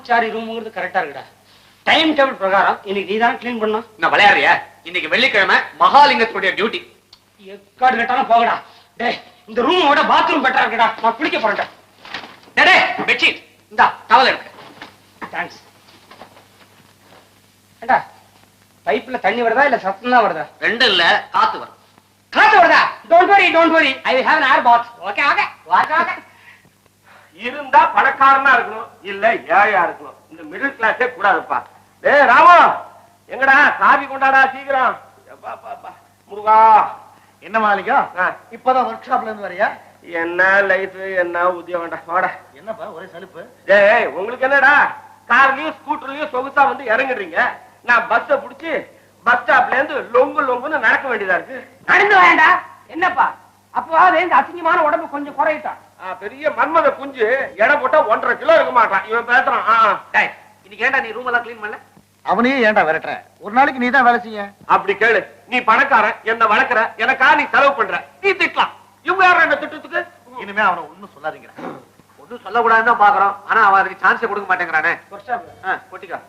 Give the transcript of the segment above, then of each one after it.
பிரம்மச்சாரி ரூம்ங்கிறது கரெக்டா இருக்குடா. டைம் டேபிள் பிரகாரம் இன்னைக்கு நீ தான் கிளீன் பண்ணணும். நான் விளையாடுறியா? இன்னைக்கு வெள்ளிக்கிழமை மகாலிங்கத்துடைய டியூட்டி. எக்காடு கேட்டாலும் போகடா. டேய், இந்த ரூமோட பாத்ரூம் பெட்டரா இருக்குடா. நான் குளிக்க போறேன். டேய், பெட்ஷீட் இந்தா, டவல் எடுக்க. தேங்க்ஸ். ஏண்டா, பைப்ல தண்ணி வருதா இல்ல சத்தம் தான் வருதா? ரெண்டும் இல்ல, காத்து வரும். காத்து வருதா? Don't worry, I will have an air bath. Okay okay வாங்க. இருந்தா பணக்காரனா இருக்கணும், இல்ல ஏழையா இருக்கணும். இந்த மிடில் கிளாஸே கூடாதுப்பா. டேய் ராமா, எங்கடா காபி கொண்டாடா சீக்கிரம். முருகா. என்ன மாலிகம், இப்பதான் ஒர்க் ஷாப்ல இருந்து வரியா? என்ன லைஃப், என்ன உத்தியோகம்டா. வாடா. என்னப்பா ஒரே சலுப்பு? டேய், உங்களுக்கு என்னடா கார்லயும் ஸ்கூட்டர்லயும் சொகுசா வந்து இறங்கிடுறீங்க. நான் பஸ்ஸ புடிச்சு பஸ் ஸ்டாப்ல இருந்து லொங்குன்னு நடக்க வேண்டியதா இருக்கு. நடந்து வேண்டா. என்னப்பா அப்போ இந்த அசிங்கமான உடம்பு கொஞ்சம் குறையிட்டான். பெரிய மன்மத குஞ்சு எடை போட்டா 1.5 கிலோ இருக்க மாட்டான். இவன் பேசுறான். டேய், இன்னைக்கு ஏன்டா நீ ரூம் எல்லாம் க்ளீன் பண்ணல? அவனையே ஏன்டா விரட்டுற? ஒரு நாளைக்கு நீ தான் வேலை செய்ய. அப்படி கேளு. நீ பணக்காரன், என்ன வளர்க்கற, எனக்கா நீ செலவு பண்ற, நீ திட்டலாம். இவங்க யாரும் என்ன திட்டத்துக்கு? இனிமே அவனை ஒண்ணும் சொல்லாதீங்க. ஒன்னும் சொல்லக்கூடாதுன்னு தான் பாக்குறோம். ஆனா அவன் அதுக்கு சான்ஸ் கொடுக்க மாட்டேங்கிறானே. கொட்டிக்கா.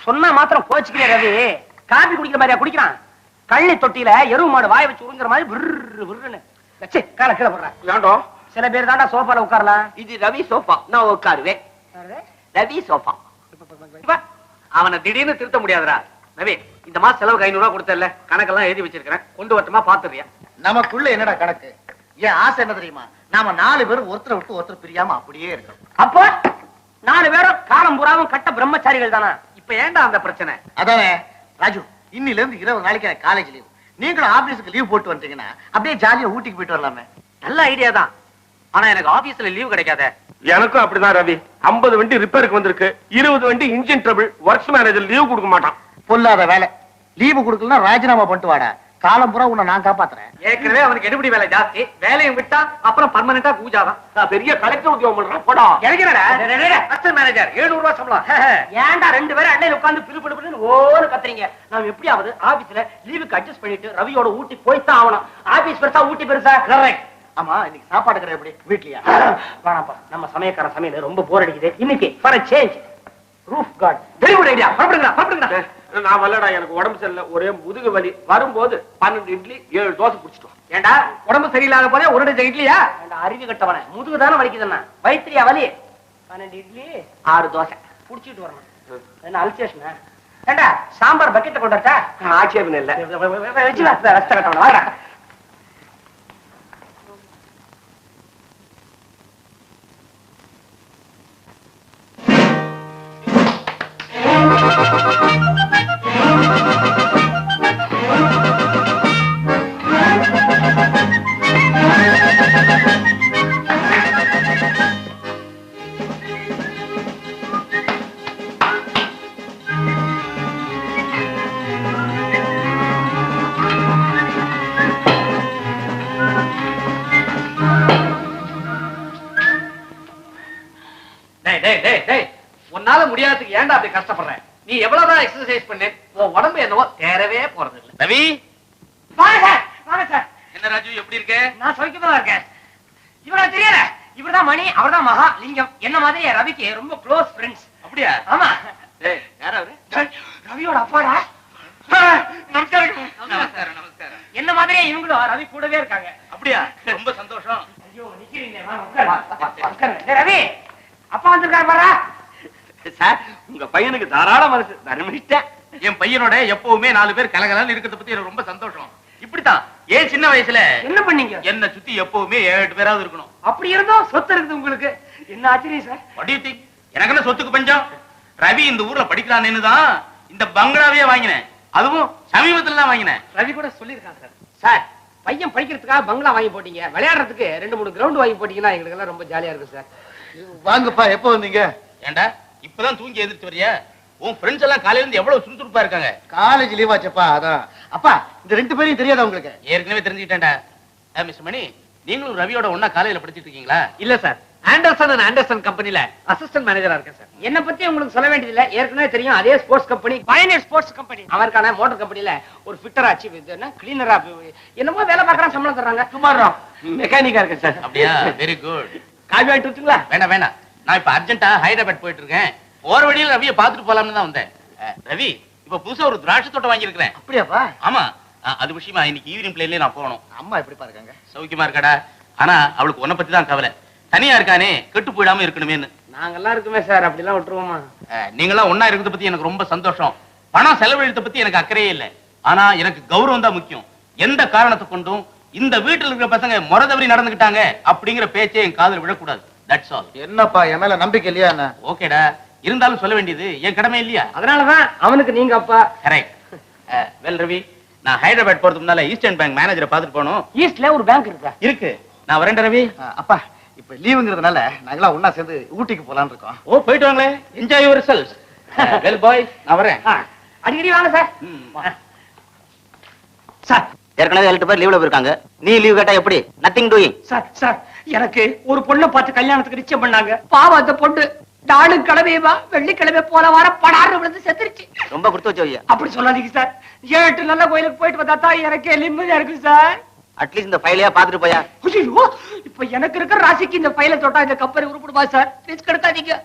சொன்னா மாத்திரம் கோச்சுக்கிறே ரவி. காபி குடிக்கிற மாதிரியா குடிக்கிறான்? கள்ளி தொட்டியில எருவு மாடு வாய வச்சு உருங்குற மாதிரி விருன்னு வச்சு கால கீழே போடுறான். ஏண்டோம்? சில பேர் தாண்டா சோஃபால உட்காரலாம். இது ரவி சோஃபா, நான் உட்காருவேன். ரவி சோஃபா. அவனை திடீர்னு திருத்த முடியாதுடா. ரவி, இந்த மாசம் செலவுக்கு 500 ரூபாய் கொடுத்தல, கணக்கெல்லாம் எழுதி வச்சிருக்கிறேன். கொண்டு வரட்டுமா பாத்துறியா? நமக்குள்ள என்னடா கணக்கு? ஏன் ஆசை என்ன தெரியுமா? நாம 4 பேரும் ஒருத்தரை விட்டு ஒருத்தர் பிரியாம அப்படியே இருக்கணும். அப்போ 4 பேரும் காலம் புறாவும் கட்ட பிரம்மச்சாரிகள் தானா? இப்ப ஏன்டா அந்த பிரச்சனை? அதானே ராஜு, இன்னில இருந்து 20 நாளைக்கு எனக்கு காலேஜ் லீவ். நீங்களும் ஆபீஸ்க்கு லீவ் போட்டு வந்துட்டீங்கன்னா அப்படியே ஜாலியா ஊட்டிக்கு போயிட்டு வரலாமே. நல்ல ஐடியா தான். ஆனா எனக்கு ஆபீஸ்ல லீவ் கிடைக்காதே. எனக்கும் அப்படிதான் ரவி. 50 வண்டி ரிப்பேருக்கு வந்திருக்கு, 20 வண்டி engine trouble. Works manager leave கொடுக்க மாட்டான். பொல்லாத வேலை. லீவு கொடுக்கலன்னா ராஜினாமா பண்ணிட்டு வாடா. காலம் பூரா உன்னை நான் காப்பாத்துறேன். ஏற்கனவே அவனுக்கு எடுபடி வேலை ஜாஸ்தி. வேலையும் விட்டா அப்புறம் பர்மனண்டா பூஜாதான். நான் பெரிய கலெக்டர் உத்தியோகம் பண்றேன். போடா. அசிஸ்டன்ட் மேனேஜர் 700 ரூபாய் சம்பளம். ஏன்டா 2 பேரும் அண்டையில உட்கார்ந்து பிரிப்பிடுன்னு ஓன்னு கத்துறீங்க? நாம் எப்படியாவது ஆபீஸ்ல லீவுக்கு அட்ஜஸ்ட் பண்ணிட்டு ரவியோட ஊட்டி போய்தான் ஆகணும். ஆபீஸ் பெருசா ஊட்டி பெருசா? கரெக்ட். ஆமா, இன்னைக்கு சாப்பாடு கடை எப்படி? வீட்லயா? வேணாப்பா, நம்ம சமயக்கார சமையல் ரொம்ப போர் அடிக்குது. இன்னைக்கு for change roof garden. Very good idea. புறப்படுங்க. நான் வரலடா, எனக்கு உடம்பு சரியில்லை, ஒரே முதுகு வலி. வரும்போது 12 இட்லி 7 தோசை குடிச்சிட்டோம். ஏண்டா உடம்பு சரியில்லாத போதே ஒரு டஜன் இட்லியா? அறிவு கட்டவன, முதுகு தானே வலிக்குதுன்னா வயிற்றியா வலி? 12 இட்லி 6 தோசை குடிச்சிட்டு வரணும். என்ன அல்சேஷனா? ஏண்டா சாம்பார் பக்கெட்டை கொண்டாட்டா? ஆட்சேபம் இல்லை. வச்சு ரஸ்த கட்டவன. வாடா. உன்னால முடியாததுக்கு ஏன்டா அப்படி கஷ்டப்படுறேன்? நீ எவ்வளவுதான் எக்ஸசைஸ் பண்ணு, உன் உடம்பு என்னவோ தேரவே போறது இல்லை. ரவி, வாங்க சார். என்ன ராஜு, எப்படி இருக்க? நான் சொல்லிக்கதான் இருக்கேன். இவரா தெரியல? இவர்தான் மணி, அவர்தான் மகா லிங்கம். என்ன மாதிரி ரவிக்கு ரொம்ப க்ளோஸ் ஃப்ரெண்ட்ஸ். அப்படியா? ஆமா. யாரா அவரு? ரவியோட அப்பாடா. நமஸ்காரம். நமஸ்காரம். என்ன மாதிரியே இவங்களும் ரவி கூடவே இருக்காங்க. அப்படியா? ரொம்ப சந்தோஷம். ஐயோ நிக்கிறீங்க. ரவி அப்பா வந்திருக்காரு பாரா. சார், உங்க பையனுக்கு தாராள மனசு. தர்மிஷ்டேன். என் பையனோட எப்பவுமே 4 பேர் கலகலன்னு இருக்கிறத பத்தி எனக்கு ரொம்ப சந்தோஷம். இப்படித்தான் ஏன் சின்ன வயசுல என்ன பண்ணீங்க? என்ன சுத்தி எப்பவுமே 7-8 பேராவது இருக்கணும். அப்படி இருந்தோம் சொத்து இருக்குது உங்களுக்கு. என்ன ஆச்சரியம் sir? What do you think? எனக்கு என்ன சொத்துக்கு பஞ்சம்? ரவி இந்த ஊர்ல படிக்கிறான்னு தான் இந்த பங்களாவே வாங்கினேன். அதுவும் சமீபத்துல தான் வாங்கினேன். ரவி கூட சொல்லியிருக்காங்க சார். சார், பையன் படிக்கிறதுக்காக பங்களா வாங்கி போட்டீங்க, விளையாடுறதுக்கு 2-3 கிரவுண்ட் வாங்கி போட்டீங்கன்னா எங்களுக்கு எல்லாம் ரொம்ப ஜாலியா இருக்கும் சார். வாங்கப்பா. எப்போ வந்தீங்க? ஏண்டா இப்பதான் தூங்கி எதிர்த்து வரியா? உன் ஃப்ரெண்ட்ஸ் எல்லாம் காலையில இருந்து எவ்வளவு சுறுசுறுப்பா இருக்காங்க. காலேஜ் லீவ் ஆச்சப்பா, அதான். அப்பா, இந்த 2 பேரையும் தெரியாதா உங்களுக்கு? ஏற்கனவே தெரிஞ்சுக்கிட்டேன்டா. மிஸ்டர் மணி, நீங்களும் ரவியோட ஒன்னா காலேஜ்ல படிச்சிட்டு இருக்கீங்களா? இல்ல சார், ஆண்டர்சன் அண்ட் ஆண்டர்சன் கம்பெனில அசிஸ்டன்ட் மேனேஜரா இருக்கேன் சார். என்ன பத்தி உங்களுக்கு சொல்ல வேண்டியதில்லை, ஏற்கனவே தெரியும். அதே ஸ்போர்ட்ஸ் கம்பெனி, பயனியர் ஸ்போர்ட்ஸ் கம்பெனி, அவருக்கான மோட்டார் கம்பெனில ஒரு ஃபிட்டர் ஆச்சு, கிளீனரா என்னமோ வேலை பார்க்கறான், சம்பளம் தர்றாங்க. சுமாரா மெக்கானிக்கா இருக்கு சார். அப்படியா? Very good. காபி வாங்கிட்டு வரீங்களா? வேண்டாம் வேண்டாம், நான் இப்ப அர்ஜென்ட்டா ஹைதராபாத் போயிட்டு இருக்கேன். போற வழியில ரவியை பாத்துட்டு போலாம்னு தான் வந்தேன். ரவி இப்ப புதுசா ஒரு திராட்சை தோட்டம் வாங்கியிருக்கிறேன். அப்படியாப்பா? ஆமா, அது விஷயமா இன்னைக்கு ஈவினிங் பிளேல நான் போகணும். அம்மா எப்படி பாருக்காங்க? சௌக்கியமா இருக்காடா? ஆனா அவளுக்கு உன்னை பத்தி தான் கவலை. தனியா இருக்கானே, கெட்டு போயிடாம இருக்கணுமேன்னு. நாங்கெல்லாம் இருக்குமே சார், அப்படிலாம் விட்டுருவோமா? நீங்களாம் ஒன்னா இருக்கிறத பத்தி எனக்கு ரொம்ப சந்தோஷம். பணம் செலவழித்த பத்தி எனக்கு அக்கறையே இல்லை. ஆனா எனக்கு கௌரவம் தான் முக்கியம். எந்த காரணத்தை கொண்டும் இந்த வீட்டுல இருக்கிற பசங்க முறை தவறி நடந்துக்கிட்டாங்க அப்படிங்கிற பேச்சே என் காதுல விழக்கூடாது. That's all. என்னப்பா என் மேல நம்பிக்கை இல்லையா என்ன? ஓகேடா, இருந்தாலும் சொல்ல வேண்டியது என் கடமை இல்லையா? அதனாலதான் அவனுக்கு நீங்க அப்பா. கரெக்ட். வெல் ரவி, நான் ஹைதராபாத் போறதுக்கு முன்னால ஈஸ்டர்ன் பேங்க் மேனேஜரை பார்த்துட்டு போகணும். ஈஸ்ட்ல ஒரு பேங்க் இருக்கா? இருக்கு, நான் வரேன் ரவி. அப்பா இப்ப லீவுங்கிறதுனால நாங்களாம் ஒன்னா சேர்ந்து ஊட்டிக்கு போலான்னு இருக்கோம். ஓ, போயிட்டு வாங்களே. Enjoy yourselves. Well bye, நான் வரேன். அடிக்கடி வாங்க சார். சார், ஏற்கனவே 7 பேர் லீவ்ல போயிருக்காங்க. நீ லீவ் கேட்டா எப்படி? Nothing doing. சார் எனக்கு ஒரு பொண்ணை பார்த்து கல்யாணத்துக்கு நிச்சயம் பண்ணாங்க. பாவம் அந்த பொண்ணு நானும் கிளம்பியமா வெள்ளிக்கிழமை போல வர படாரு விழுந்து செத்துருச்சு. ரொம்ப கொடுத்து வச்சு வையா. அப்படி சொல்லாதீங்க சார். 7 நல்ல கோயிலுக்கு போயிட்டு வந்தா தான் எனக்கு நிம்மதியா இருக்கு சார். அட்லீஸ்ட் இந்த ஃபைலையா பாத்துட்டு போயா. ஐயோ, இப்ப எனக்கு இருக்கிற ராசிக்கு இந்த ஃபைலை தொட்டா இந்த கம்பெனி உருப்பிடுமா சார்? ரிஸ்க் எடுக்காதீங்க.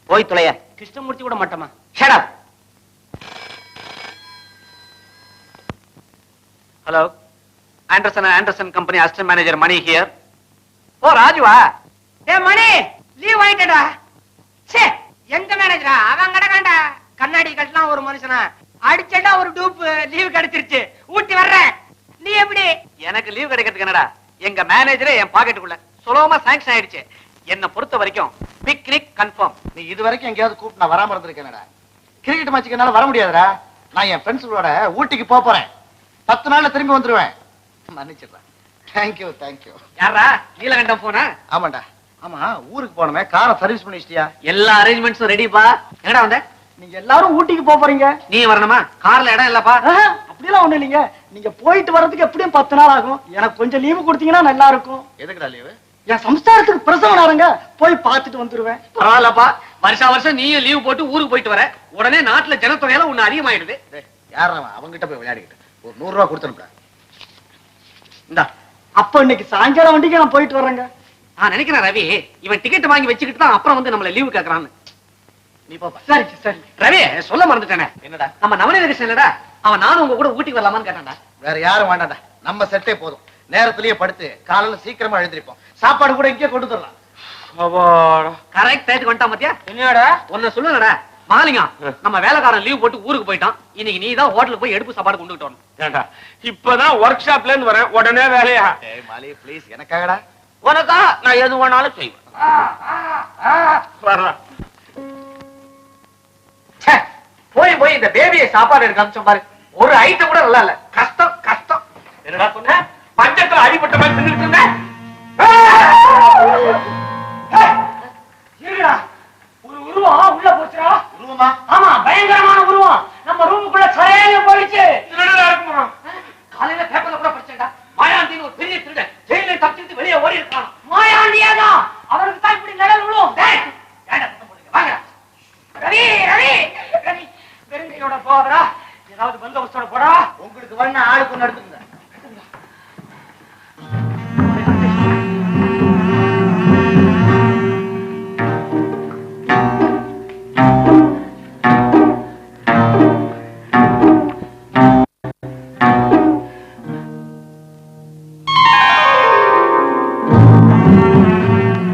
போய் தொலையா. கிருஷ்ணமூர்த்தி கூட மாட்டோமா? Shut up. Hello, Anderson and Anderson company assistant manager Mani here. ஓ ராஜுவா? ஏ மணி, லீவ் வாங்கிட்டடா. சே, எங்க மேனேஜரா? அவன் கடக்காண்டா. கண்ணாடி கட்டலாம் ஒரு மனுஷனா, அடிச்சடா ஒரு டூப். லீவ் கிடைச்சிருச்சு, ஊட்டி வர்றேன். நீ எப்படி? எனக்கு லீவ் கிடைக்கிறதுக்கு என்னடா, எங்க மேனேஜரே என் பாக்கெட்டுக்குள்ள சுலபமா சாங்க்ஷன் ஆயிடுச்சு. என்ன பொறுத்த வரைக்கும் பிக்னிக் கன்ஃபார்ம். நீ இது வரைக்கும் எங்கேயாவது கூப்பிட்டு நான் வராம இருந்திருக்கேன்டா. கிரிக்கெட் மேட்சுக்கு என்னால வர முடியாதுடா. நான் என் ஃப்ரெண்ட்ஸுகளோட ஊட்டிக்கு போறேன். 10 நாள்ல திரும்பி வந்துருவேன். மன்னிச்சிடுறேன். Thank you thank you. யாரா நீலகண்டம் போனா? ஆமாண்டா. ஆமா, ஊருக்கு போனமே காரை சர்வீஸ் பண்ணி வச்சிட்டியா? எல்லா அரேஞ்ச்மெண்ட்ஸும் ரெடிப்பா. எங்கடா வந்த? நீங்க எல்லாரும் ஊட்டிக்கு போறீங்க. நீ வரணுமா? கார்ல இடம் இல்லப்பா. அப்படிலாம் ஒண்ணு இல்லைங்க. நீங்க போயிட்டு வர்றதுக்கு எப்படியும் 10 நாள் ஆகும். எனக்கு கொஞ்சம் லீவு கொடுத்தீங்கன்னா நல்லா இருக்கும். எதுக்குடா லீவு? என் சம்சாரத்துக்கு பிரசவ நேரங்க, போய் பார்த்துட்டு வந்துருவேன். பரவாயில்லப்பா, வருஷா வருஷம் நீயும் லீவ் போட்டு ஊருக்கு போயிட்டு வர. உடனே நாட்டுல ஜனத்தொகையில ஒண்ணு அதிகமாயிடுது. யார் அவங்கிட்ட போய் விளையாடிக்கிட்டு ஒரு 100 ரூபா கொடுத்துருப்பா. இந்தா. அப்ப இன்னைக்கு சாயங்காலம் வண்டிக்கு நான் போயிட்டு வர்றேங்க. நான் நினைக்கிறேன் ரவி, இவன் டிக்கெட் வாங்கி வச்சுக்கிட்டு தான் அப்புறம் வந்து நம்மள லீவு கேக்குறான்னு. நீ போப்பா. சரி சரி. ரவி, சொல்ல மறந்துட்டேனே. என்னடா? நம்ம நவநீத கிருஷ்ணன் இல்லடா, அவன் நானும் உங்க கூட ஊட்டிக்கு வரலாமான்னு கேட்டான்டா. வேற யாரும் வேண்டாம்டா. நம்ம செட்டே போதும். நேரத்திலேயே படுத்து காலையில சீக்கிரமா எழுந்திருப்போம். சாப்பாடு கூட இங்கே கொண்டு தரலாம். கரெக்ட் டயத்துக்கு வந்துட்டான் பாத்தியா? என்னடா ஒன்னு சொல்லுங்கடா மகாலிங்கம், நம்ம வேலைக்காரன் லீவ் போட்டு ஊருக்கு போயிட்டான். இன்னைக்கு நீ தான் ஹோட்டலுக்கு போய் எடுப்பு சாப்பாடு கொண்டுட்டு வரணும். ஏண்டா, இப்பதான் ஒர்க் ஷாப்ல இருந்து வரேன், உடனே வேலையா? ஏய் மாலி ப்ளீஸ், எனக்காகடா. உனக்கா? நான் எது வேணாலும் செய்வேன். வர்றேன். போய் போய் இந்த பேபியை சாப்பாடு எடுக்க அனுப்பிச்சோம் பாரு, ஒரு ஐட்டம் கூட நல்லா இல்ல. கஷ்டம் கஷ்டம். என்னடா சொன்ன? பஞ்சத்துல அடிபட்ட மாதிரி தின்னுட்டு இருந்த? இருடா, ஒரு உருவம் உள்ள போச்சுடா. உருவமா? ஆமா, பயங்கரமான உருவம் நம்ம ரூமுக்குள்ள சரியா போயிடுச்சு. என்னடா இருக்குமா? காலையில பேப்பர்ல கூட படிச்சேன்டா, மாயாண்டின்னு ஒரு பெரிய திருடன் ஜெயில தப்பிச்சு வெளியே ஓடி இருக்கான். மாயாண்டியாதான், அவருக்கு தான் இப்படி நிழல் விழும். டேய், ஏன்டா சத்தம் போடுறீங்க? வாங்க. ரவி ரவி ரவி, பெருங்கையோட போறா, ஏதாவது பந்தோபஸ்தோட போடா. உங்களுக்கு வேணா ஆளுக்கு ஒண்ணு எடுத்துக்கங்க.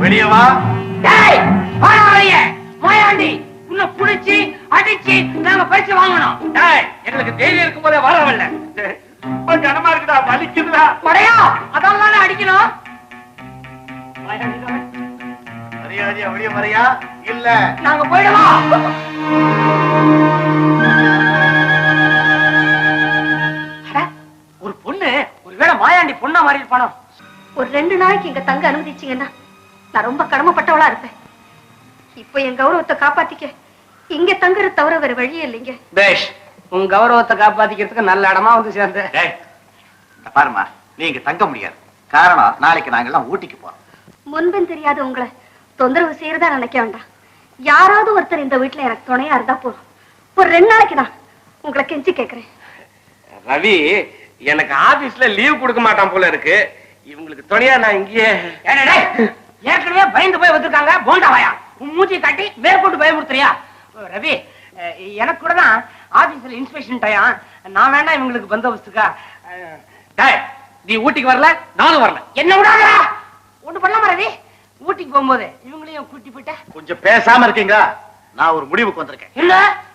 வெளியே வா. டேய், வாடா வெளியே. மாயாண்டி, உன்னை புடிச்சு அடிச்சு நாங்க பரிசு வாங்கணும். டேய், எங்களுக்கு தைரியம் இருக்கும் போதே வரவில்லை. கனமா இருக்குடா, வலிக்குதுடா. படையா, அதான் அடிக்கணும். மாயாண்டி தானே? மரியாதையா வெளியே வரையா? இல்ல நாங்க போயிடலாம். ஒரு பொண்ணு ஒருவேளை மாயாண்டி பொண்ணா மாறி இருப்பானோ? ஒரு 2 நாளைக்கு இங்க தங்க அனுமதிச்சீங்கன்னா நான் ரொம்ப கடமைப்பட்டவளா இருப்பேன். இப்போ என் கௌரவத்தை காப்பாத்திக்க இங்க தங்குறது தவிர வேற வழியே இல்லைங்க. பேஷ், உன் கௌரவத்தை காப்பாத்திக்கிறதுக்கு நல்ல இடமா வந்து சேர்ந்த. பாருமா, நீ இங்க தங்க முடியாது. காரணம், நாளைக்கு நாங்கெல்லாம் ஊட்டிக்கு போறோம். முன்பும் தெரியாத உங்களை தொந்தரவு செய்யறதா நினைக்க வேண்டாம். யாராவது ஒருத்தர் இந்த வீட்டுல எனக்கு துணையா இருந்தா போதும். ஒரு 2 நாளைக்கு தான் உங்களை கெஞ்சி கேட்கிறேன். ரவி எனக்கு ஆபீஸ்ல லீவ் கொடுக்க மாட்டான் போல இருக்கு. இவங்களுக்கு துணையா நான் இங்கேயே. ஏற்கனவே பயந்து போய் வந்திருக்காங்க. போண்டாவாயா உன் மூஞ்சி காட்டி மேற்கொண்டு பயமுறுத்துறியா? ரவி, எனக்கு கூட தான் ஆபீஸ்ல இன்ஸ்பெக்ஷன் டைம். நான் வேண்டாம் இவங்களுக்கு பந்தோபஸ்துக்கா. நீ ஊட்டிக்கு வரல, நானும் வரல. என்ன விடாத ஒண்ணு பண்ணலாமா ரவி? ஊட்டிக்கு போகும்போது இவங்களையும் கூட்டி போயிட்ட. கொஞ்சம் பேசாம இருக்கீங்களா? நான் ஒரு முடிவுக்கு வந்திருக்கேன். இல்ல,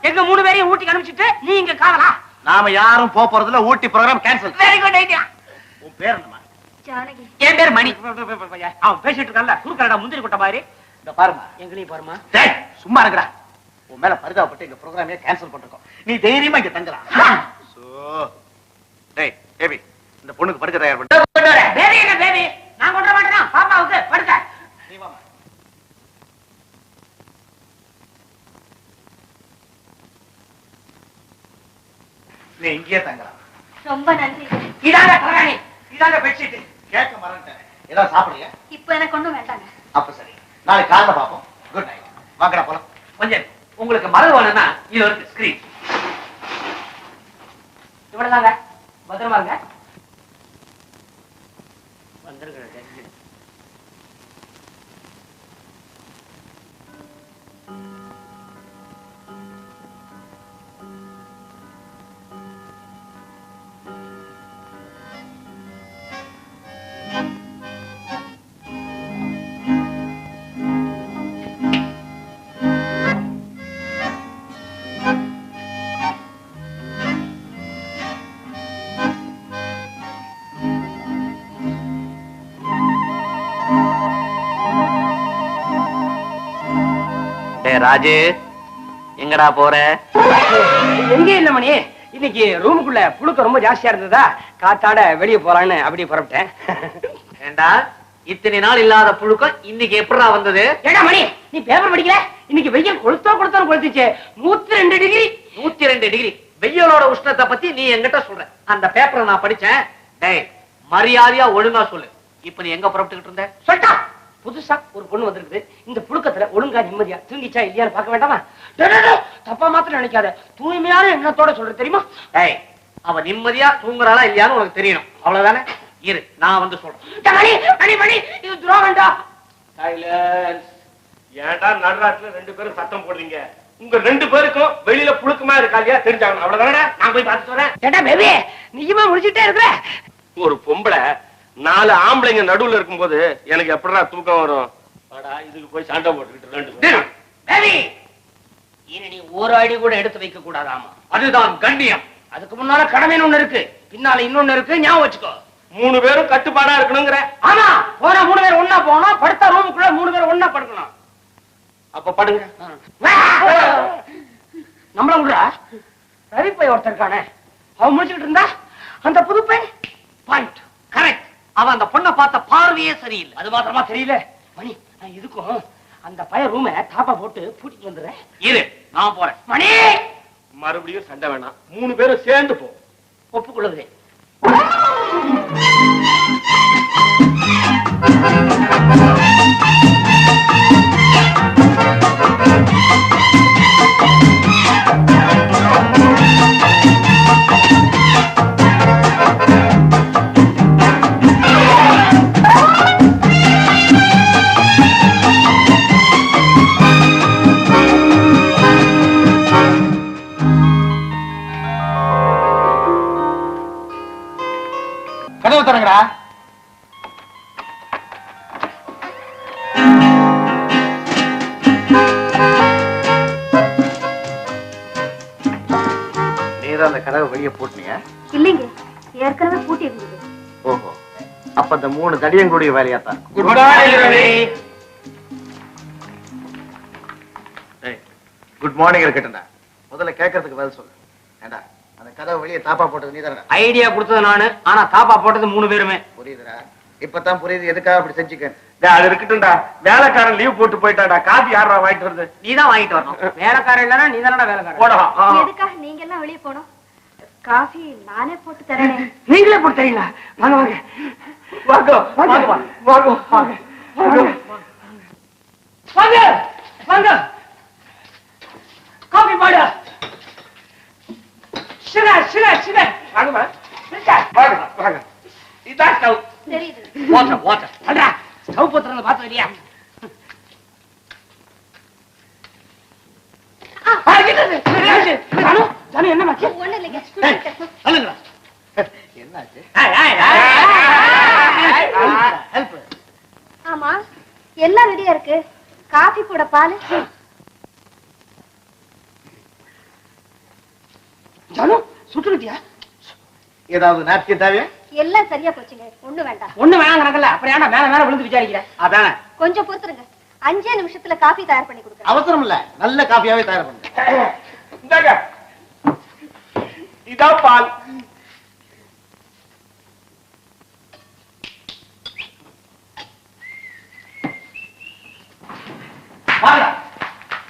எங்க 3 பேரையும் ஊட்டிக்கு அனுப்பிச்சிட்டு நீ இங்க காவலா? நாம யாரும் போறதுல Ooty program cancel. Very good idea. உன் பேர் என்னமா? ஜானகி. என் பேர் மணி. அவன் பேசிட்டு இருக்கான்ல குறுக்கடா முந்திரி கொட்ட மாதிரி. இந்த பாருமா, எங்களையும் பாருமா. டேய் சும்மா இருக்கடா. உன் மேல பரிதாபப்பட்டு எங்க ப்ரோகிராமே கேன்சல் பண்ணிருக்கோம். நீ தைரியமா இங்க தங்கலாம். சோ டேய் பேபி, இந்த பொண்ணுக்கு படுக்க தயார் பண்ணு. பேபி என்ன பேபி? நான் கொண்டு வர மாட்டேனா? பாப்பாவுக்கு படுக்க. நீ வாமா. நீ இங்கேயே தங்கலாம். ரொம்ப நன்றி. இதாங்க தலகாணி, இதாங்க பெட்ஷீட். கேட்க மறந்துட்டேன். ஏதாவது சாப்பிடுறியா? இப்ப எனக்கு ஒண்ணும் வேண்டாங்க. அப்ப சரி, நாளைக்கு காலைல பாப்போம். Good night. வாங்கடா போலாம். கொஞ்சம் உங்களுக்கு மருந்து வேணும்னா இது இருக்கு ஸ்கிரீன். இவ்வளவுதாங்க. பத்திரமா இருங்க. வந்துருங்க. ராஜு எங்கடா போற? எங்க இல்ல மணி, இன்னைக்கு ரூமுக்குள்ள புழுக்க ரொம்ப ஜாஸ்தியா இருந்ததா, காத்தாட வெளியே போலான்னு அப்படி புறப்பட்டேன். ஏண்டா இத்தனை நாள் இல்லாத புழுக்கம் இன்னைக்கு எப்படா வந்தது? ஏடா மணி, நீ பேப்பர் படிக்கல? இன்னைக்கு வெயில் கொளுத்தோன்னு கொளுத்துச்சு. 102 டிகிரி. 102 டிகிரி வெயிலோட உஷ்ணத்தை பத்தி நீ என்கிட்ட சொல்ற. அந்த பேப்பரை நான் படிச்சேன். டேய் மரியாதையா ஒழுங்கா சொல்லு. இப்ப நீ எங்க புறப்பட்டுக்கிட்டு இருந்த? சொல்லிட்டா. புதுசா ஒரு பொண்ணு வந்திருக்குது. இந்த புழுக்கத்துல ஒழுங்கா நிம்மதியா தூங்கிச்சா இல்லையான்னு பார்க்க வேண்டாமா? தப்பா மாத்திரம் நினைக்காத, தூய்மையான எண்ணத்தோட சொல்ற தெரியுமா? டேய் அவ நிம்மதியா தூங்குறாளா இல்லையான்னு உனக்கு தெரியணும், அவ்வளவுதானே? இரு நான் வந்து சொல்றேன். மணி மணி மணி, இது துரோகம்டா. சைலன்ஸ். ஏன்டா நடுராத்துல 2 பேரும் சத்தம் போடுறீங்க? உங்க 2 பேருக்கும் வெளியில புழுக்கமா இருக்கா இல்லையா தெரிஞ்சாங்க. அவ்வளவுதானே? நான் போய் பார்த்துட்டு வரேன். ஏடா பேபி, நீயுமா முடிச்சுட்டே இருக்கிற? ஒரு பொம்பளை 4 ஆம்பளைங்க நடுவுல இருக்கும்போது எனக்கு எப்படா தூக்கம் வரும்? வாடா, இதுக்கு போய் சண்டை போட்டுக்கிட்டு 2 பேரும். பேபி, இனி நீ ஒரு அடி கூட எடுத்து வைக்க கூடாதாமா. அதுதான் கண்ணியம். அதுக்கு முன்னால கடமைன்னு ஒண்ணு இருக்கு, பின்னால இன்னொன்னு இருக்கு, ஞாபகம் வச்சுக்கோ. 3 பேரும் கட்டுப்பாடா இருக்கணுங்கிற. ஆமா, போனா 3 பேர் ஒண்ணா போகணும், படுத்தா ரூமுக்குள்ள 3 பேர் ஒண்ணா படுக்கணும். அப்ப படுங்க. நம்மள விடுறா. ரவி பையன் ஒருத்தர் இருக்கானே, அவன் முடிச்சுக்கிட்டு இருந்தா அந்த புது பையன் பாயிண்ட் கரெக்ட். அவன் அந்த பொண்ணை பார்த்த பார்வையே சரியில்லை. அது மாத்திரமா தெரியல மணி. நான் இதுக்கும் அந்த பையன் ரூமை தாப்பா போட்டு பூட்டிட்டு வந்துடுறேன். இரு நான் போறேன். மணி, மறுபடியும் சண்டை வேணாம், 3 பேரும் சேர்ந்து போ. ஒப்புக்கொள்ளுது. கதவு தரங்கடா. நீதான் அந்த கதவை வெளியே போட்டுனீங்க? இல்லைங்க, ஏற்கனவே பூட்டி இருந்தது. ஓஹோ, அப்ப அந்த 3 தடியங்களுடைய வேலையா தான். Good morning Ravi. Good morning இருக்கட்டும்டா. முதல்ல கேட்கறதுக்கு பதில் சொல்லு. ஏண்டா அந்த கதவை வெளியே தாப்பா போட்டது நீதானடா? ஐடியா கொடுத்தது நானு, ஆனா தாப்பா போட்டது 3 பேருமே. புரியுதுடா, இப்பதான் புரியுது எதுக்காக அப்படி செஞ்சுக்க. அது இருக்கட்டும்டா, வேலைக்காரன் லீவ் போட்டு போயிட்டாடா. காபி யாரா வாங்கிட்டு வருது? நீதான் வாங்கிட்டு வரணும். வேலைக்காரன் இல்லனா நீ தானடா வேலைக்காரன். போடா. எதுக்காக நீங்க எல்லாம் வெளியே போனோம்? காஃபி நானே போட்டு தரேன். நீங்களே போட்டு தரீங்களா? வாங்க வாங்க வாங்க வாங்க வாங்க வாங்க. வாங்க வாங்க காபி பாடு சில சில சில வாங்கம்மா வாங்க வாங்க இதான் ஸ்டவ். தெரியுது. வாட்டர் வாட்டர் அடா ஸ்டவ் பத்திரங்க பாத்து இல்லையா என்ன மாச்சு ஒண்ணு இல்லைங்க. சொல்லுங்களா என்னாச்சு? ஆமா எல்லாம் ரெடியா இருக்கு. காபி போட பால். ஜானு சுட்டுக்கிட்டியா ஏதாவது நாட்கிய தேவையா? எல்லாம் சரியா போச்சுங்க. ஒண்ணு வேண்டாம். ஒண்ணு வேணாம் கணக்கல அப்புறம் ஏன்டா மேல மேல விழுந்து விசாரிக்கிறேன் அதானே கொஞ்சம் பொறுத்துருங்க. 5 நிமிஷத்துல காபி தயார் பண்ணி கொடுக்குறேன். அவசரம் இல்ல, நல்ல காஃபியாவே தயார் பண்ணுங்க. இந்தாங்க இதான் பால்.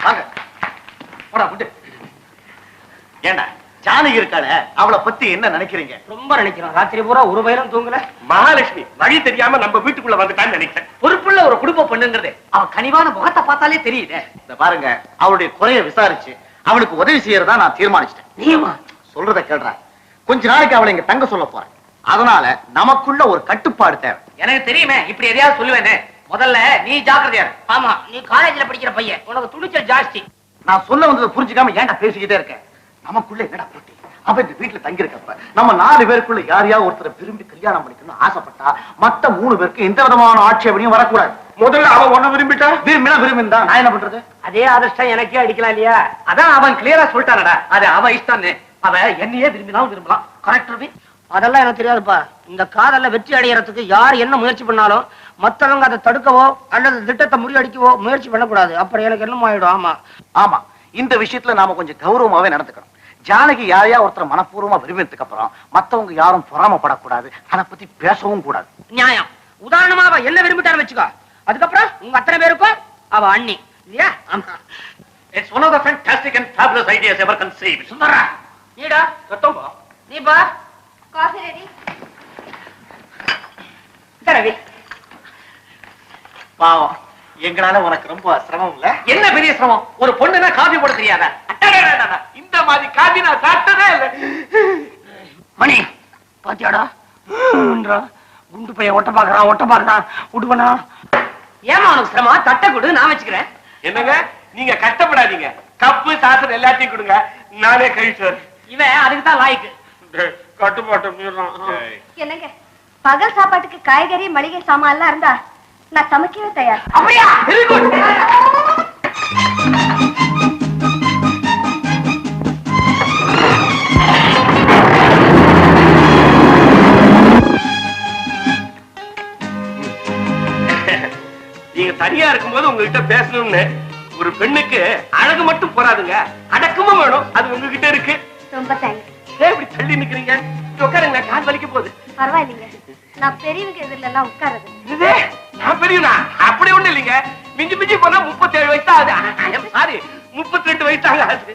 வாங்க போடா விட்டு. ஏண்டா ஜானகி இருக்காள, அவளை பத்தி என்ன நினைக்கிறீங்க? ரொம்ப நினைக்கிறோம். ராத்திரி பூரா ஒரு பயிலும் தூங்கல. மகாலட்சுமி வழி தெரியாம நம்ம வீட்டுக்குள்ள வந்துட்டான்னு நினைக்கிறேன். பொறுப்புள்ள ஒரு குடும்ப பொண்ணுங்கிறது அவன் கனிவான முகத்தை பார்த்தாலே தெரியுதே. இந்த பாருங்க, அவளுடைய குறைய விசாரிச்சு அவளுக்கு உதவி செய்யறதா நான் தீர்மானிச்சிட்டேன். நீமா சொல்றத கேள்றா. கொஞ்ச நாளைக்கு அவளை இங்க தங்க சொல்ல போறேன். அதனால நமக்குள்ள ஒரு கட்டுப்பாடு தேவை. எனக்கு தெரியுமே இப்படி எதையாவது சொல்லுவேன்னு. முதல்ல நீ ஜாக்கிரதையா இரு. ஆமா நீ காலேஜ்ல படிக்கிற பையன், உனக்கு துணிச்சல் ஜாஸ்தி. நான் சொல்ல வந்ததை புரிஞ்சுக்காம ஏன்டா பேசிக்கிட்டே இருக்கேன்? நமக்குள்ள என்னடா போட்டி? அவ இந்த வீட்டுல தங்கி இருக்கப்ப நம்ம 4 பேருக்குள்ள யாரையா ஒருத்தரை விரும்பி கல்யாணம் பண்ணிக்கணும்னு ஆசைப்பட்டா மத்த 3 பேருக்கு எந்த விதமான ஆட்சேபனையும் வரக்கூடாது. முதல்ல அவன் ஒண்ணு விரும்பிட்டா விரும்பினா விரும்பிந்தா நான் என்ன பண்றது? அதே அதிர்ஷ்டம் எனக்கே அடிக்கலாம் இல்லையா? அதான் அவன் கிளியரா சொல்லிட்டானடா. அது அவ இஷ்டம்னு. அவ என்னையே விரும்பினாலும் விரும்பலாம். கரெக்ட். அதெல்லாம் எனக்கு தெரியாதுப்பா. இந்த காதல்ல வெற்றி அடையறதுக்கு யார் என்ன முயற்சி பண்ணாலும் மத்தவங்க அதை தடுக்கவோ அல்லது திட்டத்தை முறியடிக்கவோ முயற்சி பண்ணக்கூடாது. அப்புறம் எனக்கு என்னமோ ஆயிடும். ஆமா ஆமா, இந்த விஷயத்துல நாம கொஞ்சம் கௌரவமாவே நடந்துக்கணும். ஜானகி யாரையா ஒருத்தர் மனப்பூர்வமா விரும்பினதுக்கு அப்புறம் மத்தவங்க யாரும் பொறாமப்படக்கூடாது. அதை பத்தி பேசவும் கூடாது. நியாயம். உதாரணமா அவ என்ன விரும்பிட்டான்னு வச்சுக்கோ, அதுக்கப்புறம் உங்க அத்தனை பேருக்கும் அவ அண்ணி இல்லையா? ஆமா. It's one of the fantastic and fabulous ideas ever conceived. சுந்தரா நீடா கத்தம்பா நீப்பா காஃபி ரெடி. தரவி பாவம், எங்களால உனக்கு ரொம்ப சிரமம் இல்ல. என்ன பெரிய சிரமம்? ஒரு பொண்ணுனா காபி போட தெரியாதா? இந்த மாதிரி காபி நான் சாப்பிட்டதே இல்லை. மணி பாத்தியாடா குண்டு பையன் ஒட்ட பாக்குறான் விடுவனா? ஏமா உனக்கு சிரமம்? தட்டை கொடு, நான் வச்சுக்கிறேன். என்னங்க நீங்க கஷ்டப்படாதீங்க. கப்பு சாசன் எல்லாத்தையும் கொடுங்க, நானே கழிச்சு வரேன். இவன் அதுக்கு தான் லாய்க்கு. கட்டுப்பாட்டு மீறான். என்னங்க பகல் சாப்பாட்டுக்கு காய்கறி மளிகை சாமான் எல்லாம் இருந்தா நான் சமைக்கவே தயார். அப்படியா? Very good. நீங்க தனியா இருக்கும்போது உங்ககிட்ட பேசணும்னு ஒரு பெண்ணுக்கு அழகு மட்டும் போறாதுங்க, அடக்கமும் வேணும். அது உங்ககிட்ட இருக்கு. ரொம்ப தேங்க்ஸ். ஏன் இப்படி தள்ளி நிக்கிறீங்க? உட்காருங்க, கால் வலிக்க போகுது. பரவாயில்லைங்க, நான் பெரியவங்க எதிரில எல்லாம் உட்காருது. இது நான் பெரியவனா? அப்படி ஒண்ணு இல்லைங்க. மிஞ்சி மிஞ்சி போனா 37 வயசு தான் ஆகுது. சாரி, 32 வயசு தான் ஆகுது.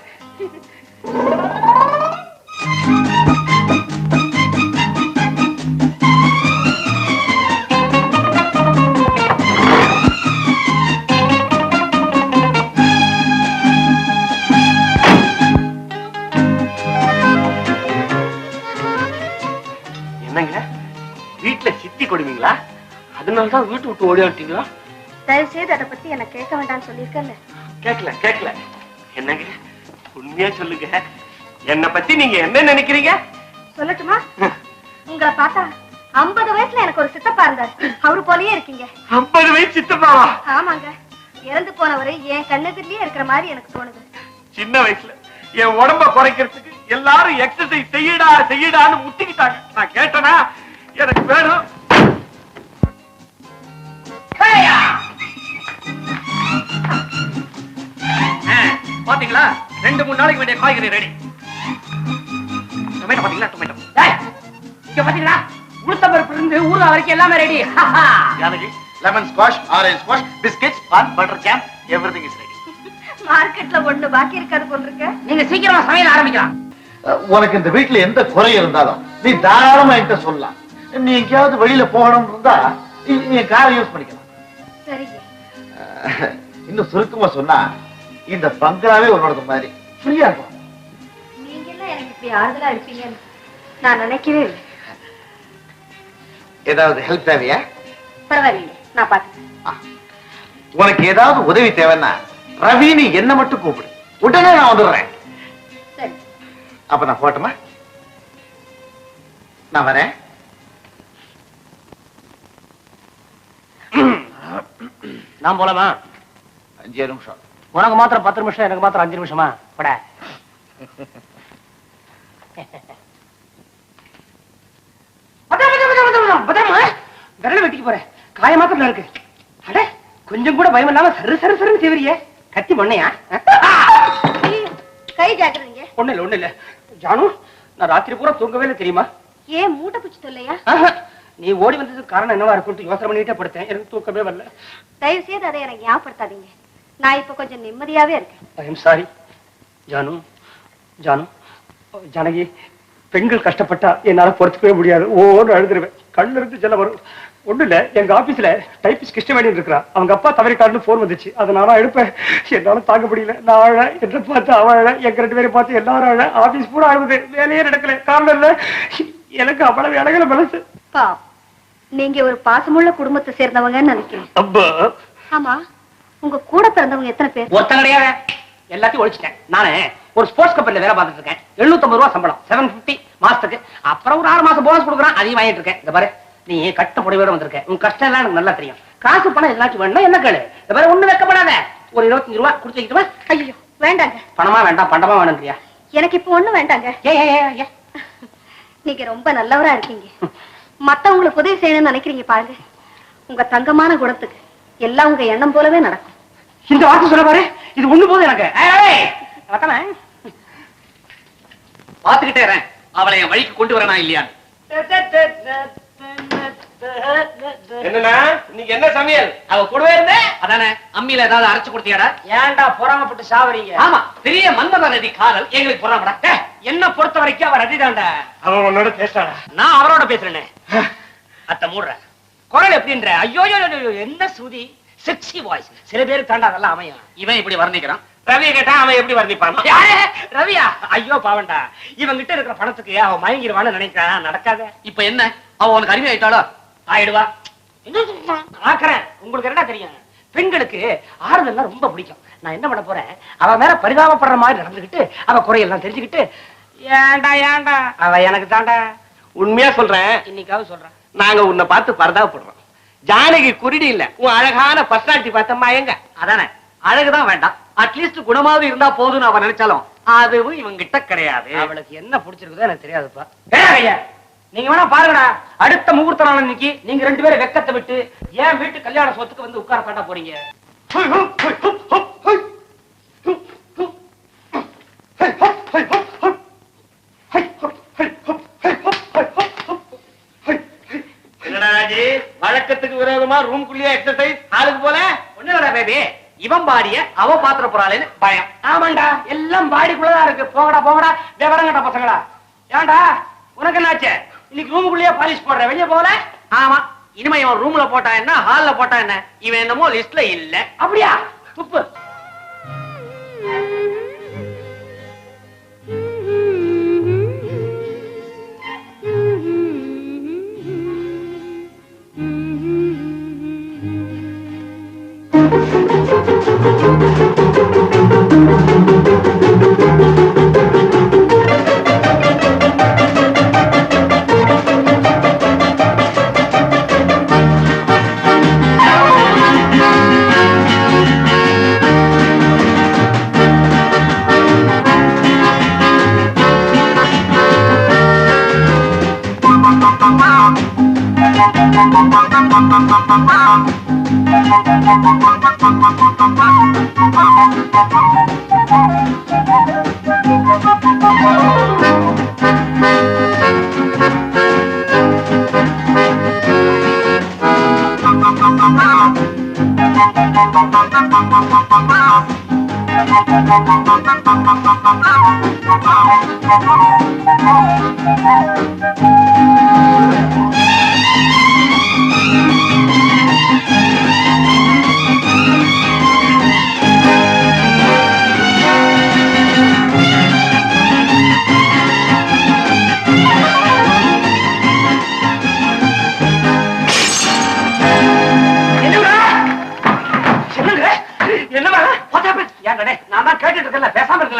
என்னங்க வீட்டுல சித்தி கொடுவீங்களா? அதனாலதான் வீட்டு விட்டு ஓடியாட்டீங்களா? தயவு செய்து அதை பத்தி எனக்கு கேட்க வேண்டாம்னு சொல்லியிருக்கேன்ல. கேட்கல. என்னங்க உண்மையா சொல்லுங்க, என்ன பத்தி நீங்க என்ன நினைக்கிறீங்க? சொல்லட்டுமா? உங்களை பார்த்தா 50 வயசுல எனக்கு ஒரு சித்தப்பா இருந்தார். அவரு போலயே இருக்கீங்க. 50 வயசு சித்தப்பாவா? ஆமாங்க, இறந்து போனவரு என் கண்ணெதிரிலேயே இருக்கிற மாதிரி எனக்கு தோணுது. சின்ன வயசுல என் உடம்ப குறைக்கிறதுக்கு எல்லாரும் எக்ஸசைஸ் செய்யடான்னு முட்டிக்கிட்டாங்க. நான் கேட்டனா எனக்கு வேணும். பாத்தீங்களா? 2-3 நாளைக்கு வேண்டிய காய்கறி ரெடி. டொமேட்டோ பாத்தீங்களா? டொமேட்டோ. இங்க பாத்தீங்களா? உளுத்தம்பருப்பு இருந்து ஊறுகாய் வரைக்கும் எல்லாமே ready. Janaki, lemon squash, orange squash, biscuits, bun, butter jam, everything is ready. மார்க்கெட்ல ஒண்ணு பாக்கி இருக்காது போல் இருக்க. நீங்க சீக்கிரமா சமையல் ஆரம்பிக்கலாம். உனக்கு இந்த வீட்டுல எந்த குறை இருந்தாலும் நீ தாராளமா என்கிட்ட சொல்லலாம். நீ எங்கேயாவது வெளியில போகணும் இருந்தா நீ காரை யூஸ் பண்ணிக்கலாம். சரிங்க. இன்னும் சுருக்கமா சொன்னா இந்த பங்களாவே உன்னோட மாதிரி ஃப்ரீயா இருக்கும். நீங்க எல்லாம் எனக்கு இப்படி ஆறுதலா இருப்பீங்கன்னு நான் நினைக்கவே இல்லை. ஏதாவது ஹெல்ப் தேவையா? பரவாயில்லைங்க, நான் பாத்துக்கிறேன். உனக்கு ஏதாவது உதவி தேவைன்னா ரவின்னு என்ன மட்டும் கூப்பிடு, உடனே நான் வந்துடுறேன். சரி. அப்ப நான் போட்டுமா? நான் வரேன். நான் போலாமா? 5 நிமிஷம். உனக்கு மாத்திரம் 10 நிமிஷம், எனக்கு மாத்திரம் 5 நிமிஷமா? பட விரல வெட்டிக்கு போறேன், காய மாத்திரம் இருக்கு. அட கொஞ்சம் கூட பயம் இல்லாம சரு சரு சருன்னு செய்வரியே, கத்தி மண்ணையா? கை ஜாக்கிரதைங்க. ஒண்ணு இல்ல ஜானு, நான் ராத்திரி பூரா தூங்கவே இல்லை தெரியுமா? ஏன் மூட்டை பூச்சி தொல்லையா? நீ ஓடி வந்ததுக்கு காரணம் என்னவா இருக்கும்னு யோசனை பண்ணிட்டே படுத்தேன், எனக்கு தூக்கமே வரல. தயவு செய்து அதை எனக்கு ஞாபகப்படுத்தாதீங்க. நான் இப்ப கொஞ்சம் நிம்மதியாவே இருக்கேன். I am sorry Janu. Janu, Janaki, பெண்கள் கஷ்டப்பட்டா என்னால பொறுத்துக்கவே முடியாது. ஓன்னு அழுதுருவேன், கண்ணு இருந்து ஜலம் வரும். ஒண்ணு இல்ல, எங்க ஆபீஸ்ல டைபிஸ்ட் கிருஷ்ணவேணி இருக்கிறா. அவங்க அப்பா தவறிக்காருன்னு போன் வந்துச்சு. அதை நானும் எடுப்பேன். என்னால தாங்க முடியல. நான் அழ, என்ன பார்த்து அவ அழ, எங்க 2 பேரை பார்த்து எல்லாரும் அழ. ஆபீஸ் பூரா அழுது, வேலையே நடக்கல. காரணம் இல்ல, எனக்கு அவ்வளவு இலகல மனசு. நீங்க ஒரு பாசமுள்ள குடும்பத்தை சேர்ந்தவங்கன்னு நினைக்கிறேன். அப்பா, ஆமா, உங்க கூட பிறந்தவங்க எத்தனை பேர்? ஒருத்தன் கிடையாது, எல்லாத்தையும் ஒழிச்சிட்டேன். நானே ஒரு ஸ்போர்ட்ஸ் கம்பெனில வேலை பார்த்துட்டு இருக்கேன். 750 ரூபாய் சம்பளம், 750 மாசத்துக்கு. அப்புறம் ஒரு 6 மாசம் போனஸ் கொடுக்குறான், அதையும் வாங்கிட்டு இருக்கேன். இந்த பாரு, நீ கட்ட புடவையோட வந்திருக்க, உன் கஷ்டம் எல்லாம் எனக்கு நல்லா தெரியும். காசு பணம் எல்லாச்சும் வேணும்னா என்ன கேளு. இந்த பாரு, ஒண்ணு வைக்கப்படாத, ஒரு 25 ரூபாய் கொடுத்து வைக்கிட்டுமா? ஐயோ வேண்டாங்க. பணமா வேண்டாம், பண்டமா வேணும்ன்றியா? எனக்கு இப்ப ஒண்ணும் வேண்டாங்க. ஏ நீங்க ரொம்ப நல்லவரா இருக்கீங்க. மத்தவங்களுக்கு உதவி செய்யணும்னு நினைக்கிறீங்க பாருங்க. உங்க தங்கமான குணத்துக்கு எல்லாம் உங்க எண்ணம் போலவே நடக்கும். இந்த வார்த்தை சொல்ல பாரு, இது ஒண்ணு போதும் எனக்கு. பாத்துக்கிட்டே இருறேன், அவளை என் வழிக்கு கொண்டு வரனா இல்லையா? என்னன்னா இன்னைக்கு என்ன சமையல்? அவ கூடவே இருந்தே அதானே. அம்மியில ஏதாவது அரைச்சு கொடுத்தியாடா? ஏன்டா பொறாமப்பட்டு சாவறீங்க? ஆமா, பெரிய மன்மத நதி காதல் எங்களுக்கு பொறாமடா. என்ன பொறுத்த வரைக்கும் அவர் ரதிதாண்டா. அவன் உன்னோட பேசாடா. நான் அவரோட பேசுறேனே. அத்த மூடுற குரல் எப்படின்ற? ஐயோ என்ன சுதி, செக்ஸி வாய்ஸ். சில பேருக்கு தாண்டா அதெல்லாம் அமையும். இவன் இப்படி வர்ணிக்கிறான். ரவியை கேட்டா அவன் எப்படி வர்ணிப்பான்? யாரு? ரவியா? ஐயோ பாவண்டா, இவன் கிட்ட இருக்கிற பணத்துக்கு அவன் மயங்கிடுவான்னு நினைக்கிறான். நடக்காத. இப்ப என்ன, அவ உனக்கு அருமை ஆயிட்டாளோ? ஆயிடுவா. ஆக்குறேன். உங்களுக்கு என்ன தெரியும், பெண்களுக்கு ஆறுதல்லாம் ரொம்ப பிடிக்கும். நான் என்ன பண்ண போறேன், அவ மேல பரிதாபப்படுற மாதிரி நடந்துகிட்டு, அவ குறையெல்லாம் தெரிஞ்சுக்கிட்டு, ஏண்டா அவ எனக்கு தாண்டா. உண்மையா சொல்றேன், இன்னைக்காவது சொல்றேன், நாங்க உன்னை பார்த்து பரதாபப்படுறோம். ஜானகி குருடி இல்ல, உன் அழகான பர்சனாலிட்டி பார்த்தம்மா. எங்க அதானே, அழகுதான் வேண்டாம், அட்லீஸ்ட் குணமாவது இருந்தா போதும்னு அவன் நினைச்சாலும் அதுவும் இவங்கிட்ட கிடையாது. அவளுக்கு என்ன பிடிச்சிருக்குதோ எனக்கு தெரியாதுப்பா. ஐயா, நீங்க வேணா பாருங்கடா, அடுத்த முகூர்த்த நாள் இன்னைக்கு நீங்க 2 பேரும் வெக்கத்தை விட்டு ஏன் வீட்டு கல்யாண சொத்துக்கு வந்து உட்கார தாண்டா போறீங்க. என்னடா ராஜி, வழக்கத்துக்கு விரோதமா ரூம்குள்ளேயே எக்ஸர்சைஸ், ஆளுக்கு போல? ஒண்ணுடா பேபி, இவன் பாடிய அவ பாத்திர போறாளேன்னு பயம். ஆமாண்டா, எல்லாம் பாடிக்குள்ளதான் இருக்கு. போங்கடா விவரங்கட்ட பசங்களா. ஏன்டா உனக்கு என்னாச்சு? இன்னைக்கு ரூமுக்குள்ளேயே பாலிஷ் போடுற, வெளியே போகல? ஆமா, இனிமே இவன் ரூம்ல போட்டா என்ன, ஹால்ல போட்டா என்ன, இவன் என்னமோ லிஸ்ட்ல இல்ல. அப்படியா? துப்பு.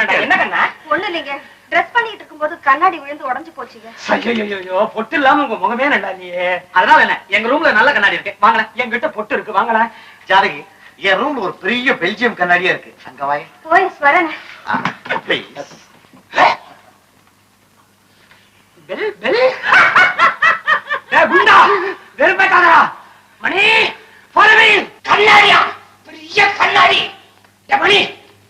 வேண்டாம். என்ன கண்ணா? ஒண்ணு இல்லைங்க, ட்ரெஸ் பண்ணிட்டு இருக்கும்போது கண்ணாடி விழுந்து உடைஞ்சு போச்சுங்க. ஐயோ, பொட்டு இல்லாம உங்க முகமே நல்லா இல்லையே. அதனால என்ன, எங்க ரூம்ல நல்ல கண்ணாடி இருக்கு, வாங்கல. என்கிட்ட பொட்டு இருக்கு, வாங்கலாம். ஜானகி, என் ரூம்ல ஒரு பெரிய பெல்ஜியம் கண்ணாடியா இருக்கு, அங்க வாய். போய் வரேன். Bell bell. டேய் குண்டா, வெறுப்பேட்டாதடா. மணி, follow me. கண்ணாடியா, பெரிய கண்ணாடி. டேய் மணி,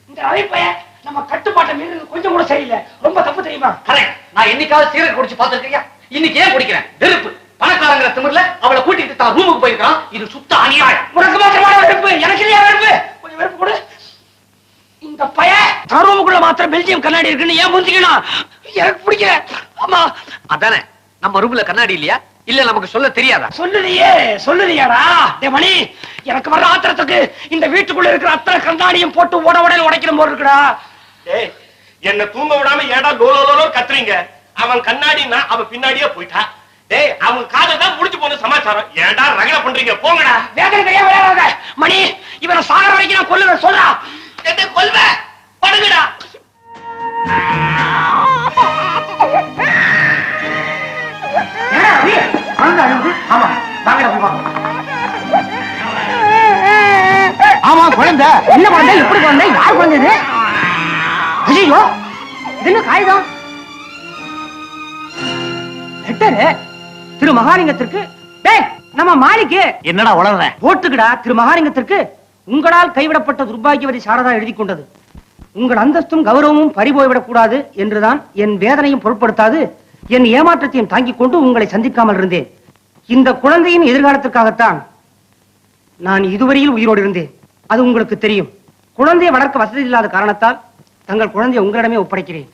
இந்த ரவி பையன் நம்ம கட்டுப்பாட்டை மீறது கொஞ்சம் கூட சரியில்லை. ரொம்ப தப்பு தெரியுமா? கரெக்ட். நான் என்னைக்காவது சீரட் குடிச்சு பாத்துருக்கியா? இன்னைக்கு ஏன் குடிக்கிறேன்? வெறுப்பு. பணக்காரங்கிற திமிர்ல அவளை கூட்டிட்டு தான் ரூமுக்கு போயிருக்கான். இது சுத்த அநியாயம். உனக்கு மாத்திரமான வெறுப்பு, எனக்கு இல்லையா வெறுப்பு? கொஞ்சம் வெறுப்பு கொடு. இந்த பையன் ரூமுக்குள்ள மாத்திரம் பெல்ஜியம் கண்ணாடி இருக்குன்னு ஏன் புரிஞ்சுக்கணும்? எனக்கு பிடிக்கல. ஆமா, அதானே, நம்ம ரூம்ல கண்ணாடி இல்லையா? இல்ல நமக்கு சொல்ல தெரியாதா? சொல்லுறியாடா? டேய் மணி, எனக்கு வர்ற ஆத்திரத்துக்கு இந்த வீட்டுக்குள்ள இருக்கிற அத்தனை கண்ணாடியும் போட்டு உடனே உடைக்கிற போல இருக்குடா. டேய், என்ன தூங்க விடாம ஏடா லோலோ கத்துறீங்க? அவன் கண்ணாடினா அவன் பின்னாடியே போயிட்டான். டேய், அவங்க காதை தான் முடிச்சு போன சமாச்சாரம். ஏடா ரகலை பண்றீங்க? போங்கடா. வேகனை கையா விளையாடாத மணி. இவனை சாகர வரைக்கும் நான் கொல்லுவேன். சொல்றா, என்ன கொல்வேன்? படுங்கடா. ஆமா, குழந்தை. என்ன குழந்தை? எப்படி குழந்தை? யார் குழந்தை இது? ஐயோ, இது என்ன காகிதம்? லெட்டரு திரு மகாலிங்கத்திற்கு. டேய், நம்ம மாலிக்கு என்னடா உளற? போட்டுக்கடா. திரு மகாலிங்கத்திற்கு உங்களால் கைவிடப்பட்ட துர்பாகியவதி சாரதா எழுதி கொண்டது. உங்கள் அந்தஸ்தும் கௌரவமும் பறிபோய்விடக் கூடாது என்றுதான் என் வேதனையும் பொருட்படுத்தாது என் ஏமாற்றத்தையும் தாங்கிக் கொண்டு உங்களை சந்திக்காமல் இருந்தேன். இந்த குழந்தையின் எதிர்காலத்திற்காகத்தான் நான் இதுவரையில் உயிரோடு இருந்தேன். அது உங்களுக்கு தெரியும். குழந்தையை வளர்க்க வசதி இல்லாத காரணத்தால் தங்கள் குழந்தையை உங்களிடமே ஒப்படைக்கிறேன்.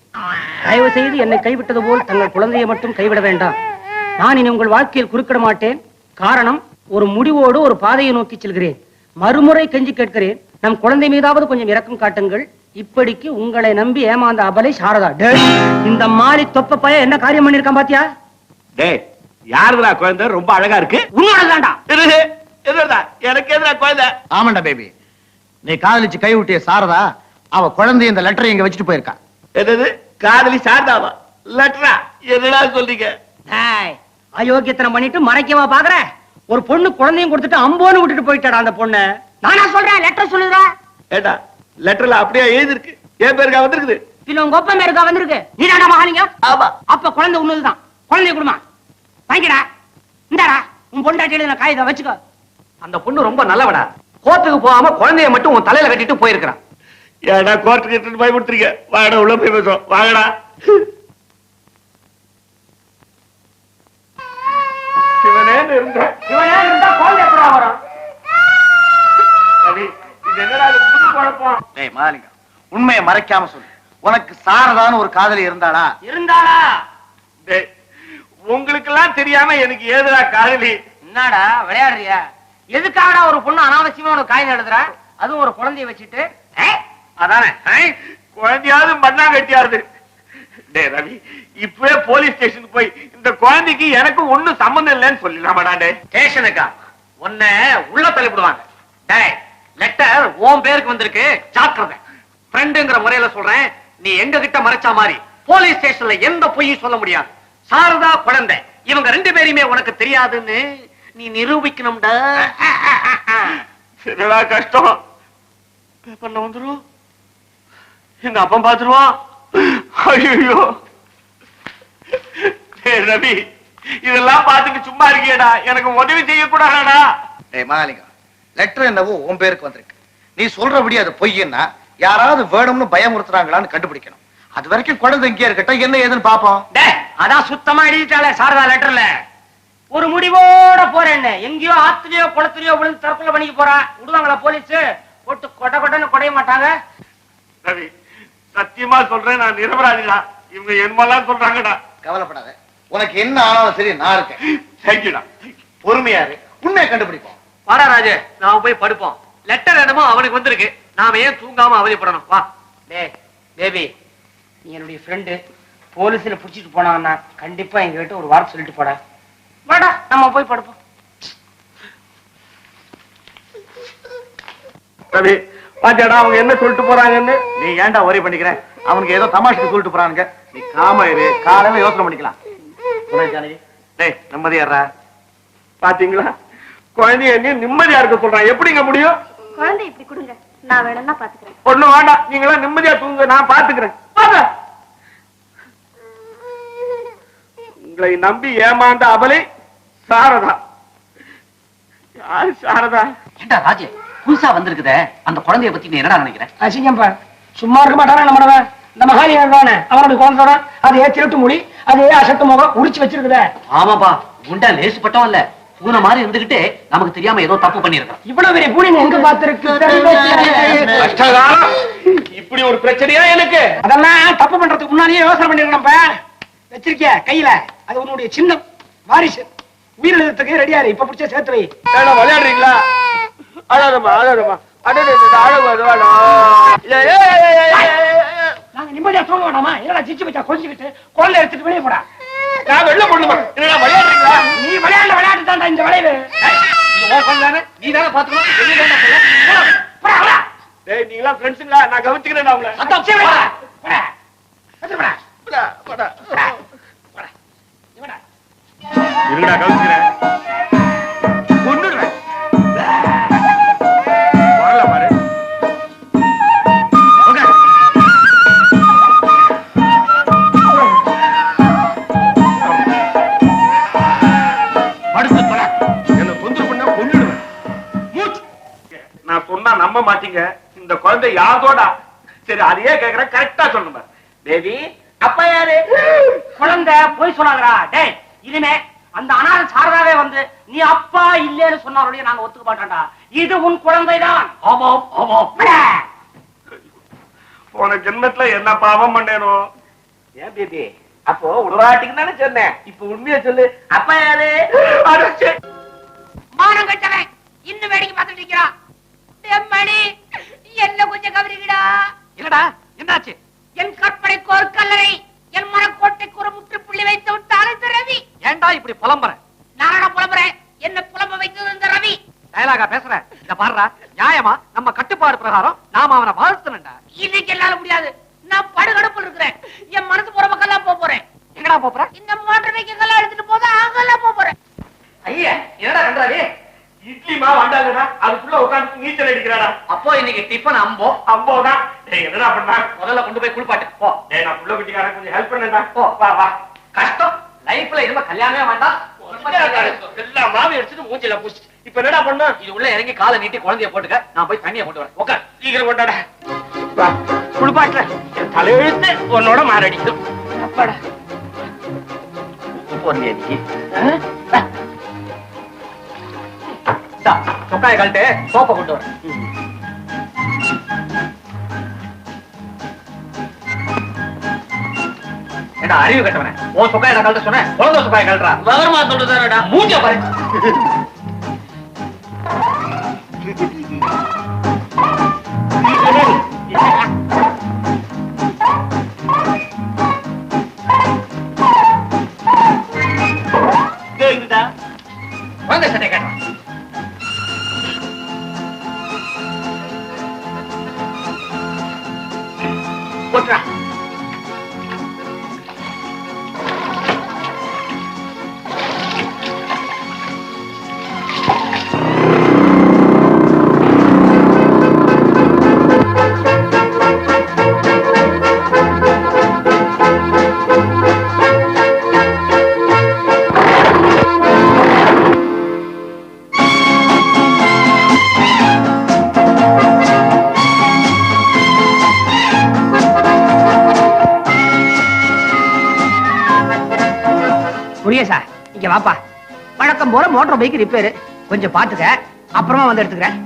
தயவு செய்து என்னை கைவிட்டது போல் தங்கள் குழந்தையை மட்டும் கைவிட வேண்டாம். நான் இனி உங்கள் வாழ்க்கையில் குறுக்கிட மாட்டேன். காரணம், ஒரு முடிவோடு ஒரு பாதையை நோக்கி செல்கிறேன். மறுமுறை கெஞ்சி கேட்கிறேன், நம் குழந்தை மீதாவது கொஞ்சம் இரக்கம் காட்டுங்கள். இப்படிக்கு உங்களை நம்பி ஏமாந்த அபலை சாரதா. இந்த மாலி தொப்ப பையன் என்ன காரியம் பண்ணிருக்கான் பாத்தியா? டேய், யாருடா குழந்தை? ரொம்ப அழகா இருக்கு. உன்னோடதான்டா. எனக்கு எதிரா குழந்தை? ஆமாண்டா பேபி, நீ காதலிச்சு கை விட்டிய சாரதா அவ குழந்தை இந்த லெட்டரை இங்க வச்சுட்டு போயிருக்கா. என்னது? காதலி சாரதாவா? லெட்டரா? என்னடா சொல்றீங்க? அயோக்கியத்தனம் பண்ணிட்டு மறைக்கவா பாக்குற? ஒரு பொண்ணு குழந்தையும் கொடுத்துட்டு அம்போன்னு விட்டுட்டு போயிட்டாடா அந்த பொண்ணு. நானா சொல்றேன், லெட்டர் சொல்லுடா. ஏடா, லெட்டர்ல அப்படியே எழுதி இருக்கு. என் பேருக்கா வந்திருக்குது? பின்ன உங்க ஒப்ப பேருக்கா வந்திருக்கு. நீடாடா மகாலிங்க? ஆமா. அப்ப குழந்தை உன்னதுதான். குழந்தைய குடுமா வாங்கிடா. இந்தாடா, உன் பொண்டாட்டி எழுதின காகிதம் வச்சுக்கோ. அந்த பொண்ணு ரொம்ப நல்லவடா. கோர்ட்டுக்கு போகாம குழந்தைய மட்டும் உன் தலையில கட்டிட்டு போயிருக்கான். ஏடா கோர்ட்டுக்கு எடுத்துட்டு போய் கொடுத்துருக்க? வாங்கடா, உள்ள போய் பேசுவோம். வாங்கடா. இவனே இருந்தா குழந்தை எப்படா வரும்? இது என்னடா இது புது குழப்பம்? டேய் மகாலிங்கம், உண்மையை மறைக்காம சொல்லு. உனக்கு சாரதான்னு ஒரு காதலி இருந்தாளா? இருந்தாளா? டேய், உங்களுக்கு எல்லாம் தெரியாம எனக்கு ஏதுடா காதலி? என்னடா விளையாடுறியா? எதுக்காகடா ஒரு பொண்ணு அனாவசியமா ஒரு காகிதம் எழுதுற? அதுவும் ஒரு குழந்தைய வச்சுட்டு. அதானே, குழந்தையாவது மண்ணா கட்டியாருது. டேய் ரவி, இப்பவே போலீஸ் ஸ்டேஷனுக்கு போய் இந்த குழந்தைக்கு எனக்கு ஒண்ணும் சம்பந்தம் இல்லைன்னு சொல்லலாமாடா? டே ஸ்டேஷனுக்கா? உன்னை உள்ள தள்ளிவிடுவாங்க. டேய், லெட்டர் உன் பேருக்கு வந்திருக்கு, ஜாக்கிரதை. ஃப்ரெண்டுங்கிற முறையில சொல்றேன், நீ எங்க கிட்ட மறைச்சா மாதிரி போலீஸ் ஸ்டேஷன்ல எந்த பொய்யும் சொல்ல முடியாது. சாரதா குழந்தை இவங்க ரெண்டு பேருமே உனக்கு தெரியாதுன்னு நீ நிரூபிக்கணும்டா. சரிடா, கஷ்டம். பேப்பர்ல வந்துரும், எங்க அப்பா பாத்துருவான். ஐயோ ரவி, இதெல்லாம் பார்த்துட்டு சும்மா இருக்கியடா, எனக்கு உதவி செய்யக்கூடாதா? டேய் மகாலிங்கம், லெட்டர் என்னவோ உன் பேருக்கு வந்திருக்கு. நீ சொல்றபடி அது பொய்ன்னா யாராவது வேணும்னு பயமுறுத்துறாங்களான்னு கண்டுபிடிக்கணும். அது வரைக்கும் குழந்தை இங்கே இருக்கட்டும், என்ன ஏதுன்னு பாப்போம். அதான் சுத்தமா எழுதிட்டாளே சாரதா லெட்டர்ல. ஒரு முடிவோட போறேன்னு எங்கேயோ ஆத்துலயோ குளத்துலயோ விழுந்து தற்கொலை பண்ணிக்க போறா. விடுவாங்களா போலீஸ்? போட்டு கொட்ட கொட்டன்னு குடைய மாட்டாங்க. ரவி, சத்தியமா சொல்றேன், நான் நிரபராதிடா. இவங்க என்னமெல்லாம் சொல்றாங்கடா. கவலைப்படாத, உனக்கு என்ன ஆனாலும் சரி, நான் இருக்கேன். தேங்க்யூடா. பொறுமையா இரு, உண்மையை கண்டுபிடிப்போம். வாடா ராஜு, நாம போய் படுப்போம். லெட்டர் என்னமோ அவனுக்கு வந்திருக்கு, நாம ஏன் தூங்காம அவதிப்படணும்? வா. டேய் பேபி, நீ என்னுடைய ஃப்ரெண்டு. போலீஸ்ல புடிச்சிட்டு போனாங்கன்னா கண்டிப்பா எங்க கிட்ட ஒரு வார்த்தை சொல்லிட்டு போடா. வாடா, நம்ம போய் படுப்போம். ரவி, பாத்தியாடா அவங்க என்ன சொல்லிட்டு போறாங்கன்னு. நீ ஏன்டா worry பண்ணிக்கிற? அவனுக்கு ஏதோ தமாஷுக்கு சொல்லிட்டு போறானுங்க. நீ காமா இரு, காலையில யோசனை பண்ணிக்கலாம். ஜானகி, டேய் நிம்மதியாரா. பாத்தீங்களா, குழந்தைய என்ன நிம்மதியா இருக்க சொல்றான். எப்படிங்க முடியும்? குழந்தை இப்படி கொடுங்க, நான் வேணும்னா பாத்துக்கிறேன். ஒண்ணும் வேண்டாம், நீங்களா நிம்மதியா தூங்க, நான் பாத்துக்கிறேன். உங்களை நம்பி ஏமாந்த அவளை சாரதா. யாரு சாரதா? ஏண்டா ராஜே, புதுசா வந்திருக்குதே அந்த குழந்தைய பத்தி நீ என்னடா நினைக்கிற? அசிங்கம்பா, சும்மா இருக்க மாட்டானா நம்மளவன். நம்ம மகாலியான் தானே அவனுடைய குழந்தை. அதே திருட்டு மொழி, அதே அசட்டு முகம் உரிச்சு வச்சிருக்குதே. ஆமாப்பா, குண்டா லேசுப்பட்டவன் இல்ல, பூனை மாதிரி இருந்துகிட்டு நமக்கு தெரியாம ஏதோ தப்பு பண்ணிருக்கான். இவ்வளவு பெரிய பூனை எங்க பார்த்திருக்கு? கஷ்டகாலம். இப்படி ஒரு பிரச்சனையா எனக்கு? அதெல்லாம் தப்பு பண்றதுக்கு முன்னாடியே யோசனை பண்ணிருக்கணும்ப்பா. வச்சிருக்கிய கையில, அது உன்னுடைய சின்னம், வாரிசு. உயிர் எழுதுறதுக்கு ரெடியா இரு, இப்ப பிடிச்ச சேர்த்து வை. விளையாடுறீங்களா? அழகமா அழகமா நாங்க நிம்மதியா தூங்க வேண்டாமா? என்னடா சிச்சு வச்சா கொஞ்சிக்கிட்டு குழந்தை எடுத்துட்டு வெளியே போடா. நான் வெளில போடுமா? என்னடா விளையாடுறீங்களா? நீ விளையாட்டு தான்டா இந்த விளைவு. நீ தானே பாத்துக்கணும். டேய், நீங்களா ஃப்ரெண்ட்ஸுங்களா? நான் கவனிச்சுக்கிறேன் அவங்கள. இருடா, கவனிச்சுக்கிறேன். கொன்னுடுறேன். வரல பாரு. என்ன தொந்தரவு பண்ணா கொன்னுடுவேன். நான் சொன்னா நம்ப மாட்டீங்க. இந்த குழந்தை யாரோட? சரி, அதையே கேக்குறேன், கரெக்டா சொல்லுங்க. பேபி, அப்பா யாரு? குழந்தை போய் சொல்லாதடா. டேய், இனிமே அந்த அனாதை சாரதாவே வந்து நீ அப்பா இல்லன்னு சொன்னாரோட நாங்க ஒத்துக்க மாட்டோம்டா. இது உன் குழந்தைதான். ஆமாம் ஆமாம். போன ஜென்மத்துல என்ன பாவம் பண்ணேனோ? ஏன் பேபி, அப்போ உருவாட்டிக்கு தானே சொன்னேன். இப்ப உண்மையை சொல்லு, அப்பா யாரு? மானம் கட்டவன் இன்னும் வேடிக்கை பார்த்துட்டு இருக்கிறான். மணி, என்ன கொஞ்சம் கவனிக்கடா. இல்லடா, என்னாச்சு? என் கற்பனைக்கு ஒரு கல்லறை, என் மனக்கோட்டைக்கு ஒரு முற்றுப்புள்ளி வைத்து விட்டார் இந்த ரவி. ஏன்டா இப்படி புலம்புற? நானா புலம்புறேன்? என்ன புலம்ப வைத்தது இந்த ரவி? டயலாகா பேசுற? இத பாருடா, நியாயமா நம்ம கட்டுப்பாடு பிரகாரம் நாம அவனை வாழ்த்தணும்டா. இன்னைக்கு என்னால முடியாது. நான் படுகடுப்புல இருக்கிறேன். என் மனசு போற பக்கம்லாம் போறேன். எங்கடா போற? இந்த மோட்டர் வைக்கெல்லாம் எடுத்துட்டு போதா அங்கெல்லாம் போறேன். ஐயா, என்னடா கண்டாவே? இட்லி மா வந்தாங்கடா, அதுக்குள்ள உட்கார்ந்து நீச்சல் அடிக்கிறாடா. அப்போ இன்னைக்கு டிஃபன் அம்போ அம்போதான். டேய், என்னடா பண்ணா? முதல்ல கொண்டு போய் குளிப்பாட்டு போ. டேய், நான் புள்ள குட்டிக்காரன், கொஞ்சம் ஹெல்ப் பண்ணேன்டா. போ. வா வா. கஷ்டம் லைஃப்ல இனிமே கல்யாணமே வேண்டாம். எல்லா மாவை எடுத்துட்டு மூஞ்சில பூசி. இப்ப என்னடா பண்ண? இது உள்ள இறங்கி காலை நீட்டி குழந்தைய போட்டுக்க. நான் போய் தண்ணியை கொண்டு வரேன். உட்கார். சீக்கிரம் கொண்டாடா. வா, குளிப்பாட்டுற. என் தலையெழுத்து உன்னோட மாரடிக்கும். அப்பாடா. போறியா நீ? சொக்காய கழட்டு, சோப்பை கொண்டு வரேன். என்ன அறிவு கட்டவனே, உன் சொக்காய நான் கழட்ட சொன்னேன், குழந்தை சொக்காய கழட்டா. விவரமா சொல்றதா? மூஞ்சிய பாரு. குழந்தை சட்டை கட்டுறான். போட்டுறா. முருகேசா, இங்க வாப்பா. வழக்கம் போல மோட்டார் பைக் ரிப்பேர், கொஞ்சம் பாத்துக்க, அப்புறமா வந்து எடுத்துக்கிறேன்.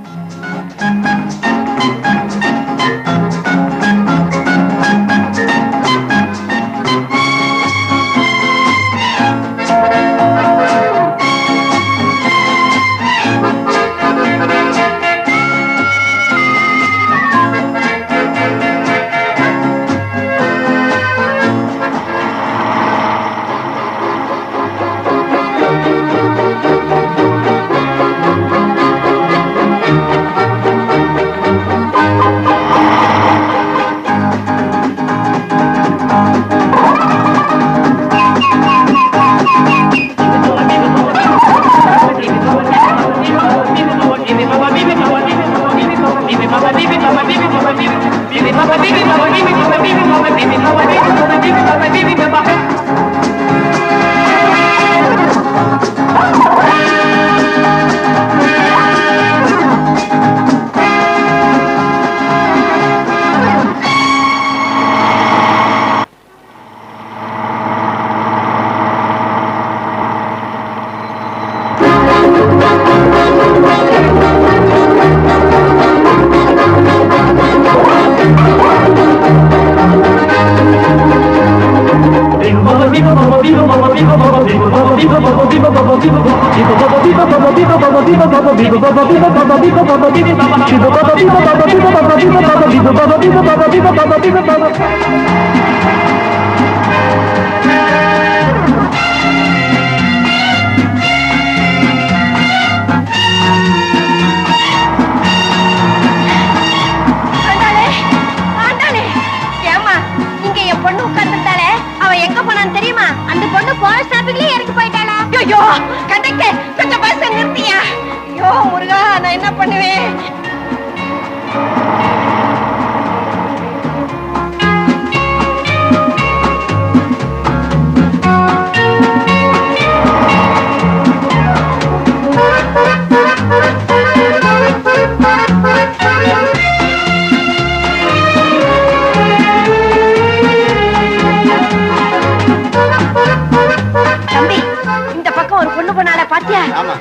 ஆமா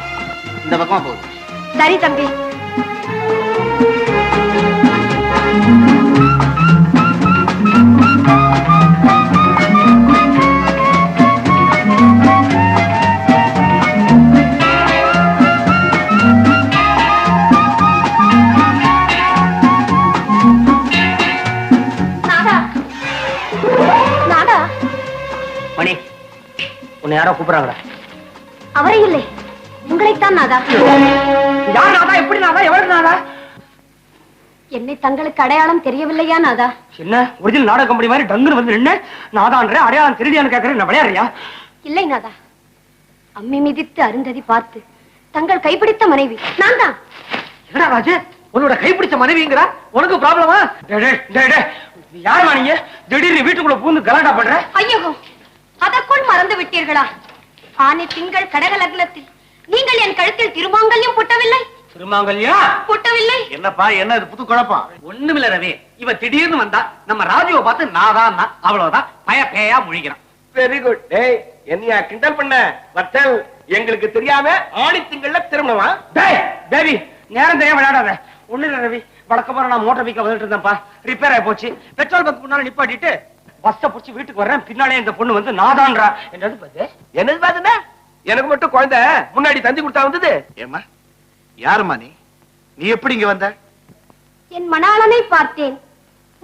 இந்த பக்கமா போகுது. சரி தம்பி. மணி உன்னை யாரோ கூப்பிடுறாங்களா? அவரே இல்லை, உங்களைத்தான் நாதா. யார் நாதா? எப்படி நாதா? எவ்வளவு நாதா? என்னை தங்களுக்கு அடையாளம் தெரியவில்லையா நாதா? என்ன ஒரிஜினல் நாடக கம்பெனி மாதிரி டங்குன்னு வந்து நின்னு நாதான்ற அடையாளம் தெரியலையான்னு கேட்கறேன். என்ன விளையாடுறியா? இல்லை நாதா, அம்மி மிதித்து அருந்ததி பார்த்து தங்கள் கைப்பிடித்த மனைவி நான் தான். என்னடா ராஜு, உன்னோட கைப்பிடிச்ச மனைவிங்கிறா? உனக்கு ப்ராப்ளமா? யாருமா நீங்க? திடீர்னு வீட்டுக்குள்ள பூந்து கலாட்டா பண்ற? ஐயோ, அதற்குள் மறந்து விட்டீர்களா? ஆனி திங்கள் கடக லக்னத்தில் நீங்கள் என் கழுத்தில் திருமாங்கல்யம் புட்டவில்லை? திருமாங்கல்யா புட்டவில்லை? என்னப்பா, என்ன இது புது குழப்பம்? ஒண்ணுமில்ல ரவி, இவ திடீர்னு வந்தா நம்ம ராஜுவை பார்த்து நாதான் அவ்வளவுதான் பய பேயா முழிக்கிறான். Very good. டேய் என்னையா கிண்டல் பண்ண? வத்தல் எங்களுக்கு தெரியாம ஆடி திங்கள்ல திருமணமா? டேய் பேபி, நேரம் தெரியாம விளையாடாத. ஒண்ணு இல்ல ரவி, வழக்கமா நான் மோட்டார் பைக்ல வந்துட்டு இருந்தேன்ப்பா. ரிப்பேர் ஆகி போச்சு. பெட்ரோல் பங்க் முன்னால நிப்பாட்டிட்டு பஸ்ஸ புடிச்சு வீட்டுக்கு வர்றேன். பின்னாலே இந்த பொண்ணு வந்து நாதான்றா. என்னது பாத்து? என்னது பாத்துனா? எனக்கு மட்டும் குழந்தை முன்னாடி தந்தி கொடுத்தா வந்தது. ஏமா யாருமா நீ? நீ எப்படி இங்க வந்த? என் மணாளனை பார்த்தேன்,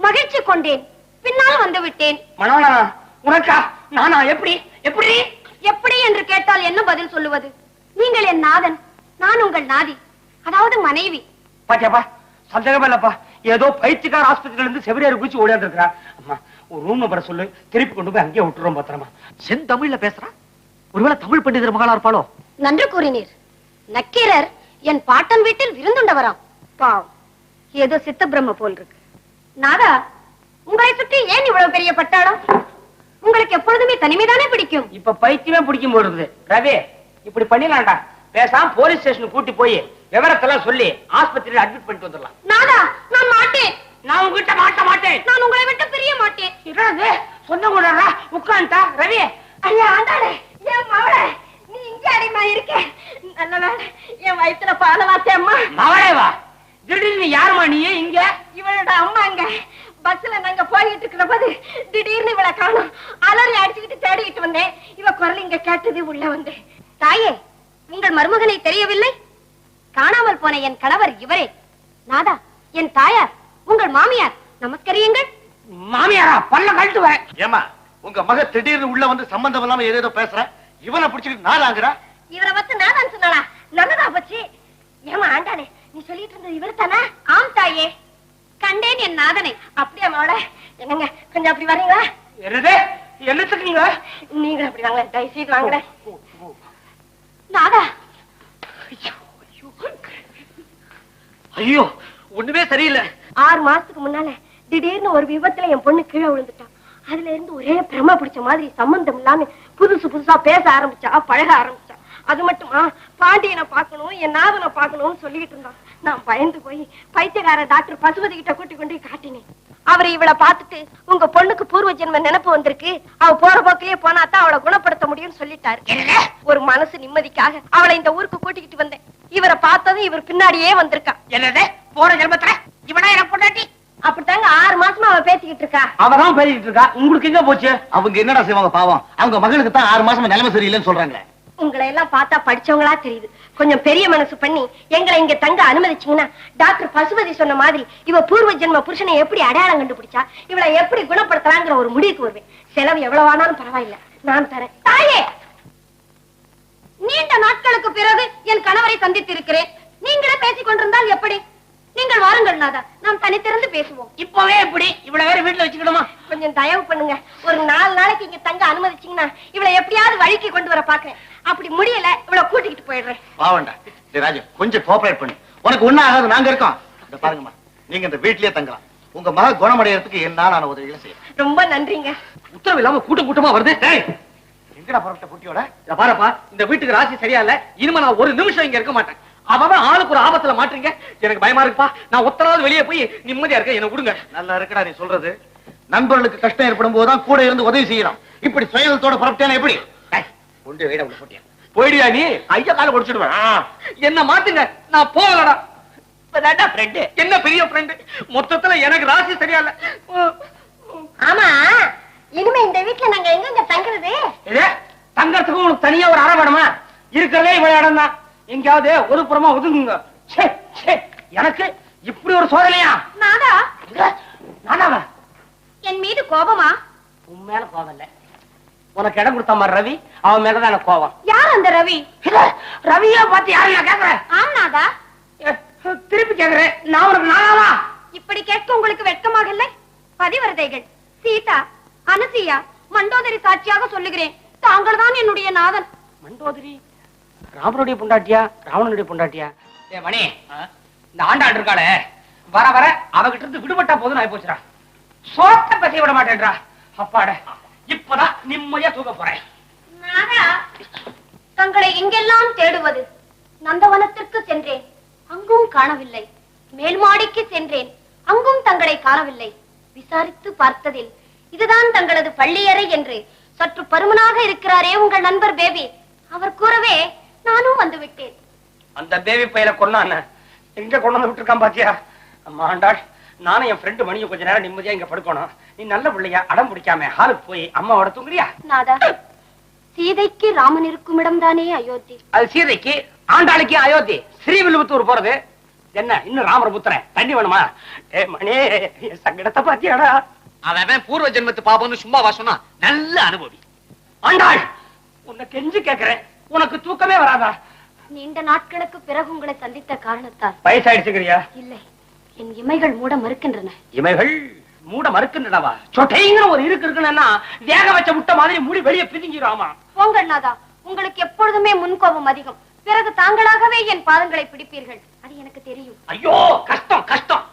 மகிழ்ச்சி கொண்டேன், பின்னால் வந்து விட்டேன். மனோனா உனக்கா? நானா? எப்படி எப்படி எப்படி என்று கேட்டால் என்ன பதில் சொல்லுவது? நீங்கள் என் நாதன், நான் உங்கள் நாதி, அதாவது மனைவி. பாத்தியாப்பா, சந்தேகமே இல்லப்பா. ஏதோ பைத்தியக்கார ஆஸ்பத்திரியில இருந்து செவிலியர் குச்சி ஓடியாந்து இருக்கிறா. அம்மா ஒரு ரூம் நம்பரை சொல்லு, திருப்பி கொண்டு போய் அங்கேயே விட்டுறோம் பத்திரமா. செந்தமிழ்ல பேசுறா. ஒருவேளை தமிழ் பண்டிதர் மகளா இருப்பாளோ? நன்று கூறினீர். நக்கீரர் என் பாட்டன் வீட்டில் விருந்துண்டவராம். பாவம், ஏதோ சித்த பிரம்ம போல் இருக்கு. நாதா, உங்களை சுற்றி ஏன் இவ்வளவு பெரிய பட்டாளம்? உங்களுக்கு எப்பொழுதுமே தனிமைதானே பிடிக்கும்? இப்ப பைத்தியமே பிடிக்கும் போடுறது. ரவி, இப்படி பண்ணிடலாம்டா. பேசாம போலீஸ் ஸ்டேஷனுக்கு கூட்டி போய் விவரத்தெல்லாம் சொல்லி ஆஸ்பத்திரியில அட்மிட் பண்ணிட்டு வந்துடலாம். நாதா, நான் மாட்டேன். நான் உங்ககிட்ட மாட்ட மாட்டேன். நான் உங்களை விட்டு பிரிய மாட்டேன். என்னது சொன்ன கூட உட்காந்துட்டா? ரவி, ஐயா ஆண்டாளே, என் மவளே, நீ இங்க அடிமா இருக்க. நல்ல வேளை என் வயித்துல பால வாத்தேம்மா. மகளே வா. திடீர்னு யாருமா நீ இங்க? இவளோட அம்மாங்க. பஸ்ல நாங்க போயிட்டு இருக்கிற போது திடீர்னு இவளை காணோம். அலறி அடிச்சுக்கிட்டு தேடிட்டு வந்தேன். இவ குரல் இங்க கேட்டது, உள்ள வந்தேன். தாயே, உங்கள் மருமகனை தெரியவில்லை? காணாமல் போன என் கணவர் இவரே. நாதா, என் தாயார், உங்கள் மாமியார். நமஸ்கரியுங்கள். மாமியாரா? பல்ல கழட்டுவேன். ஏமா உங்க மக திடீர்னு உள்ள வந்து சம்பந்தம் இல்லாம ஏதேதோ பேசுற. இவனை பிடிச்சிட்டு நாதாங்கிறா. இவரை பத்தி நாதான் சொன்னாளா? நல்லதா போச்சு. ஏமா ஆண்டானே, நீ சொல்லிட்டு இருந்தது இவர் தானே? ஆம் தாயே, கண்டேன் என் நாதனை. அப்படியே மவள, என்னங்க கொஞ்சம் அப்படி வரீங்களா? என்னது? என்னத்துக்குங்க? நீங்க அப்படி வாங்க, தயவு செய்து வாங்க. நாதா, ஐயோ ஒண்ணுமே சரியில்லை. 6 மாசத்துக்கு முன்னால திடீர்னு ஒரு விபத்துல என் பொண்ணு கீழே விழுந்துட்டான். அதுல இருந்து ஒரே பிரம பிடிச்ச மாதிரி சம்பந்தம் இல்லாம புதுசா பேச ஆரம்பிச்சா, பழக ஆரம்பிச்சா. அது மட்டுமா, பாண்டியனை பார்க்கணும், என் நாதனை பார்க்கணும்னு சொல்லிட்டு இருந்தான். நான் பயந்து போய் பைத்தியக்கார டாக்டர் பசுபதி கிட்ட கூட்டி கொண்டு காட்டினேன். அவர் இவளை பார்த்துட்டு, உங்க பொண்ணுக்கு பூர்வ ஜென்ம நினைப்பு வந்திருக்கு, அவ போற போக்கிலேயே போனாதான் அவளை குணப்படுத்த முடியும்னு சொல்லிட்டாரு. ஒரு மனசு நிம்மதிக்காக அவளை இந்த ஊருக்கு கூட்டிக்கிட்டு வந்தேன். இவரை பார்த்ததும் இவர் பின்னாடியே வந்திருக்கா. என்னது போற ஜென்மத்துல இவனா எனக்கு பொண்டாட்டி? அப்படித்தாங்க 6 மாசமா அவ பேசிக்கிட்டு இருக்கா. அவதான் பேசிக்கிட்டு இருக்கா. உங்களுக்கு எங்க போச்சு? அவங்க என்னடா செய்வாங்க பாவம்? அவங்க மகளுக்கு தான் 6 மாசமா நிலைமை சரியில்லைன்னு சொல்றாங்க. உங்களை எல்லாம் பார்த்தா படிச்சவங்களா தெரியுது. கொஞ்சம் பெரிய மனசு பண்ணி எங்களை இங்க தங்க அனுமதிச்சீங்கன்னா, டாக்டர் பசுபதி சொன்ன மாதிரி இவ பூர்வ ஜென்ம புருஷனை எப்படி அடையாளம் கண்டுபிடிச்சா, இவளை எப்படி குணப்படுத்தலாங்கிற ஒரு முடிவுக்கு வருவேன். செலவு எவ்வளவு ஆனாலும் பரவாயில்ல, நான் தரேன். தாயே, நீண்ட நாட்களுக்கு பிறகு என் கணவரை சந்தித்திருக்கிறேன். நீங்களே பேசிக் கொண்டிருந்தால் எப்படி? நீங்கள் வாருங்கள் நாதா, நாம் தனித்திருந்து பேசுவோம். இப்பவே எப்படி இவ்வளவு வேற வீட்டுல வச்சுக்கணுமா? கொஞ்சம் தயவு பண்ணுங்க. ஒரு 4 நாளைக்கு இங்க தங்க அனுமதிச்சீங்கன்னா இவளை எப்படியாவது வழிக்கு கொண்டு வர பாக்குறேன். அப்படி முடியல, இவளை கூட்டிக்கிட்டு போயிடுறேன். பாவண்டா ராஜு, கொஞ்சம் கோஆபரேட் பண்ணு. உனக்கு ஒண்ணும் ஆகாது, நாங்க இருக்கோம். இந்த பாருங்கம்மா, நீங்க இந்த வீட்லயே தங்கலாம். உங்க மக குணமடையறதுக்கு என்னால உதவிகளை செய்யறேன். ரொம்ப நன்றிங்க. உத்தரவு இல்லாம கூட்டமா வருது. எங்கடா புறப்பட்ட குட்டியோட? பாருப்பா, இந்த வீட்டுக்கு ராசி சரியா இல்ல. இனிமே நான் ஒரு நிமிஷம் இங்க இருக்க மாட்டேன். அவன் ஆளுக்கு ஒரு ஆபத்துல மாட்டீங்க. எனக்கு பயமா இருக்குப்பா. நான் ஒத்தனாவது வெளியே போய் நிம்மதியா இருக்க, என்ன விடுங்க. நல்லா இருக்கடா நீ சொல்றது. நண்பர்களுக்கு கஷ்டம் ஏற்படும் போதுதான் கூட இருந்து உதவி செய்யணும். இப்படி சுயநலத்தோட புறப்பட்டேனா எப்படி? கொண்டு வீட உள்ள போட்டியா? போயிடுயா நீ? ஐயா கால குடிச்சிடுவேன். என்ன மாத்துங்க, நான் போகலடா. ஃப்ரெண்டு என்ன பெரிய ஃப்ரெண்டு? மொத்தத்துல எனக்கு ராசி சரியா இல்ல. ஆமா, இனிமே இந்த வீட்டுல நாங்க எங்க தங்குறது? தங்கறதுக்கு உனக்கு தனியா ஒரு அறை வேணுமா? இருக்கிறதே இவ்வளவு இடம் தான். எங்கயாவது ஒரு புறமா ஒதுங்குங்க. எனக்கு இப்படி ஒரு சோதனையா? நாதா, நானாவா? என் மீது கோபமா? உன் மேல கோபம் இல்ல. உனக்கு இடம் கொடுத்த மாதிரி ரவி, அவன் மேலதான் எனக்கு கோபம். யார் அந்த ரவி? ரவியா பார்த்து யாரு நான் கேக்குறேன்? ஆம் நாதா. திருப்பி கேக்குறேன், நான் உனக்கு நானாவா? இப்படி கேட்க உங்களுக்கு வெட்கமாக இல்லை? பதிவரதைகள் சீதா, அனுசியா, மண்டோதரி சாட்சியாக சொல்லுகிறேன், தாங்கள் தான் என்னுடைய நாதன். மண்டோதரி ராமனுடைய பொண்டாட்டியா, ராவணனுடைய பொண்டாட்டியா? ஏ மணி, இந்த ஆண்டாண்டு இருக்காளே, வர வர அவகிட்ட இருந்து விடுபட்டா போதும் ஆயி போச்சுடா. சோத்த பசிய விட மாட்டேன்றா. அப்பாட, இப்பதான் நிம்மதியா தூக்க போறேன். நாதா, தங்களை எங்கெல்லாம் தேடுவது? நந்தவனத்திற்கு சென்றேன், அங்கும் காணவில்லை. மேல்மாடிக்கு சென்றேன், அங்கும் தங்களை காணவில்லை. விசாரித்து பார்த்ததில் இதுதான் தங்களது பள்ளியறை என்று சற்று பருமனாக இருக்கிறாரே உங்கள் நண்பர் பேபி, அவர் கூறவே நானும் வந்து விட்டேன். அந்த பேபி பையல கொண்டான் எங்க கொண்டு வந்து விட்டுருக்கான் பாத்தியா? அம்மா ஆண்டாள், நானும் என் ஃப்ரெண்டு மணியும் கொஞ்ச நேரம் நிம்மதியா இங்க படுக்கணும். நீ நல்ல பிள்ளையா அடம் பிடிக்காம ஹாலுக்கு போய் அம்மாவோட தூங்குறியா? நாதா, சீதைக்கு ராமன் இருக்கும் இடம் தானே அயோத்தி. அது சீதைக்கு, ஆண்டாளுக்கு அயோத்தி. ஸ்ரீவில்லிபுத்தூர் போறது என்ன? இன்னும் ராமரபுத்திரன் தண்ணி வேணுமா? ஏ மணி, சங்கடத்தை பாத்தியாடா? அவன் பூர்வ ஜென்மத்து பாபம்னு சும்மா வாசனா நல்ல அனுபவி. ஆண்டாள், உன்னை கெஞ்சு கேக்குறேன், உனக்கு தூக்கமே வராதா? நீண்ட நாட்களுக்கு பிறகு உங்களை சந்தித்த காரணத்தால். வயசாயிடுச்சுக்கிறியா? இல்லை, என் இமைகள் மூட மறுக்கின்றன. இமைகள் மூட மறுக்கின்றனவா? சொட்டைங்கிற ஒரு இருக்குன்னா வேக வச்ச முட்டை மாதிரி மூடி வெளியே பிதுங்கிராமா? போங்கள் நாதா, உங்களுக்கு எப்பொழுதுமே முன்கோபம் அதிகம். பிறகு தாங்களாகவே என் பாதங்களை பிடிப்பீர்கள், அது எனக்கு தெரியும். ஐயோ கஷ்டம் கஷ்டம்.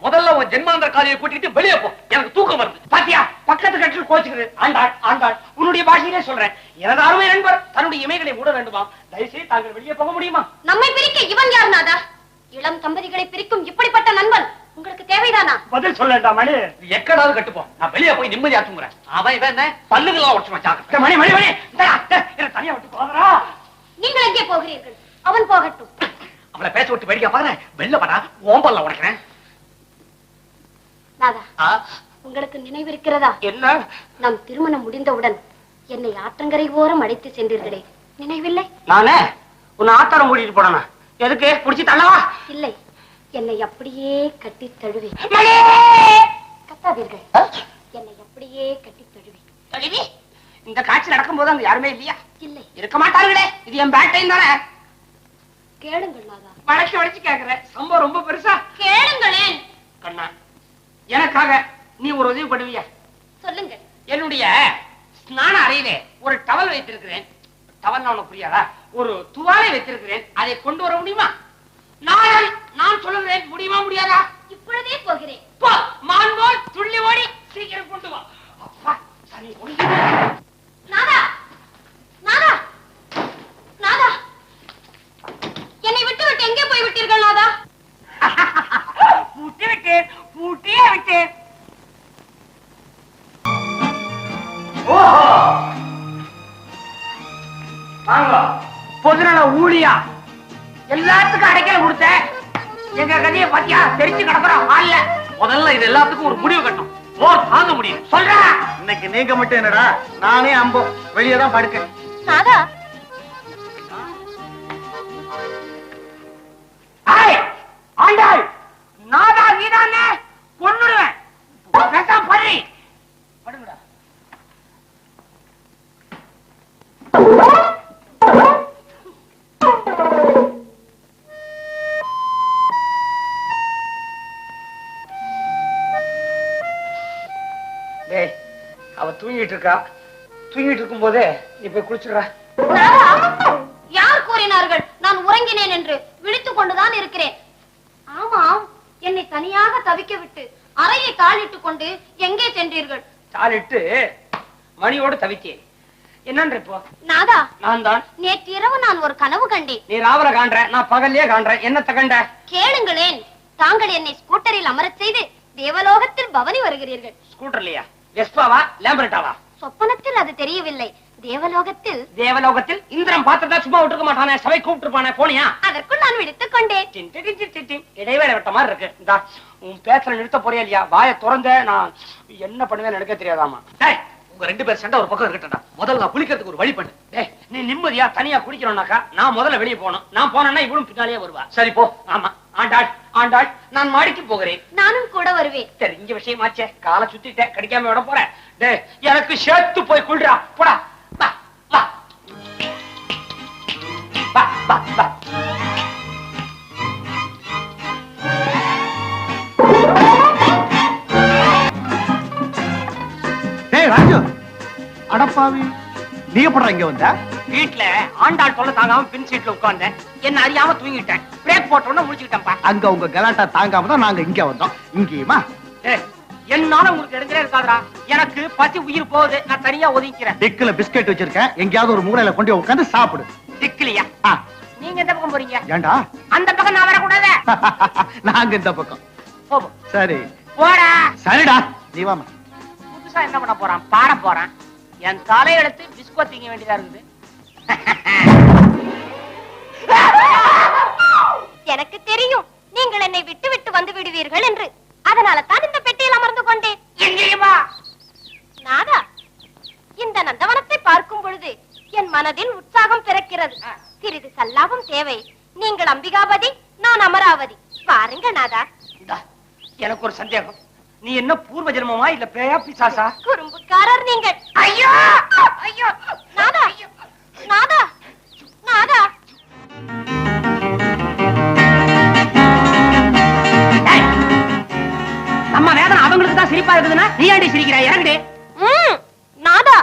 முதல்ல உன் ஜென்மாந்திர காலியை கூட்டிட்டு வெளியே போ, எனக்கு தூக்கம் வருது. பாத்தியா, பக்கத்து கட்டில் கோச்சுக்குது. ஆண்டாள் ஆண்டாள், உன்னுடைய பாஷையிலே சொல்றேன், எனது அருமை நண்பர் தன்னுடைய இமைகளை மூட வேண்டுமா? தயவுசெய்து தாங்கள் வெளியே போக முடியுமா? நம்மை பிரிக்க இவன் யார் நாதா? இளம் தம்பதிகளை பிரிக்கும் இப்படிப்பட்ட நண்பன் உங்களுக்கு தேவைதானா? பதில் சொல்லட்டா மணி? எக்கடாவது கட்டுப்போம், நான் வெளியே போய் நிம்மதியா தூங்குறேன். அவன் இவன் என்ன பல்லுகளா உடச்சுமா? ஜாக்கிரதை. மணி மணி மணி, என்ன தனியா விட்டு போகிறா? நீங்கள் எங்கே போகிறீர்கள்? அவன் போகட்டும். அவளை பேச விட்டு வேடிக்கை பாக்குறேன். வெளில பண்ணா ஓம்பல்ல உடைக்கிறேன். நாதா, உங்களுக்கு நினைவிருக்கிறதா? என்ன? நம் திருமணம் முடிந்தவுடன் என்னை ஆற்றங்கரை ஓரம் அழைத்து சென்றீர்களே, நினைவில்லை? நானே உன்னை ஆத்தாரம் கூட்டிட்டு போனா எதுக்கு? புடிச்சு தள்ளவா? இல்லை, என்னை அப்படியே கட்டி தழுவி. மணி, கத்தாதீர்கள், என்னை அப்படியே கட்டி தழுவி. தழுவி? இந்த காட்சி நடக்கும் போது அங்க யாருமே இல்லையா? இல்லை, இருக்க மாட்டார்களே. இது என் பேட் டைம் தானே. கேளுங்கள் நாதா. வளைச்சு வளைச்சு கேக்குறேன், சம்பவம் ரொம்ப பெருசா. கேளுங்களேன். கண்ணா, எனக்காக நீ ஒரு உதவி பண்ணுவியா? சொல்லுங்கள். என்னுடைய ஸ்நான அறையிலே ஒரு டவல் வைத்திருக்கிறேன். டவல் உனக்கு புரியாதா? ஒரு துவாலை வைத்திருக்கிறேன், அதை கொண்டு வர முடியுமா? நான் சொல்லுகிறேன், முடியுமா முடியாதா? இப்பொழுதே போகிறேன். போ, மான் போல் துள்ளி ஓடி சீக்கிரம் கொண்டு வா. அப்பா, சரி, நாதா, நாதா, நாதா, என்னை விட்டு விட்டு எங்கே போய் விட்டீர்கள் நாதா? பூட்டி விட்டேன், பூட்டியே விட்டேன். ஓஹோ, வாங்க. பொதுநல ஊழியா எல்லாத்துக்கும் அடைக்கல கொடுத்த எங்க கதையை பத்தியா தெரிஞ்சு கிடக்குறோம் ஆள்ல. முதல்ல இது எல்லாத்துக்கும் ஒரு முடிவு கட்டணும். போர் தாங்க முடியும். சொல்ற இன்னைக்கு நீங்க மட்டும் என்னடா, நானே அம்போ வெளியே தான் படுக்கேன். நாதா, ஆண்டாள், நாதா நீதானே கொன்னுடுவேன். பேசாம படி. படுங்கடா. டேய், அவ தூங்கிட்டு இருக்கா. தூங்கிட்டு இருக்கும் போதே நீ போய் குளிச்சுடுற. நாதா, யார் கூறினார்கள் நான் உறங்கினேன் என்று? விழித்துக் கொண்டுதான் இருக்கிறேன். ஆமாம், என்னை தனியாக தவிக்க விட்டு அறையை தாளிட்டுக் கொண்டு எங்கே சென்றீர்கள்? தாளிட்டு மணியோடு தவித்தேன். என்னன்ற இப்போ? நாதா, நான் தான். நேற்று இரவு நான் ஒரு கனவு கண்டேன். நீ ராவல காண்ற, நான் பகல்லே காண்றேன். என்னத்த கண்ட? கேளுங்களேன். தாங்கள் என்னை ஸ்கூட்டரில் அமரச் செய்து தேவலோகத்தில் பவனி வருகிறீர்கள். ஸ்கூட்டர்லையா? வெஸ்பாவா லேம்பரட்டாவா? சொப்பனத்தில் அது தெரியவில்லை. தேவலோகத்தில். தேவலோகத்தில் இந்திரன் பார்த்ததா சும்மா விட்டுருக்க மாட்டானே, சபை கூப்பிட்டுருப்பானே, போனியா? அதற்குள் நான் விடுத்துக் கொண்டேன். இடைவேளை விட்ட மாதிரி இருக்கு. இந்தா உன் பேசுற நிறுத்த போறியா இல்லையா? வாயை திறந்த நான் என்ன பண்ணுவேன்னு எனக்கு தெரியாதாமா. டேய், உங்க 2 பேர் சண்டை ஒரு பக்கம் இருக்கட்டா. முதல்ல நான் குளிக்கிறதுக்கு ஒரு வழி பண்ணு. டேய், நீ நிம்மதியா தனியா குடிக்கணும்னாக்கா நான் முதல்ல வெளியே போகணும். நான் போனேன்னா இவளும் பின்னாலேயே வருவா. சரி போ. ஆமா. ஆண்டாள், ஆண்டாள், நான் மாடிக்கு போகிறேன். நானும் கூட வருவேன். சரி, இங்க விஷயமாச்சே, காலை சுத்திட்டேன், கடிக்காம விட போறேன். டேய், எனக்கு சேர்த்து போய் குளிரா. போடா, வா வா வா வா வா. டேய் ராஜு, அடப்பாவி, நீ எப்படா இங்க வந்த? வீட்டுல ஆண்டாள் தொல்லை தாங்காம பின் சீட்ல உட்கார்ந்தேன். என்ன அறியாம தூங்கிட்டேன். பிரேக் போட்ட உடனே முடிச்சுக்கிட்டேன்ப்பா. அங்க உங்க கலாட்டா தாங்காம தான் நாங்க இங்க வந்தோம். இங்கேயுமா? டேய், என்னால உங்களுக்கு எடுக்கிறே இருக்காதரா. எனக்கு பசி உயிர் போகுது. நான் தனியா ஒதுக்கிறேன். டிக்குல பிஸ்கட் வச்சிருக்கேன், எங்கயாவது ஒரு மூலையில கொண்டு உட்கார்ந்து சாப்பிடு. திக்கலியா? ஆ, நீங்க எந்த பக்கம் போறீங்க? ஏண்டா? அந்த பக்கம் நான் வரக்கூடாது. நாங்க இந்த பக்கம். போவோம். சரி போடா. சரிடா, நீ வாமா. புதுசா என்ன பண்ண போறான்? பாட போறான். என் தலையெடுத்து பிஸ்கோ திங்க வேண்டியதா இருக்குது. எனக்கு தெரியும் நீங்கள் என்னை விட்டு விட்டு வந்து விடுவீர்கள் என்று. அதனால தான் இந்த பெட்டியில் அமர்ந்து கொண்டேன். எங்கேயுமா? நாதா, இந்த நந்தவனத்தை பார்க்கும் பொழுது என் மனதில் உற்சாகம் பிறக்கிறது. சிறிது சல்லாபம் தேவை. நீங்கள் அம்பிகாபதி, நான் அமராவதி. பாருங்க நாதா. இந்தா, எனக்கு ஒரு சந்தேகம். நீ என்ன பூர்வ ஜென்மமா இல்ல பேயா பிசாசா? குறும்புக்காரர் நீங்கள். ஐயோ ஐயோ நாதா, நாதா, நாதா. டேய், நம்ம வேதனை அவங்களுக்கு தான் சிரிப்பா இருக்குதுன்னா நீ ஏன்டி சிரிக்கிறாய்? இறங்குடி. நாதா,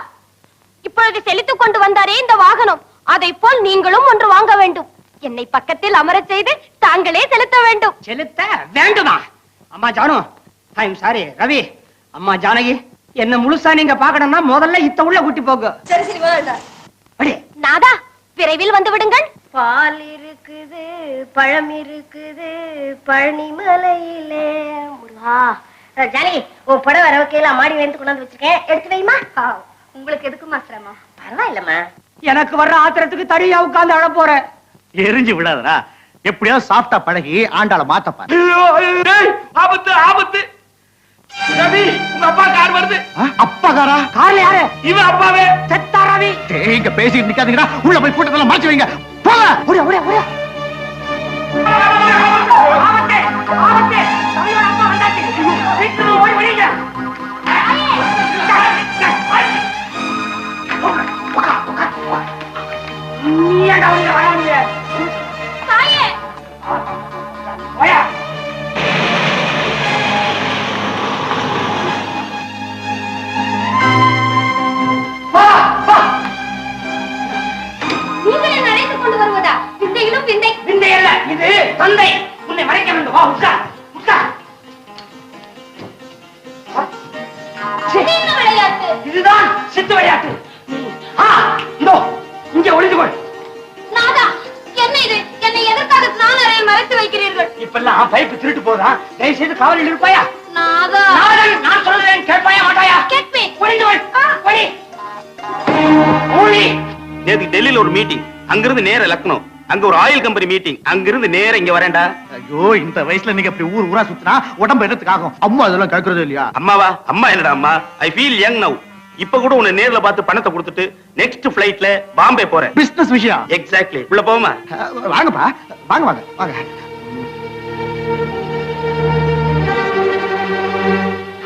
இப்பொழுது செலுத்திக் கொண்டு வந்தாரே இந்த வாகனம், அதை போல் நீங்களும் ஒன்று வாங்க வேண்டும். என்னை பக்கத்தில் அமரச் செய்து தாங்களே செலுத்த வேண்டும். செலுத்த வேண்டுமா? அம்மா ஜானு, ஐம் சாரி ரவி, அம்மா ஜானகி, என்ன முழுசா நீங்க பாக்கணும்னா முதல்ல இத்த உள்ள கூட்டி போங்க. சரி சரி அடி. நாதா, விரைவில் வந்து விடுங்கள். பால் இருக்குது, பழம் இருக்குது, பழனிமலையிலே. முருகா. ஜானகி, உன் படம் வர வகையில மாடி வந்து கொண்டாந்து வச்சிருக்கேன், எடுத்து வைமா. உங்களுக்கு எதுக்குமா சிரமம்? பரவாயில்லம்மா. எனக்கு வர்ற ஆத்திரத்துக்கு தடியா உட்கார்ந்து அழ போற. எரிஞ்சு விடாதடா. எப்படியோ சாப்பிட்டா பழகி ஆண்டாள மாத்தப்பாரு. ஆபத்து ஆபத்து. ரவி, உங்க அப்பா கார் வருது. அப்பாகாரா? கார்ல யாரு? இவன் அப்பாவே. செத்தா ரவி. இங்க பேசிட்டு நிக்காதீங்கடா, உள்ள போய் கூட்டத்தெல்லாம் மாற்றி வைங்க. போங்க. ஓடியா ஓடியா ஓடியா. ஆபத்து ஆபத்து. ரவியோட அப்பா வந்தாச்சு. சீக்கிரம் ஓடி வரீங்க. நீ ஏன்டா உள்ள வராதீங்க? தாயே, ஓயா. நீங்கள் என்னை அழைத்துக் கொண்டு வருவதா? விந்தையிலும் விந்தை. விந்தை அல்ல, இது தந்தை. உன்னை மறைக்க வேண்டும். வா, உட்கார் உட்கார். விளையாட்டு. இதுதான் சித்து விளையாட்டு. இதோ இங்கே ஒளிந்து கொள். நாதா, என்ன இது? என்னை எதற்காக ஸ்நான அறையில் மறைத்து வைக்கிறீர்கள்? இப்பெல்லாம் பைப்பு திருட்டு போதா? தயவு செய்து காவலில் இருப்பாயா? நாதா, நான் சொல்றேன் கேட்பாயா மாட்டாயா? கேட்பேன். ஒளிந்து கொள். ஒளி. ஒளி. நேத்து டெல்லியில ஒரு மீட்டிங், அங்கிருந்து நேர லக்னோ, அங்க ஒரு ஆயில் கம்பெனி மீட்டிங், அங்கிருந்து நேர இங்க வரேன்டா. ஐயோ, இந்த வயசுல நீங்க அப்படி ஊர் ஊரா சுத்தினா உடம்பு என்னத்துக்காகும்? அம்மா அதெல்லாம் கேட்கறது இல்லையா? அம்மாவா? அம்மா என்னடா அம்மா? I feel young now. இப்ப கூட உன்னை நேர்ல பார்த்து பணத்தை கொடுத்துட்டு நெக்ஸ்ட் ஃபிளைட்ல பாம்பே போறேன். பிசினஸ் விஷயம். எக்ஸாக்ட்லி. உள்ள போமா? வாங்கப்பா, வாங்க வாங்க வாங்க.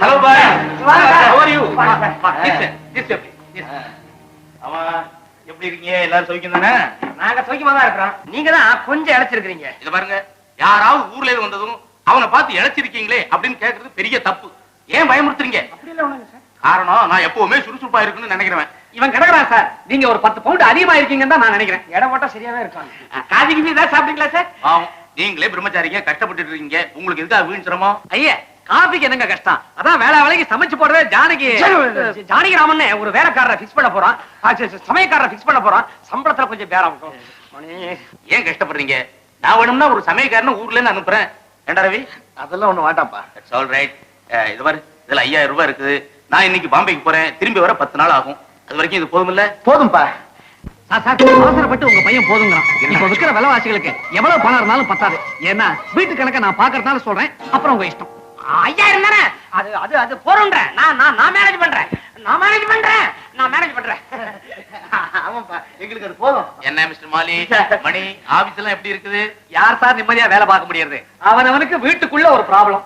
Hello bye. How are you? அவா எப்படி இருக்கீங்க? எல்லாரும் சௌக்கியம் தானே? நாங்க சௌக்கியமா தான் இருக்கிறோம். நீங்க தான் கொஞ்சம் இழைச்சிருக்கீங்க. இத பாருங்க, யாராவது ஊர்ல இருந்து வந்ததும் அவனை பார்த்து இழைச்சிருக்கீங்களே அப்படின்னு கேக்குறது பெரிய தப்பு. ஏன் பயமுறுத்துறீங்க? அப்படி எல்லாம் ஒண்ணுங்க சார். காரணம் நான் எப்பவுமே சுறுசுறுப்பா இருக்குன்னு நினைக்கிறேன். இவன் கிடக்குறான் சார். நீங்க ஒரு 10 பவுண்ட் அதிகமா இருக்கீங்கன்னு தான் நான் நினைக்கிறேன். இடம் போட்டா சரியாவே இருக்காங்க. காதிக்கு மீது தான் சாப்பிட்டீங்களா சார்? ஆமா, நீங்களே பிரம்மச்சாரிங்க, கஷ்டப்பட்டு இருக்கீங்க. உங்களுக்கு எதுக்கு வீண் சிரமம்? ஐயா, காபிக்கு என்னங்க கஷ்டம்? அதான் வேலை வேலைக்கு சமைச்சு போடுறது. ஜானகி ராமன் ஒரு வேலைக்காரரை பிக்ஸ் பண்ண போறான், சமயக்காரரை பிக்ஸ் பண்ண போறான். சம்பளத்துல கொஞ்சம் பேரம். ஏன் கஷ்டப்படுறீங்க? நான் வேணும்னா ஒரு சமயக்காரன் ஊர்ல இருந்து அனுப்புறேன். ஏண்டா ரவி? அதெல்லாம் ஒண்ணு வேண்டாம்ப்பா. That's all right. இது மாதிரி இதுல 5000 ரூபாய் இருக்குது. நான் இன்னைக்கு பாம்பேக்கு போறேன், திரும்பி வர 10 நாள் ஆகும். அது வரைக்கும் இது போதும் இல்ல? போதும்பா. அவசரப்பட்டு உங்க பையன் போதுங்கிறான். இப்ப விற்கிற விலைவாசிகளுக்கு எவ்வளவு பணம் இருந்தாலும் பத்தாது. ஏன்னா வீட்டு கணக்க நான் பாக்குறதுனால சொல்றேன், அப்புறம் உங்க இஷ்டம். 5000 தானே? அது அது அது போறோன்ற. நான் மேனேஜ் பண்றேன். ஆமாப்பா, எங்களுக்கு அது போதும். என்ன மிஸ்டர் மாலி, மணி ஆபீஸ் எல்லாம் எப்படி இருக்குது? யார் சார் நிம்மதியா வேலை பார்க்க முடியாது? அவனவனுக்கு வீட்டுக்குள்ள ஒரு ப்ராப்ளம்.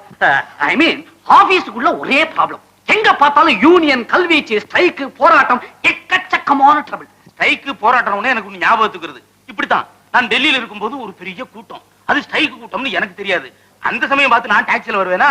ஐ மீன் ஆபீஸுக்குள்ள ஒரே ப்ராப்ளம். எங்க பார்த்தாலும் யூனியன், கல்வீச்சு, ஸ்ட்ரைக்கு, போராட்டம், எக்கச்சக்கமான ட்ரபிள். ஸ்ட்ரைக்கு போராட்டம்னு எனக்கு ஒண்ணு ஞாபகத்துக்கு வருது. இப்படித்தான் நான் டெல்லியில இருக்கும்போது ஒரு பெரிய கூட்டம், அது ஸ்ட்ரைக்கு கூட்டம்னு எனக்கு தெரியாது. அந்த சமயம் பார்த்து நான் டாக்ஸில வருவேனா?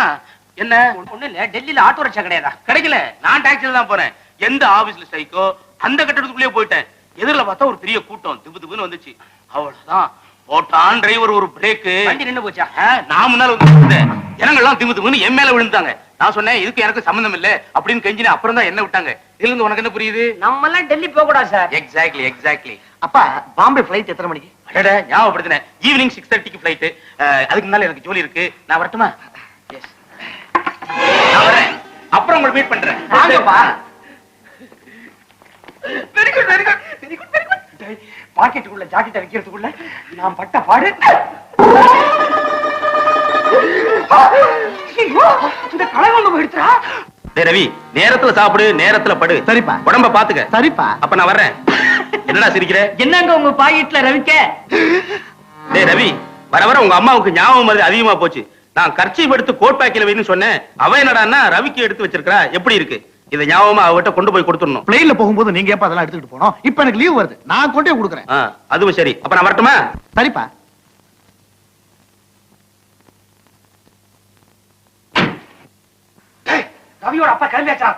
என்ன ஒண்ணு இல்ல, டெல்லியில ஆட்டோ ரிக்ஷா கிடையாதா? கிடைக்கல. நான் டாக்ஸில தான் போறேன். எந்த ஆபீஸ்ல ஸ்ட்ரைக்கோ அந்த கட்டடத்துக்குள்ளே போயிட்டேன். எதிரில பார்த்தா ஒரு பெரிய கூட்டம் திபு திபுன்னு வந்துச்சு. அவ்வளவுதான், போட்டான் டிரைவர் ஒரு பிரேக், வண்டி நின்னு போச்சா? நான் முன்னால வந்து ஜனங்கள்லாம் திபு திபுன்னு என் மேல விழுந்தாங்க. நான் சொன்னேன் இதுக்கு எனக்கு சம்பந்தம் இல்ல அப்படின்னு கெஞ்சினேன். அப்புறம் தான் என்ன விட்டாங்க. இதுல இருந்து உனக்கு என்ன புரியுது? நம்ம எல்லாம் டெல்லி போக கூடாது சார். எக்ஸாக்ட்லி. அப்பா, பாம்பே ஃபிளைட் எத்தனை மணிக்கு? அடடே, ஞாபகப்படுத்தினேன். Evening 6:30க்கு flight. அதுக்கு முன்னால எனக்கு ஜோலி இருக்கு. நான் வரட்டுமா? நான் வரேன். அப்புறம் உங்களை மீட் பண்றேன். வாங்கப்பா. Very good. பாக்கெட்டுக்குள்ள ஜாக்கெட்டை வைக்கிறதுக்குள்ள நான் பட்ட பாடு. இந்த கலவங்க எடுத்துறா. டேய் ரவி, நேரத்துல சாப்பிடு, நேரத்துல படு. சரிப்பா. உடம்ப பாத்துக்க. சரிப்பா. அப்ப நான் வர்றேன். என்னடா சிரிக்கிற? என்னங்க உங்க பாக்கெட்ல ரவிக்க? டேய் ரவி, வர வர உங்க அம்மாவுக்கு ஞாபகம் மறதி அதிகமா போச்சு. நான் கர்ச்சீப் எடுத்து கோட் பேக்கில வைன்னு சொன்னேன். அவ என்னடான்னா ரவிக்கு எடுத்து வச்சிருக்கா. எப்படி இருக்கு? இதை ஞாபகமா அவகிட்ட கொண்டு போய் கொடுத்துடணும். பிளைன்ல போகும்போது நீங்க எப்ப அதெல்லாம் எடுத்துக்கிட்டு போனோம்? இப்ப எனக்கு லீவ் வருது, நான் கொண்டே கொடுக்குறேன். அதுவும் சரி. அப்ப நான் வரட்டுமா? சரிப்பா. ரவியோட அப்பா கிளம்பியாச்சா?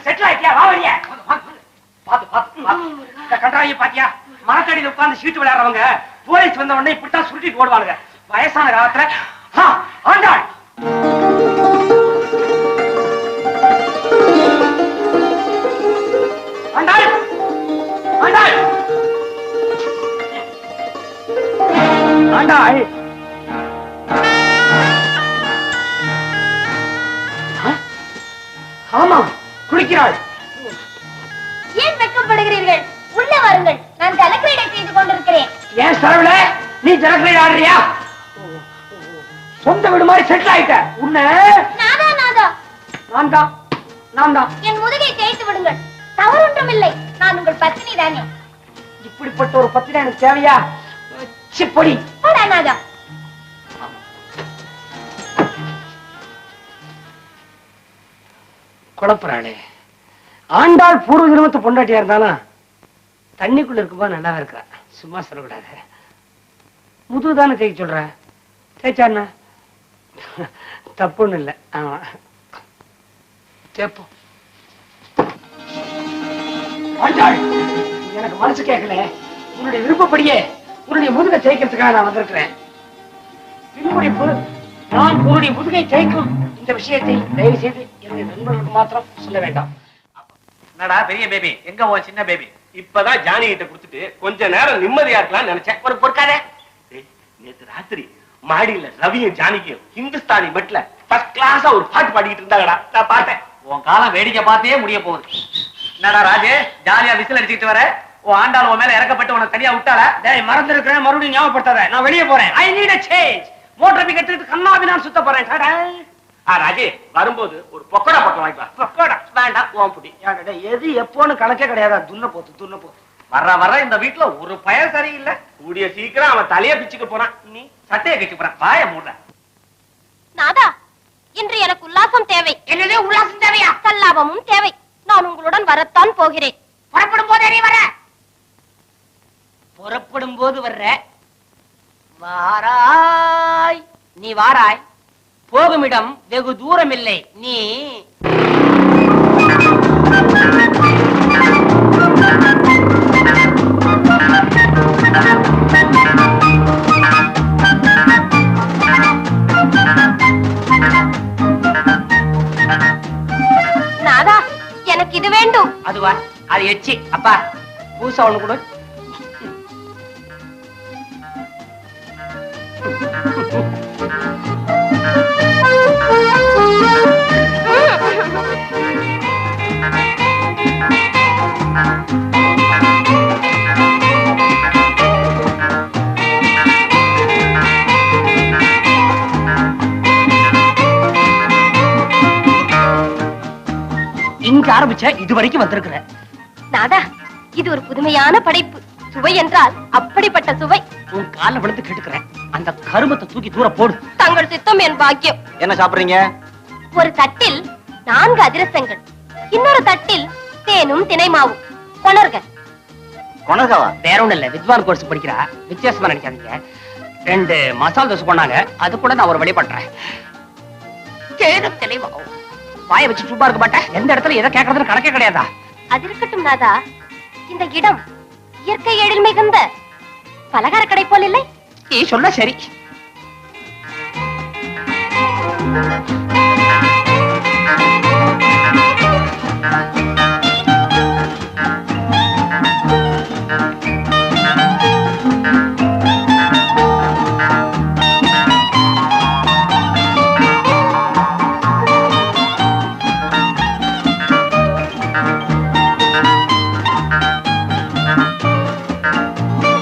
செட்டில் ஆயிட்டியா? வா வழியா. பாத்து கண்டாயி பாத்தியா? மரத்தடியில் உட்கார்ந்து சீட்டு விளையாடுறவங்க போலீஸ் வந்த உடனே இப்படித்தான் சுருட்டிட்டு ஓடுவாங்க. வயசான காலத்துல ஆண்டாள் ஆண்டாள் ஆண்டாள் ஆண்டாள். ஆமாம், குளிக்கிறாள். ஏன் வெட்கப்படுகிறீர்கள்? உள்ளே வாருங்கள், நான் ஜலக்கிரீடை செய்து கொண்டிருக்கிறேன். ஏன் சரவல, நீ ஜலக்கிரீடை ஆடுறியா? சொந்த வீடு மாதிரி செட்டில் ஆயிட்ட. உன்ன நாதா நான் தான் என் முதுகை தேய்த்து விடுங்கள். தவறு ஒன்றும் இல்லை, நான் உங்கள் பத்தினி தானே. இப்படிப்பட்ட ஒரு பத்தினி எனக்கு தேவையா? சிப்பொடி போடா நாதா. குழப்பறாளே. ஆண்டாள் பூர்வ ஜென்மத்து பொண்டாட்டியா இருந்தாலும் தண்ணிக்குள்ள இருக்கும்போது நல்லாவே இருக்கிறா. சும்மா சொல்லக்கூடாது. முதுகு தானே தேய்க்க சொல்ற. தேய்ச்சாண்ணா தப்புன்னு இல்லை. ஆமா, தேப்போம். ஆண்டாள், எனக்கு மனசு கேட்கல. உன்னுடைய விருப்பப்படியே உன்னுடைய முதுகை தேய்க்கிறதுக்காக நான் வந்திருக்கிறேன். பின்முடிப்பு நான் உன்னுடைய முதுகை தேய்க்கும் இந்த விஷயத்தை தயவு செய்து என்னுடைய நண்பர்களுக்கு மாத்திரம் சொல்ல வேண்டாம். என்னடா பெரிய பேபி, எங்க உன் சின்ன பேபி? இப்பதான் ஜானி கிட்ட கொடுத்துட்டு கொஞ்ச நேரம் நிம்மதியா இருக்கலாம்னு நினைச்சேன். ஒரு பொறுக்காதே. நேத்து ராத்திரி மாடியில ரவியும் ஜானிக்கும் ஹிந்துஸ்தானி மெட்ல ஃபர்ஸ்ட் கிளாஸா ஒரு பாட்டு பாடிக்கிட்டு இருந்தாங்கடா. நான் பார்த்தேன். உன் காலம் வேடிக்கை பார்த்தே முடிய போகுது. என்னடா ராஜே, ஜாலியா விசில் அடிச்சுட்டு வர? உன் ஆண்டாள் உன் மேல இறக்கப்பட்டு உனக்கு தனியா விட்டாளா? டேய் மறந்துருக்கிறேன், மறுபடியும் ஞாபகப்படுத்தாத. நான் வெளியே போறேன். I need a change. Motor bike எடுத்துட்டு கண்ணாபி நான் சுத்த போறேன். டாடா. ராஜே வரும்போது ஒரு பொக்கோடா பக்கம் வாங்கிப்பா. பக்கோடா வேண்டாம், ஓம் புடி. ஏன்டா எது எப்போன்னு கணக்கே கிடையாது. துண்ண போத்து. வர இந்த வீட்டுல ஒரு பயம் சரியில்லை. கூடிய சீக்கிரம் அவன் தலைய பிச்சுக்க போறான். நீ சட்டையை கட்டி போறான், வாய மூட. நாதா, இன்று எனக்கு உல்லாசம் தேவை. என்னது உல்லாசம் தேவையா? சல்லாபமும் தேவை. நான் உங்களுடன் வரத்தான் போகிறேன். புறப்படும் போதே நீ வர? புறப்படும் போது வர்ற வாராய், நீ வாராய். போகும் இடம் வெகு தூரம் இல்லை. நீ நாதா, எனக்கு இது வேண்டும். அதுவா? அது எச்சி. அப்பா பூசா ஒண்ணு கூட. இங்க ஆரம்பிச்ச இது வரைக்கும் வந்திருக்கிற. நாதா, இது ஒரு புதுமையான படைப்பு. சுவை என்றால் அப்படிப்பட்ட சுவை. உன் கால விழுந்து கேட்டுக்கிறேன். அந்த கருமத்தை தூக்கி தூர போடு. தங்கள் சித்தம் என் பாக்கியம். என்ன சாப்பிடுறீங்க? ஒரு தட்டில் 4 அதிரசங்கள், இன்னொரு தட்டில் தேனும் தினைமாவும். கொணர்க. கொணர்காவா? வேற ஒண்ணு இல்ல, வித்வான் கோர்ஸ் படிக்கிறா. வித்தியாசமா நினைக்காதீங்க. 2 மசால் தோசை பண்ணாங்க, அது கூட நான் ஒரு வழி பண்றேன். தேனும் தினைமாவும். வாய வச்சு சும்மா இருக்க மாட்டேன். எந்த இடத்துல எதை கேட்கறதுன்னு கணக்கே கிடையாதா? அது இருக்கட்டும் நாதா, இந்த இடம் இயற்கை எழில் மிகுந்த பலகார கடை போல் இல்லை? நீ சொல்ல சரி.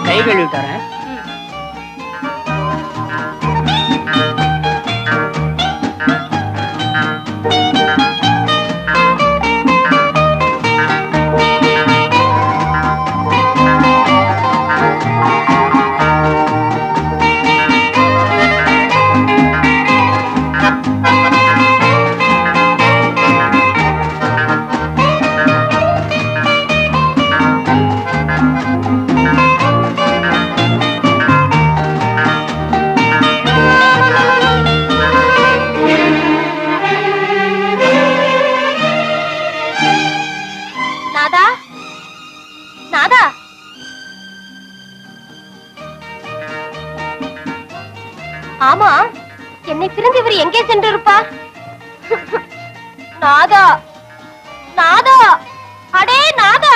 கை கழுவி தரேன். நாதா, நாதா, ஆமா, என்னை பிரிந்து இவர் எங்கே சென்றிருப்பார்? நாதா, நாதா, அடே நாதா.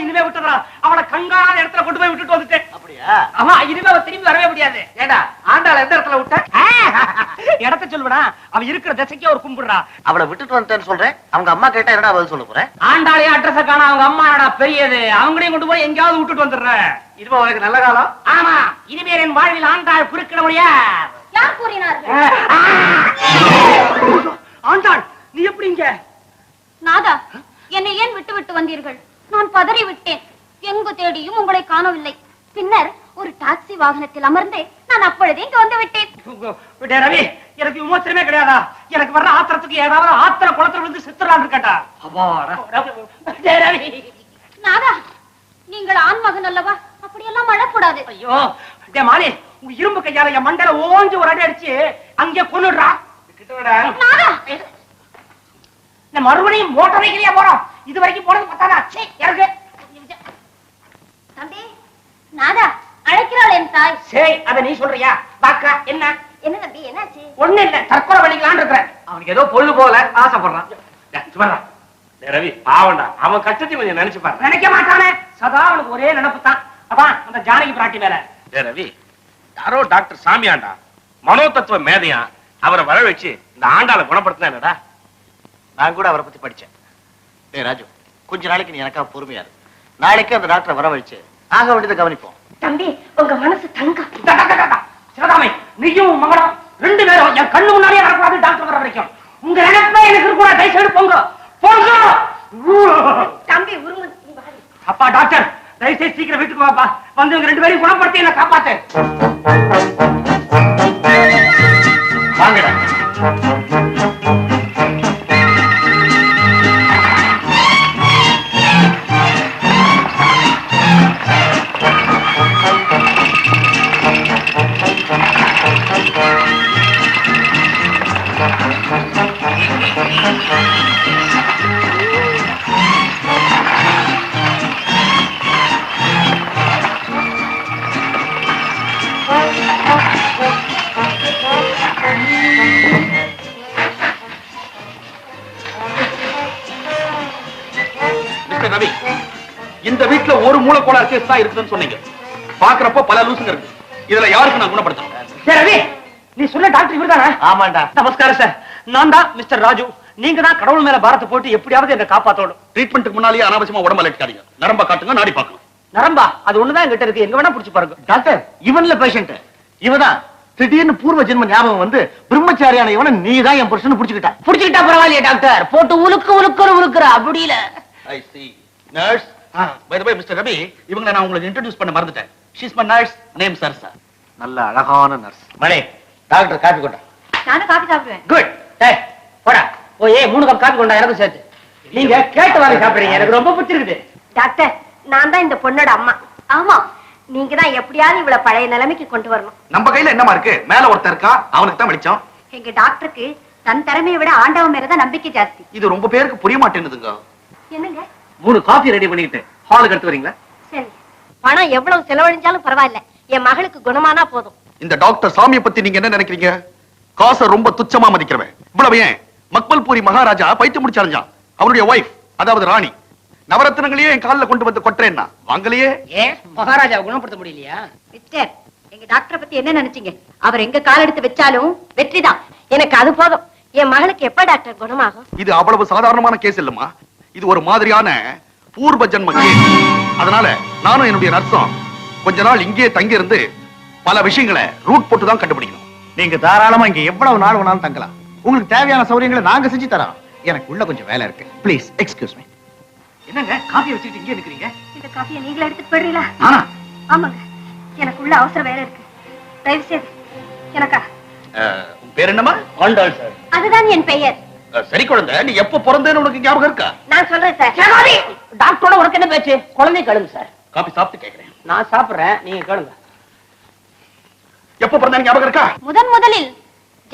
இனிமே விட்டுறா. அவளை கண்காணாத இடத்துல கொண்டு போய் விட்டுட்டு வந்துட்டேன். அப்படியா? ஆமா, இனிமே அவ திரும்பி வரவே முடியாது. ஏண்டா ஆண்டாள எந்த இடத்துல விட்ட? இடத்த சொல்லுவா. அவ இருக்கிற திசைக்கு ஒரு கும்பிடுறா. அவளை விட்டுட்டு வந்துட்டேன்னு சொல்றேன். அவங்க அம்மா கேட்டா என்னடா பதில் சொல்ல போறேன்? ஆண்டாளையே அட்ரஸ காண அவங்க அம்மா பெரியது. அவங்களையும் கொண்டு போய் எங்கேயாவது விட்டுட்டு வந்துடுற. இதுவா உனக்கு நல்ல காலம்? ஆமா, இனிமேல் என் வாழ்வில் ஆண்டாள் குறுக்கிட முடியாது. யார் கூறினார்கள்? ஆண்டாள், நீ எப்படி இங்க? நாதா, என்னை ஏன் விட்டு விட்டு வந்தீர்கள்? நான் பதறி விட்டேன். எங்கு தேடியும் உங்களை காணவில்லை. பின்னர் ஒரு டாக்ஸி வாகனத்தில் அமர்ந்து நான் அப்பொழுதே இங்கு வந்து விட்டேன். ரவி, எனக்கு விமோசனமே கிடையாதா? எனக்கு வர்ற ஆத்திரத்துக்கு ஏதாவது ஆத்திர குளத்துல விழுந்து சித்தலான்னு இருக்கட்டா? ரவி, நாதா, நீங்கள் ஆண் மகன் அல்லவா? அப்படியெல்லாம் அழக்கூடாது. ஐயோ, மாலி, உங்க இரும்பு கையால என் மண்டல ஓஞ்சி ஒரு அடி அடிச்சு அங்கே கொன்னுடுறா. இந்த மறுபடியும் மோட்டார் சைக்கிளையா போறோம். இது வரைக்கும் போனது பத்தாதா? இறங்கு. தம்பி நாதா அழைக்கிறாள் என் தாய். சரி, அத நீ சொல்றியா? பாக்கா என்ன என்ன தம்பி என்னாச்சு? ஒண்ணு இல்ல, தற்கொலை பண்ணிக்கலான்னு இருக்கிறேன். அவனுக்கு ஏதோ பொழுது போல ஆசைப்படுறான். ரவி பாவண்டா, அவன் கஷ்டத்தை கொஞ்சம் நினைச்சு பாரு. நினைக்க மாட்டானே, சதா அவனுக்கு ஒரே நினைப்பு தான். அதான் அந்த ஜானகி பிராட்டி மேல. ரவி, யாரோ டாக்டர் சாமியாண்டா, மனோ தத்துவ மேதையா, அவரை வர வச்சு இந்த ஆண்டாளை குணப்படுத்தினா என்னடா? நான் கூட அவரை பத்தி படிச்சேன். டேய் ராஜு, கொஞ்ச நாளைக்கு நீ எனக்கா பொறுமையா இரு. நாளைக்கு அந்த டாக்டரை வரவழைச்சு ஆக வேண்டியதை கவனிப்போம். தம்பி உங்க மனசு தங்கம். சிவகாமி, நீயும் மகனும் 2 பேரும் என் கண்ணு முன்னாடியே வரக்கூடாது. டாக்டர் வர வரைக்கும் உங்க நினைப்பே எனக்கு இருக்கக்கூடாது. தயவு செய்து போங்க போங்க. தம்பி உருமு. அப்பா டாக்டர், தயவு செய்து சீக்கிரம் வீட்டுக்கு வாப்பா. வந்து இவங்க 2 பேரையும் குணப்படுத்தி என்ன காப்பாத்து. வாங்கடா. மிஸ்டர் ரவி, இந்த வீட்டுல ஒரு மூலக்கோளாறு கேஸ் தான் இருக்குன்னு சொன்னீங்க. பாக்குறப்போ பல லூசுங்க இருக்கு. இதுல யாருக்கு நான் குணப்படுத்தணும்? சரி ரவி, நீ சொன்ன டாக்டர் இவர்தானா? ஆமாண்டா. நமஸ்காரம் சார், நான் தான் மிஸ்டர் ராஜு. நீங்க தான் கடவுள் மேல பாரத்தை போட்டு எப்படியாவது என்ன காப்பாத்தணும். ட்ரீட்மெண்ட்டுக்கு முன்னாலேயே அனாவசியமா உடம்பு அலட்டிக்காதீங்க. நரம்ப காட்டுங்க, நாடி பார்க்கலாம். நரம்பா? அது ஒண்ணுதான் என்கிட்ட இருக்கு, எங்க வேணா புடிச்சு பாருங்க. டாக்டர், இவன்ல பேஷண்ட் இவதான். திடீர்னு பூர்வ ஜென்ம ஞாபகம் வந்து பிரம்மச்சாரியான இவனை நீதான் என் புருஷன் புடிச்சுக்கிட்ட. புடிச்சுக்கிட்டா பரவாயில்லையே டாக்டர், போட்டு உழுக்குற அப்படி இல்ல. I see. Nurse, by the way mister Ravi, இவங்களை நான் உங்களுக்கு இன்ட்ரோ듀ce பண்ண மறந்துட்டேன். She is my nurse, name சர்சா. நல்ல அழகான நர்ஸ். மணி, டாக்டர் காபி கொண்டா. நானும் காபி சாப்பிடுவேன். குட். டேய் போடா, போய் 3 கப் காபி கொண்டா எனக்கு சேர்த்து. நீங்க கேட்டு வாங்கி சாப்பிடுறீங்க, எனக்கு ரொம்ப பிடிச்சிருக்குது. டாக்டர், நான் தான் இந்த பொண்ணோட அம்மா. ஆமா, நீங்க தான் எப்படியாவது இவளை பழைய நிலைமைக்கு கொண்டு வரணும். நம்ம கையில என்னமா இருக்கு? மேல ஒருத்தர் இருக்கா, அவனுக்கு தான் வெளிச்சம். எங்க டாக்டருக்கு தன் திறமையை விட ஆண்டவன் மேலதான் நம்பிக்கை ஜாஸ்தி. இது ரொம்ப பேருக்கு புரிய மாட்டேங்குதுங்க. என்னங்க? 3 காபி ரெடி பண்ணிட்டு ஹாலுக்கு எடுத்து வரீங்களா? சரி, பணம் எவ்வளவு செலவழிஞ்சாலும் பரவாயில்ல, என் மகளுக்கு குணமானா போதும். இந்த டாக்டர் சாமியை பத்தி நீங்க என்ன நினைக்கிறீங்க? காசை ரொம்ப துச்சமா மதிக்கிறவன். இவ்வளவு ஏன், மக்பல்பூரி மகாராஜா பைத்தியம் முடிச்சாருஞ்சான். அவருடைய வைஃப், அதாவது ராணி, நவரத்னங்களையே என் காலில் கொண்டு வந்து கொட்டுறேன்னா வாங்கலையே. ஏன் மகாராஜாவை குணப்படுத்த முடியலையா? மிஸ்டர், எங்க டாக்டரை பத்தி என்ன நினைச்சீங்க? அவர் எங்க கால் எடுத்து வச்சாலும் வெற்றிதான். எனக்கு அது போதும். என் மகளுக்கு எப்ப டாக்டர் குணமாகும்? இது அவ்வளவு சாதாரணமான கேஸ் இல்லம்மா. இது ஒரு மாதிரியான பூர்வ ஜென்ம கேஸ். அதனால நானும் என்னுடைய நர்ஸும் கொஞ்ச நாள் இங்கே தங்கி இருந்து பல விஷயங்களை ரூட் போட்டு தான் கண்டுபிடிக்கணும். நீங்க தாராளமா இங்க எவ்வளவு நாள் வேணாலும் தங்கலாம். உங்களுக்கு தேவையான சௌகரியங்களை நாங்க செஞ்சு தரோம். எனக்கு உள்ள கொஞ்சம் வேலை இருக்கு. Please excuse me. என்னங்க காபி வச்சுட்டு இங்கே நிக்கிறீங்க? இந்த காஃபியை நீங்களே எடுத்துட்டு போயிடுறீங்களா? ஆனா ஆமாங்க, எனக்கு உள்ள அவசர வேலை இருக்கு. தயவு செய்து எனக்கா? உன் பேர் என்னம்மா? ஆண்டாள் சார். அதுதான் என் பெயர். சரி குழந்தை, நீ எப்ப பிறந்தேன்னு உனக்கு ஞாபகம் இருக்கா? நான் சொல்றேன் சார். டாக்டரோட உனக்கு என்ன பேச்சு? குழந்தை கேளுங்க சார். காபி சாப்பிட்டு கேட்கிறேன். நான் சாப்பிடுறேன், நீங்க கேளுங்க. எப்ப பிறந்தேன்னு ஞாபகம் இருக்கா? முதலில்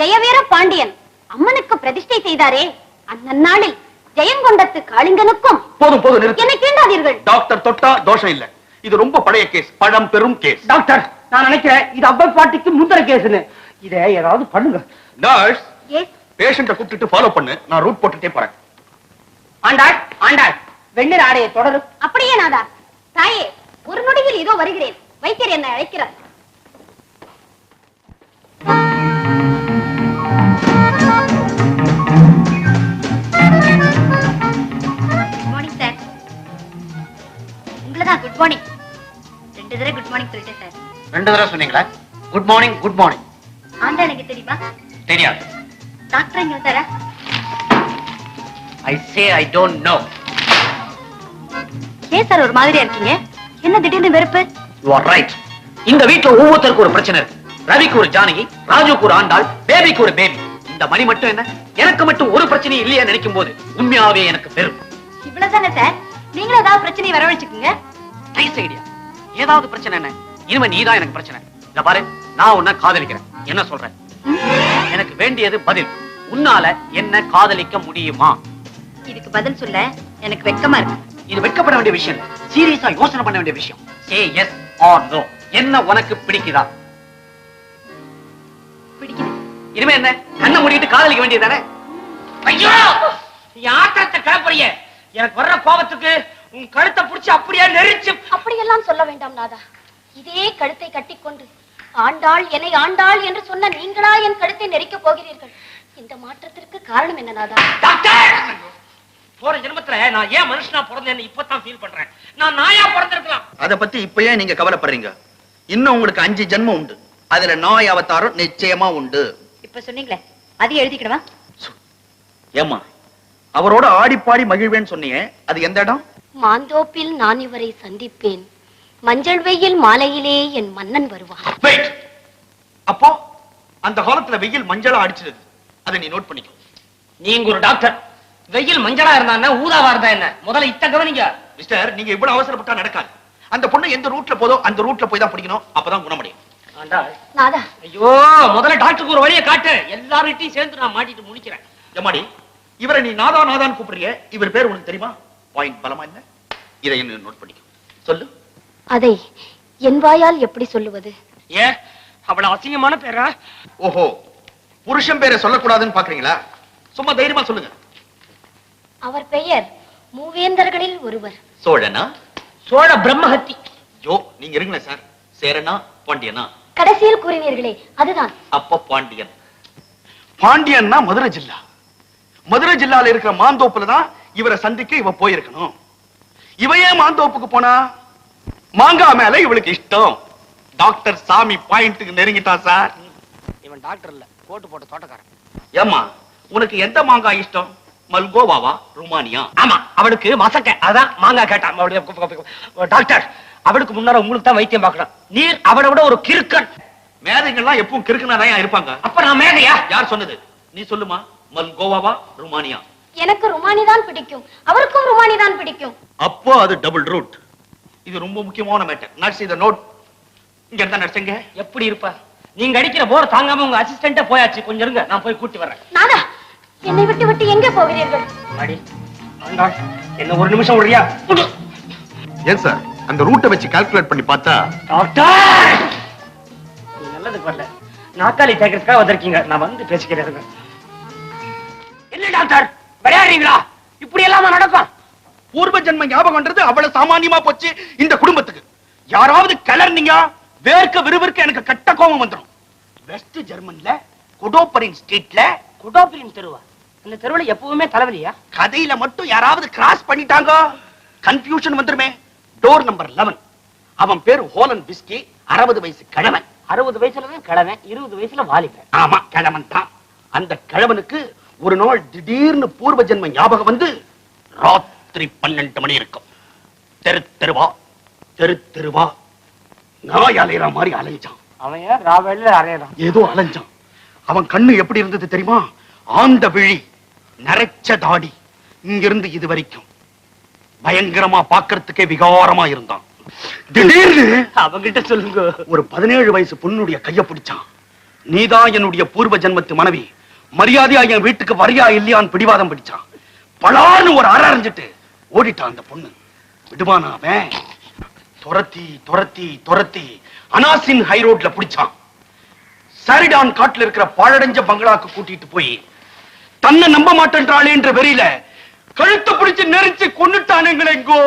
ஜெயவீர பாண்டியன் அம்மனுக்கு பிரதிஷ்டை செய்தாரே, அந்நாளில் ஜெயங்கொண்டத்து காளிங்கனுக்கும். போதும் போதும், நிறுத்து. என்னை தீண்டாதீர்கள். டாக்டர் தொட்டா தோஷம் இல்ல. இது ரொம்ப பழைய கேஸ், பழம் பெரும் கேஸ். டாக்டர், நான் நினைக்கிறேன் இது அப்பா பாட்டிக்கு முந்திர கேஸ்னு. இதை ஏதாவது பண்ணுங்க. Nurse, S. பேஷண்ட கூப்பிட்டு ஃபாலோ பண்ணு. நான் ரூட் போட்டுட்டே போறேன். ஆண்டாள், ஆண்டாள், வெந்நீர் ஆடையை தொடரு. அப்படியே நாதா. தாயே, ஒரு நொடியில் இதோ வருகிறேன். வைத்தியர் என்னை அழைக்கிறார். Good morning sir. உங்களதான் குட் மார்னிங். 2 தடவை குட் மார்னிங் சொல்லிட்டேன் சார். 2 தடவை சொன்னீங்களா? Good morning good morning. Andal எனக்கு தெரியுமா? தெரியாது. டாக்டர் எங்க வந்தாரா? I say I don't know. ஏன் சார் ஒரு மாதிரியா இருக்கீங்க? என்ன திடீர்னு வெறுப்பு? You are right. இந்த வீட்ல ஒவ்வொருத்தருக்கும் ஒரு பிரச்சனை இருக்கு. ரவிக்கு ஒரு ஜானகி, ராஜுக்கு ஒரு ஆண்டாள், பேபிக்கு ஒரு பேபி. இந்த மணி மட்டும் என்ன, எனக்கு மட்டும் ஒரு பிரச்சனை இல்லையா நினைக்கும் போது உண்மையாவே எனக்கு வெறுப்பு. இவ்வளவுதானே சார்? நீங்களும் ஏதாவது பிரச்சனையை வரவழைச்சுக்குங்க. Nice idea. ஏதாவது பிரச்சனை என்ன, இனிமே நீதான் எனக்கு பிரச்சனை. இந்த பாரு, நான் உன்னை காதலிக்கிறேன். என்ன சொல்றேன்? எனக்கு வேண்டியது பதில். உன்னால என்ன காதலிக்க முடியுமா? இதுக்கு பதில் சொல்ல எனக்கு வெட்கமா இருக்கு. இது வெட்கப்பட வேண்டிய விஷயம், சீரியஸா யோசனை பண்ண வேண்டிய விஷயம். Say yes or no. என்ன உனக்கு பிடிக்குதா? பிடிக்குது. இனிமே என்ன, கண்ணை மூடிட்டு காதலிக்க வேண்டியதானே? ஐயோ, யாத்திரத்தை கிளப்புறிய. எனக்கு வர்ற கோபத்துக்கு உன் கழுத்தை புடிச்சு அப்படியே நெரிச்சு. அப்படியெல்லாம் சொல்ல வேண்டாம் நாதா. இதே கழுத்தை கட்டிக்கொண்டு ஆண்டாள் என்னை ஆண்டாள் என்று சொன்ன நீங்களா என் கழுத்தை நெரிக்க போகிறீர்கள்? இந்த மாற்றத்திற்கு காரணம் என்ன நாதா? டாக்டர், போற ஜென்மத்துல நான் ஏன் மனுஷனா பிறந்தேன்னு இப்பதான் ஃபீல் பண்றேன். நான் நாயா பிறந்திருக்கலாம். அத பத்தி இப்ப ஏன் நீங்க கவலைப்படுறீங்க? இன்னும் உங்களுக்கு 5 ஜென்மம் உண்டு. அதுல நாய் அவதாரம் நிச்சயமா உண்டு. இப்ப சொன்னீங்களே, அது எழுதிக்கிடவா? ஏமா, அவரோட ஆடி பாடி மகிழ்வேன்னு சொன்னீங்க, அது எந்த இடம்? மாந்தோப்பில் நான் இவரை சந்திப்பேன். மஞ்சள் வெயில் மாலையிலே என் மன்னன் வருவான். வெயிட். அப்போ அந்த காலத்துல வெயில் மஞ்சளா அடிச்சிருது. அதை நீ நோட் பண்ணிக்கோ. நீங்க ஒரு டாக்டர். வெயில் மஞ்சளா இருந்தா ஊதாவா இருந்தா என்ன? முதல்ல இத்த கவனிங்க. மிஸ்டர், நீங்க இவ்வளவு அவசரப்பட்டா நடக்காது. அந்த பொண்ணு எந்த ரூட்ல போதோ அந்த ரூட்ல போய் தான் பிடிக்கணும். அப்பதான் குணமடையும். நாதா, ஐயோ, முதல்ல டாக்டருக்கு ஒரு வழியை காட்டு. எல்லார்கிட்டையும் சேர்ந்து நான் மாட்டிட்டு முடிக்கிறேன். எம்மாடி, இவரை நீ நாதா நாதான் கூப்பிடுறிய, இவர் பேர் உனக்கு தெரியுமா? பாயிண்ட் பலமா என்ன? இதை என்ன நோட் பண்ணிக்கோ. சொல்லு. அதை என் வாயால் எப்படி சொல்லுவது? ஏன் அவ்வளவு அசிங்கமான பேரா? ஓஹோ, புருஷன் பேரை சொல்லக்கூடாதுன்னு பாக்குறீங்களா? சும்மா தைரியமா சொல்லுங்க. அவர் பெயர் மூவேந்தர்களில் ஒருவர். சோழனா? சோழ பிரம்மஹத்தி. யோ, நீங்க இருங்க சார். சேரனா பாண்டியனா? கடைசியில் கூறினீர்களே, அதுதான். அப்ப பாண்டியன். பாண்டியன்னா மதுரை ஜில்லா. மதுரை ஜில்லால இருக்கிற மாந்தோப்புல தான் இவரை சந்திக்க இவ போயிருக்கணும். இவையே மாந்தோப்புக்கு போனா மாங்கா மேல இவளுக்கு இஷ்டம். டாக்டர் சாமி பாயிண்ட்டுக்கு நெருங்கிட்டான் சார். இவன் டாக்டர் இல்ல, கோட்டு போட்ட தோட்டக்காரன். ஏம்மா, உனக்கு எந்த மாங்காய் இஷ்டம்? மல்கோவாவா, ருமானியா? ஆமா, அவளுக்கு மசக்க. அதான் மாங்காய் கேட்டான். டாக்டர், அவளுக்கு முன்னால உங்களுக்கு தான் வைத்தியம் பார்க்கணும். நீர் அவளை விட ஒரு கிறுக்கன். மேதைகள்லாம் எப்பவும் கிறுக்குனாதான் இருப்பாங்க. அப்ப நான் மேதையா? யார் சொன்னது? நீ சொல்லுமா. மல்கோவாவா, ருமானியா? எனக்கு ருமானி தான் பிடிக்கும், அவருக்கும் ருமானி தான் பிடிக்கும். அப்போ அது டபுள் ரூட். இது ரொம்ப முக்கியமான மேட்டர். நர்ஸ், இத நோட். இங்க இருந்தா நர்ஸங்க எப்படி இருப்பா? நீங்க அடிக்கிற போர் தாங்காம உங்க அசிஸ்டன்ட்டே போயாச்சு. கொஞ்சம் இருங்க, நான் போய் கூட்டி வர்றேன். நாதா, என்னை விட்டு விட்டு எங்கே போகிறீர்கள்? அடி ஆண்டாள், என்ன ஒரு நிமிஷம் விடுறியா? ஏன் சார், அந்த ரூட்டை வச்சு கால்குலேட் பண்ணி பார்த்தா. டாக்டர், நீ நல்லதுக்கு வரல, நாக்காளி தேக்கிறதுக்காக வந்திருக்கீங்க. நான் வந்து பேசிக்கிறேன். என்ன டாக்டர், விளையாடுறீங்களா? இப்படி எல்லாம் நடக்கும்? பூர்வ ஜென்ம ஞாபகம்ன்றது அவ்வளவு சாமானியமா போச்சு இந்த குடும்பத்துக்கு. யாராவது கிளர்னீங்க, வேர்க்க விறுவிறுக்க எனக்கு கட்ட கோபம் வந்துடும். வெஸ்ட் ஜெர்மன்ல குடோப்பரின் ஸ்ட்ரீட்ல. குடோப்பரின் தெருவா? அந்த தெருவுல எப்பவுமே தலைவலியா? கதையில மட்டும் யாராவது கிராஸ் பண்ணிட்டாங்க, கன்ஃபியூஷன் வந்துருமே. Door number 11. அவன் பேரு ஹோலன் பிஸ்கி. 60 வயசு கிழவன். 60 வயசுல தான் கிழவன், 20 வயசுல வாலிபன். ஆமா, கிழவன் தான். அந்த கிழவனுக்கு ஒரு நாள் திடீர்னு பூர்வ ஜென்ம ஞாபகம் வந்து ராத்திரி 12 மணி இருக்கும். தெரு தெருவா தெரு தெருவா நாய் அலையிற மாதிரி அலைஞ்சான். அவன் ஏன் ராவல்ல அறையறான்? ஏதோ அலைஞ்சான். அவன் கண்ணு எப்படி இருந்தது தெரியுமா? ஆந்த விழி, நரைச்ச தாடி, இங்கிருந்து இது வரைக்கும் பயங்கரமா பாக்குறதுக்கே விகாரமா இருந்தான். திடீர்னு அவங்கிட்ட சொல்லுங்க. ஒரு 17 வயசு பொண்ணுடைய கைய பிடிச்சான். நீதான் என்னுடைய பூர்வ ஜென்மத்து மனைவி, மரியாதையா என் வீட்டுக்கு வரியா இல்லையான்னு பிடிவாதம் பிடிச்சான். பலார்னு ஒரு அரைஞ்சிட்டு ஓடிட்டான் அந்த பொண்ணு. விடுவானா அவன்? துரத்தி துரத்தி துரத்தி அனாசின் ஹை ரோட்ல பிடிச்சான். சரிடான் காட்டுல இருக்கிற பாழடைஞ்ச பங்களாக்கு கூட்டிட்டு போய் தன்னை நம்ப மாட்டேன்றாளே என்ற வெறியில கழுத்தை பிடிச்சு நெரிச்சு கொன்னுட்டானுங்களேங்கோ.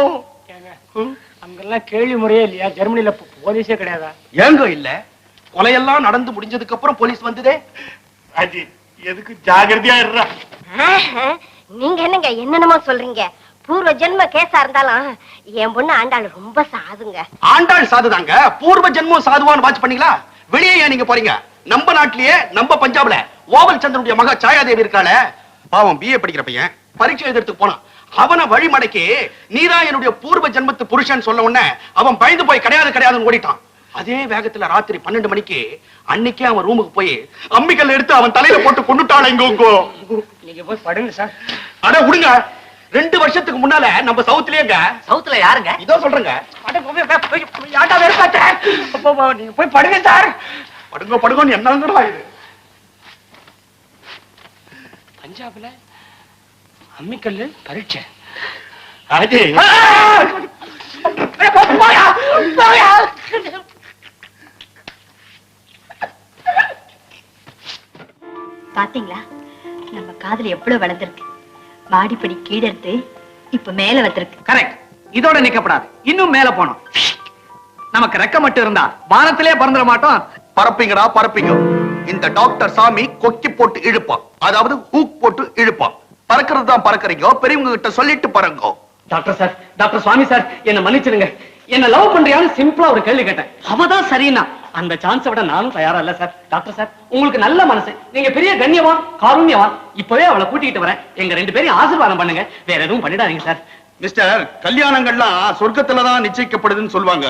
அங்கெல்லாம் கேள்வி முறையே இல்லையா? ஜெர்மனில போலீஸே கிடையாதா? ஏங்க இல்ல, கொலையெல்லாம் நடந்து முடிஞ்சதுக்கு அப்புறம் போலீஸ் வந்ததே. அது எதுக்கு ஜாகிரதையா இருறா. நீங்க என்னங்க என்னென்னமோ சொல்றீங்க? பூர்வ ஜென்ம கேஸா இருந்தாலும் என் பொண்ணு ஆண்டாள் ரொம்ப சாதுங்க. ஆண்டாள் சாதுதாங்க. பூர்வ ஜென்மம் சாதுவான்னு வாட்ச் பண்ணீங்களா? வெளியே ஏன் நீங்க போறீங்க? நம்ம நாட்டிலேயே, நம்ம பஞ்சாப்ல ஓவல் சந்திரனுடைய மகா சாயாதேவி இருக்காளே, பாவம் பிஏ படிக்கிற பையன், பரீட்சை எழுதுறதுக்கு போனான். அவனை வழிமடக்கி நீதான் என்னுடைய பூர்வ ஜென்மத்து புருஷன் சொல்ல உடனே அவன் பயந்து போய் கிடையாது கிடையாதுன்னு ஓடிட்டான். அதே வேகத்துல ராத்திரி 12 மணிக்கு அன்னைக்கே அவன் ரூமுக்கு போய் அம்மிக்கல் எடுத்து அவன் தலையில போட்டு கொண்டுட்டாளேங்கோ. நீங்க போய் படுங்க சார். அட விடுங்க, 2 வருஷத்துக்கு முன்னால நம்ம சவுத்துலயேங்க. சவுத்துல யாருங்க? இதோ சொல்றேங்க. ஏன்டா வெறுப்பாச்சே? நீங்க போய் படுங்க சார். படுங்கன்னு என்னங்கடா இது? பஞ்சாப்ல அம்மிக்கல்லு பரீட்சை. அது பாத்தீங்களா நம்ம காதல் எவ்வளவு வளர்ந்திருக்கு. மாடிப்படி கீழே இருந்து இப்ப மேல வந்திருக்கு. கரெக்ட். இதோட நிக்கப்படாது, இன்னும் மேல போனோம். நமக்கு ரெக்க மட்டும் இருந்தா வானத்திலே பறந்துட மாட்டோம். பரப்பீங்கடா பரப்பீங்க. இந்த டாக்டர் சாமி கொக்கி போட்டு இழுப்பான், அதாவது ஹூக் போட்டு இழுப்பான். பறக்கிறது தான் பறக்கறீங்க, பெரியவங்க கிட்ட சொல்லிட்டு பறங்க. டாக்டர் சார், டாக்டர் சுவாமி சார், என்ன மன்னிச்சிடுங்க. என்ன லவ் பண்றியான்னு சிம்பிளா ஒரு கேள்வி கேட்டேன். அவதான் சரினா அந்த சான்ஸை விட நானும் தயாரா இல்ல சார். டாக்டர் சார், உங்களுக்கு நல்ல மனசு, நீங்க பெரிய கண்ணியவான், காருண்யவான். இப்பவே அவளை கூட்டிட்டு வரேன். எங்க 2 பேரையும் ஆசீர்வாதம் பண்ணுங்க, வேற எதுவும் பண்ணிடாதீங்க சார். மிஸ்டர், கல்யாணங்கள்லாம் சொர்க்கத்துல தான் நிச்சயிக்கப்படுதுன்னு சொல்லுவாங்க.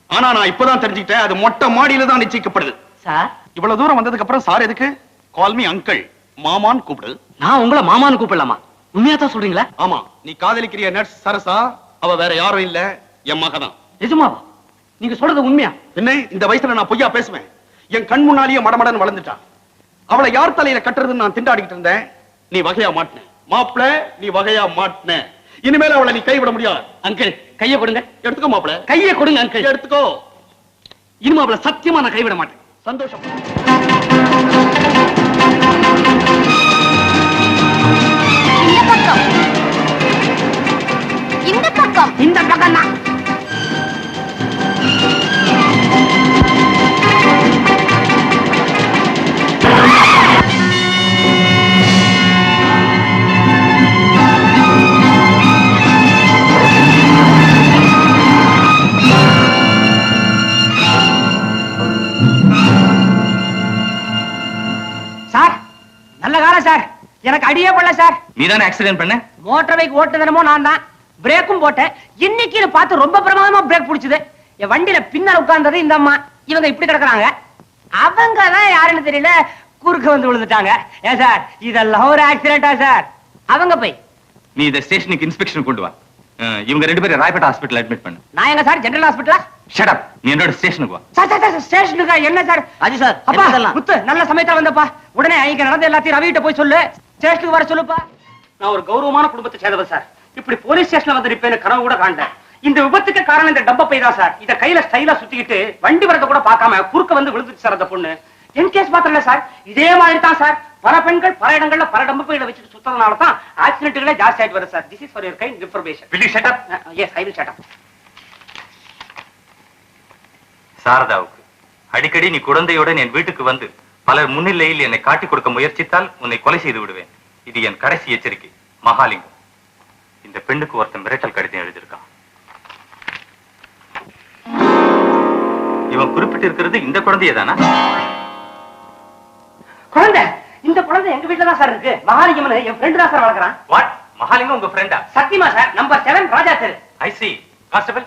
ஆனா நான் இப்பதான் தெரிஞ்சுக்கிட்டேன், அது மொட்டை மாடியில தான் நிச்சயிக்கப்படுது. சார், இவ்வளவு தூரம் வந்ததுக்கு அப்புறம் சார் எதுக்கு? கால் மீ அங்கிள், மாமான்னு கூப்பிடு. நான் உங்களை மாமான்னு கூப்பிடலாமா? உண்மையா தான் சொல்றீங்களா? ஆமா, நீ காதலிக்கிற நர்ஸ் சரசா, அவ வேற யாரும் இல்ல, என் மகதான். நிஜமாவா? நீங்க சொல்றது உண்மையா? என்ன, இந்த வயசுல நான் பொய்யா பேசுவேன்? என் கண் முன்னாலேயே மடமடன் வளர்ந்துட்டான். அவளை யார் தலையில கட்டுறதுன்னு நான் திண்டாடிக்கிட்டு இருந்தேன். நீ வகையா மாட்டின மாப்பிள, நீ வகையா மாட்டின. இனிமேல அவளை நீ கைவிட முடியாது. அங்கிள், கையை கொடுங்க. எடுத்துக்கோ மாப்பிள, கையை கொடுங்க அங்கிள். எடுத்துக்கோ. இனிமே அவளை சத்தியமா நான் கைவிட மாட்டேன். சந்தோஷம். இந்த பக்கம் இந்த பக்கம் தான். சார், நல்ல காலம் சார். எனக்கு அடியே பண்ணல சார். நீதானே ஆக்சிடென்ட் பண்ண? மோட்டார் பைக் ஓட்டுனமோ நான் தான். பிரேக்கும் போட்டேன். இன்னைக்கு பார்த்து ரொம்ப பிரமாதமா பிரேக் பிடிச்சது. என் வண்டியில பின்னால உட்கார்ந்தது இந்த அம்மா. இவங்க இப்படி கிடக்குறாங்க. அவங்க தான் யாருன்னு தெரியல, குறுக்க வந்து விழுந்துட்டாங்க. ஏன் சார், இதெல்லாம் ஒரு ஆக்சிடென்டா சார்? அவங்க போய் நீ இந்த ஸ்டேஷனுக்கு இன்ஸ்பெக்ஷன் கொண்டு வா. இவங்க 2 பேரும் ராயப்பேட்டை ஹாஸ்பிடல் அட்மிட் பண்ணு. நான் எங்க சார் ஜெனரல் ஹாஸ்பிட்டலா? Shut up. நீ என்னோட ஸ்டேஷனுக்கு வா. சார் சார் சார், ஸ்டேஷனுக்கா? என்ன சார்? அஜி சார், அப்பா முத்து, நல்ல சமயத்துல வந்தப்பா. உடனே இங்க நடந்த எல்லாத்தையும் ரவிகிட்ட போய் சொல்லு. ஸ்டேஷனுக்கு வர சொல்லுப்பா. நான் ஒரு கௌரவமான குடும்பத்தை சேர்ந்தவன் சார். இப்படி போலீஸ் ஸ்டேஷன்ல வந்து நிப்பேன்னு கனவு கூட காண்டேன். இந்த விபத்துக்கு காரணம் இந்த டப்ப பை தான் சார். இத கையில ஸ்டைலா சுத்திக்கிட்டு வண்டி வரத கூட பார்க்காம குறுக்க வந்து விழுந்துச்சு சார் அந்த பொண்ணு. என் கேஸ் மாத்திரம் இல்ல சார், இதே மாதிரி தான் சார். பல பெண்கள் பல இடங்கள்ல பல டப்ப பையில வச்சுட்டு சுத்தறதுனால தான் ஆக்சிடென்ட்களே ஜாஸ்தி ஆயிட்டு வருது sir. This is for your kind information. Will you shut up? Yes, I will shut up. சாரதாவுக்கு அடிக்கடி நீ குழந்தையுடன் என் வீட்டுக்கு வந்து பலர் முன்னிலையில் என்னை காட்டிக் கொடுக்க முயற்சித்தால் உன்னை கொலை செய்து விடுவேன். இது என் கடைசி எச்சரிக்கை. மகாலிங்கம். இந்த பெண்ணுக்கு ஒருத்தன் மிரட்டல் கடிதம் எழுதியிருக்கான். இவன் குறிப்பிட்டு இருக்கிறது இந்த குழந்தையதானா? குழந்தை, இந்த குழந்தை எங்க வீட்டுல தான் சார் இருக்கு. மகாலிங்கம்னு என் ஃப்ரெண்ட் தான் சார் வளர்க்கறான். வாட்? மகாலிங்கம் உங்க ஃப்ரெண்டா? சத்தியமா சார், நம்பர் 7 ராஜா தெரு. ஐ சி. கான்ஸ்டபிள்,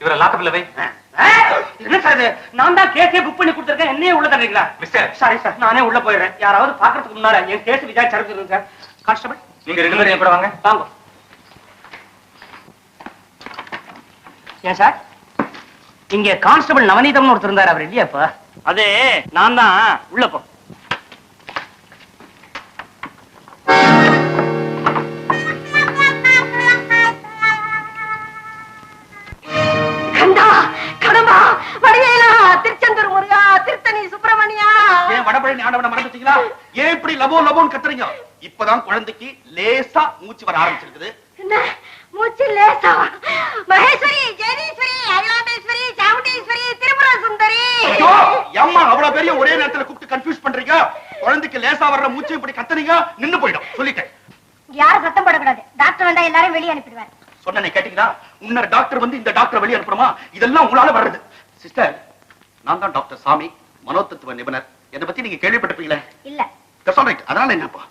இவரை லாக்கப்ல வை. என்ன சார் இது? நான் தான் கேஸே புக் பண்ணி கொடுத்திருக்கேன். என்னையே உள்ள தள்ளிங்களா? மிஸ்டர், சாரி சார், நானே உள்ள போயிடுறேன். யாராவது பாக்குறதுக்கு முன்னால என் கேஸ் விசாரிச்சிருங்க சார். கான்ஸ்டபிள், நீங்க 2 பேரும் என் கூட வாங்க. வாங்க. ஏன் சார், இங்க கான்ஸ்டபிள் நவநீதம்னு ஒருத்தர் இருந்தார், அவர் இல்லையா இப்ப? அது நான் தான். உள்ள போ. கண்டா கடம்பா வடிவேலா திருச்செந்தூர் முருகா திருத்தணி சுப்பிரமணியா. ஏன் வடபழனி ஆண்டவனை மறந்துட்டீங்களா? ஏன் இப்படி லபோ லபோன்னு கத்துறீங்க? இப்பதான் குழந்தைக்கு லேசா மூச்சு வர ஆரம்பிச்சிருக்குது. என்ன மூச்சு லேசா? மகேஸ்வரி, ஜெயதீஸ்வரி, அகிலாண்டேஸ்வரி, சாமுண்டீஸ்வரி, திரிபுர சுந்தரி. அம்மா அவ்வளவு பெரிய ஒரே நேரத்துல கூப்பிட்டு கன்ஃபியூஸ் பண்றீங்க. குழந்தைக்கு லேசா வர்ற மூச்சு இப்படி கத்துறீங்க, நின்னு போயிடும். சொல்லிட்டேன். யாரும் சத்தம் போடக்கூடாது. டாக்டர் வந்தா எல்லாரும் வெளியே அனுப்பிடுவார். சொன்னே கேட்டீங்களா? முன்னர் டாக்டர் வந்து இந்த டாக்டர் வெளியே அனுப்புறமா? இதெல்லாம் உங்களால வர்றது. சிஸ்டர், நான் தான் டாக்டர் சாமி, மனோதத்துவ நிபுணர். என்னை பத்தி நீங்க கேள்விப்பட்டிருப்பீங்களே? இல்ல. அதனால என்னப்பா,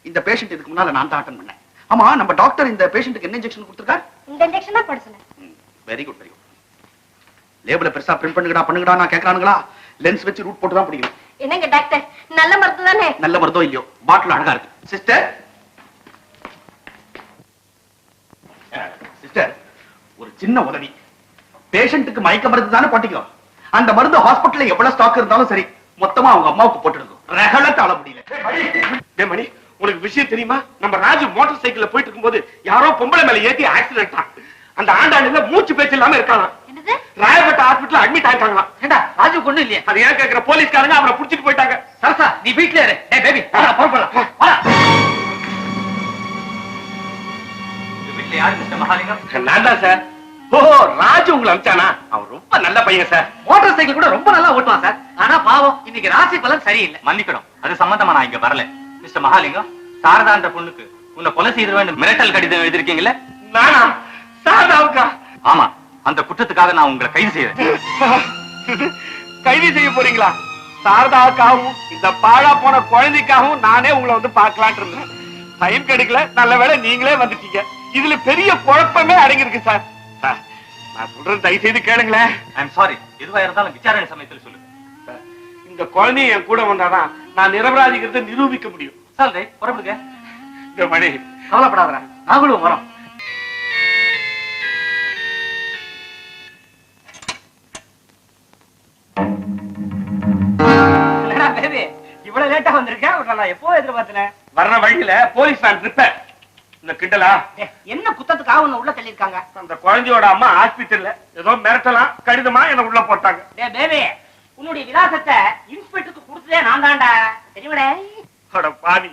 இந்த பேஷண்ட் இதுக்கு முன்னால நான் தான் அட்டெண்ட் பண்ணேன். ஆமா, நம்ம டாக்டர் இந்த பேஷண்ட்டுக்கு என்ன இன்ஜெக்ஷன் கொடுத்திருக்கார்? இந்த இன்ஜெக்ஷன் தான் போட சொன்னேன். Very good, very good. லேபிள பெருசா பிரிண்ட் பண்ணுங்கடா நான் கேக்குறானுங்களா? லென்ஸ் வச்சு ரூட் போட்டு தான் பிடிக்கணும். என்னங்க டாக்டர், நல்ல மருந்து தானே? நல்ல மருந்தோ இல்லையோ, பாட்டில் அழகா இருக்கு. சிஸ்டர், சிஸ்டர், ஒரு சின்ன உதவி. பேஷண்ட்டுக்கு மயக்க மருந்து தானே போட்டிக்கிறோம். அந்த மருந்து ஹாஸ்பிட்டல்ல எவ்வளவு ஸ்டாக் இருந்தாலும் சரி, மொத்தமா அவங்க அம்மாவுக்கு போட்டுருக்கும். ரகல தாழ முடியல. மணி, உனக்கு விஷயம் தெரியுமா? நம்ம ராஜு மோட்டார் சைக்கிள்ல போயிட்டு இருக்கும்போது யாரோ பொம்பளை மேல ஏத்தி ஆக்சிடென்ட். அந்த ஆண்டாண்டுல மூச்சு பேச்சு இல்லாம இருக்காங்க. ராயப்பட்ட ஹாஸ்பிட்டல் அட்மிட் ஆயிருக்காங்களாம். ஏண்டா ராஜு கொண்டு இல்லையா? அது ஏன் கேக்குற? போலீஸ்காரங்க அவரை புடிச்சிட்டு போயிட்டாங்க. சரசா, நீ வீட்ல இரு. டேய் பேபி, புறப்படலாம். வா. வீட்டுல யாரு மிஸ்டர் மகாலிங்கம்? நான் தான் சார். ஓ, ராஜு உங்களை அனுப்பிச்சானா? அவன் ரொம்ப நல்ல பையன் சார். மோட்டார் சைக்கிள் கூட ரொம்ப நல்லா ஓட்டுவான் சார். ஆனா பாவம், இன்னைக்கு ராசி பலன் சரியில்லை. மன்னிக்கணும், அது சம்பந்தமா நான் இங்க வரல. மிஸ்டர் மகாலிங்கம், சாரதான்ற பொண்ணுக்கு உன்னை கொலை செய்திருவேன் மிரட்டல் கடிதம் எழுதிருக்கீங்களே? நானா? சாரதாவுக்கா? ஆமா, அந்த குற்றத்துக்காக நான் உங்களை கைது செய்யறேன். கைது செய்ய போறீங்களா? சாரதாவுக்காகவும் இந்த பாழா போன குழந்தைக்காகவும் நானே உங்களை வந்து பார்க்கலான் இருந்தேன். டைம் கிடைக்கல. நல்ல வேளை நீங்களே வந்துட்டீங்க. இதுல பெரிய குழப்பமே அடங்கிருக்கு சார். சார், நான் சொல்றது தயவு செய்து கேளுங்களேன். ஐம் சாரி, எதுவா இருந்தாலும் விசாரணை சமயத்தில் சொல்லுங்க. சார், இந்த குழந்தைய என் கூட வந்தாதான் நான் நிரபராதிக்கிறத நிரூபிக்க முடியும். சார், புறப்படுங்க. இந்த மணி, கவலைப்படாதடா, நாங்களும் வரோம். இவ்வளவு லேட்டா வந்திருக்கேன். நான் எப்போ எதிர்பார்த்தேன். வர்ற வழியில போலீஸ் நான் இருப்பேன். இந்த கிண்டலா? என்ன குத்தத்துக்காக உன்னை உள்ள தள்ளிருக்காங்க? அந்த குழந்தையோட அம்மா ஹாஸ்பிட்டல்ல ஏதோ மிரட்டலாம் கடிதமா என்ன உள்ள போட்டாங்க. டேய் பேபி, உன்னுடைய விலாசத்தை இன்ஸ்பெக்டருக்கு கொடுத்ததே நான் தான்டா. தெரியுமாடே? அட பாவி,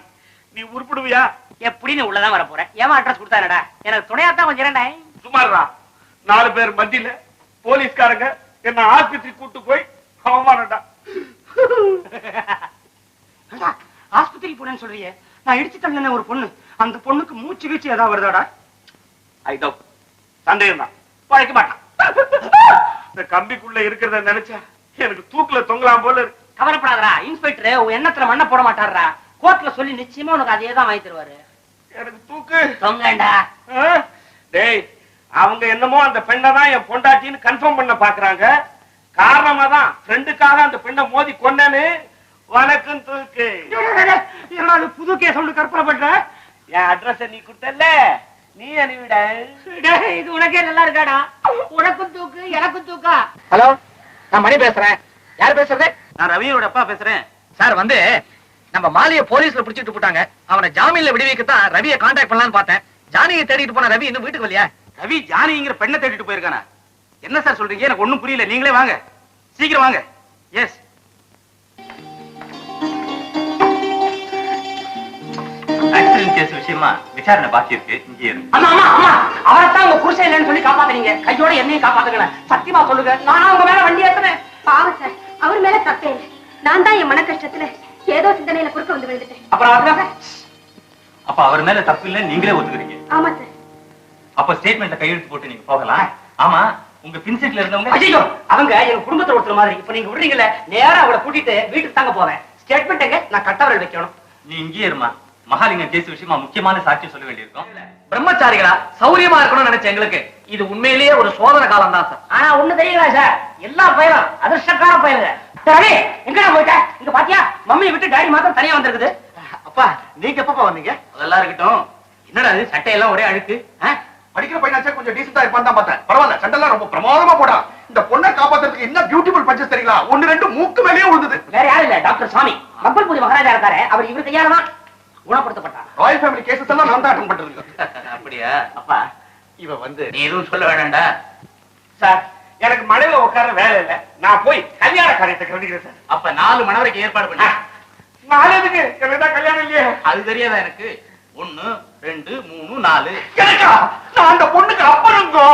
நீ உருப்பிடுவியா? எப்படி நீ உள்ளதான் வர போற? ஏமா அட்ரஸ் கொடுத்தானடா? எனக்கு துணையாத்தான் கொஞ்சம் இரண்டா. சுமாரா 4 பேர் மத்தியில போலீஸ்காரங்க என்ன ஆஸ்பத்திரி கூட்டு போய் அவமானடா. ஆஸ்பத்திரி போனேன்னு சொல்றியே, நான் இடிச்சு தள்ளின ஒரு பொண்ணு, அந்த பொண்ணுக்கு மூச்சு வீச்சு ஏதாவது வருதாடா? ஐதோ சந்தேகம் தான். பழைக்க மாட்டான். இந்த கம்பிக்குள்ள இருக்கிறத நினைச்சா எனக்கு தூக்குல தொங்கலாம் போல இருக்கு. கவலைப்படாதடா, இன்ஸ்பெக்டர் உன் எண்ணத்துல மண்ணை போட மாட்டாரா. கோர்ட்ல சொல்லி நிச்சயமா உனக்கு அதே தான் வாங்கி தருவாரு. எனக்கு தூக்கு தொங்கண்டா. டேய், அவங்க என்னமோ அந்த பெண்ணை தான் என் பொண்டாட்டின்னு கன்ஃபார்ம் பண்ண பாக்குறாங்க. காரணமா தான் ஃப்ரெண்டுக்காக அந்த பெண்ணை மோதி கொன்னேன்னு வணக்கம் தூக்கு. புது கேஸ் ஒன்று கற்பனை பண்ற. என் அட்ரஸ் நீ கொடுத்தல, நீ அனுப்பிவிட. இது உனக்கே நல்லா இருக்காடா. உனக்கும் தூக்கு, எனக்கும் தூக்கா. ஹலோ, நான் மணி பேசுறேன். யார் பேசுறது? நான் ரவியோட அப்பா பேசுறேன். சார், வந்து நம்ம மாலிய போலீஸ்ல பிடிச்சிட்டு போட்டாங்க. அவனை ஜாமீன்ல விடுவிக்கத்தான் ரவியை கான்டாக்ட் பண்ணலாம்னு பார்த்தேன். ஜானியை தேடிட்டு போன ரவி இன்னும் வீட்டுக்கு வரலையா? ரவி ஜானிங்கிற பெண்ணை தேடிட்டு போயிருக்கானா? என்ன சார் சொல்றீங்க? எனக்கு ஒண்ணும் புரியல. நீங்களே வாங்க, சீக்கிரம் வாங்க. எஸ். ஆக்சிடென்ட் கேஸ் விஷயமா விசாரணை பாக்கி இருக்கு. இங்கே இருக்கு. ஆமா ஆமா ஆமா, அவரைத்தான் உங்க புருஷன் இல்லைன்னு சொல்லி காப்பாத்துறீங்க. கையோட என்னையும் காப்பாத்துங்க. சத்தியமா சொல்லுங்க, நானா உங்க மேல வண்டி ஏத்துனேன். பாவம் சார், அவர் மேல தப்பே இல்லை. நான் தான் என் மன கஷ்டத்துல ஏதோ சிந்தனையில குறுக்க வந்து விழுந்துட்டேன். அப்புறம் அதுக்காக அப்ப அவர் மேல தப்பு இல்ல, நீங்களே ஒத்துக்கிறீங்க. ஆமா சார். அப்ப ஸ்டேட்மெண்ட்ல கையெழுத்து போட்டு நீங்க போகலாம். ஆமா, உங்க பின்சீட்ல இருந்தவங்க? ஐயோ, அவங்க எங்க குடும்பத்துல ஒருத்தர் மாதிரி. இப்ப நீங்க விடுறீங்கல்ல, நேரா அவளை கூட்டிட்டு வீட்டுக்கு தாங்க போவேன். ஸ்டேட்மெண்ட் எங்க? நான் கட்டவரல் வைக்கணும். நீ இங்கே இருமா. மகாலிங்கம் கேஸ் விஷயமா முக்கியமான சாட்சியம் சொல்ல வேண்டியிருக்கும். பிரம்மச்சாரிகளா சௌரியமா இருக்கணும்னு நினைச்ச எங்களுக்கு இது உண்மையிலேயே ஒரு சோதனை காலம் தான் சார். ஆனா ஒண்ணு தெரியுங்களா சார், எல்லா பயிரும் அதிர்ஷ்டக்கார பயிருங்க. சரி, எங்கடா போயிட்ட? இங்க பாத்தியா, மம்மியை விட்டு டாடி மாத்திரம் தனியா வந்திருக்குது. அப்பா, நீங்க எப்பப்பா வந்தீங்க? அதெல்லாம் இருக்கட்டும். என்னடா இது, சட்டையெல்லாம் ஒரே அழுக்கு. படிக்கிற பையனாச்சா கொஞ்சம் டீசெண்டா இருப்பான் தான் பார்த்தேன். பரவாயில்ல, சண்டெல்லாம் ரொம்ப பிரமாதமா போடா. இந்த பொண்ணை காப்பாத்துறதுக்கு என்ன பியூட்டிஃபுல் பஞ்சஸ் தெரியுங்களா? 1-2 மூக்கு மேலேயே விழுந்தது. வேற யாரும் இல்ல, டாக்டர் சாமி மக்கள்பூரி மகாராஜா இருக்காரு. அவர் இவரு கையால தான் குணப்படுத்தப்பட்டார். ராயல் ஃபேமிலி கேசஸ் எல்லாம் நான் தான் அட்டெண்ட் பண்றது. அப்படியா? அப்பா, இவ வந்து நீ எதுவும் சொல்ல வேண்டாம்டா. சார், எனக்கு மழையில உட்கார வேலை இல்ல. நான் போய் கல்யாண காரியத்தை கவனிக்கிறேன் சார். அப்ப 4 மணவரைக்கு ஏற்பாடு பண்ண. நாளைக்கு எனக்கு தான் கல்யாணம் இல்லையே. அது தெரியாதா எனக்கு? 1, 2, 3, 4. எனக்கா? நான் அந்த பொண்ணுக்கு அப்புறங்கோ.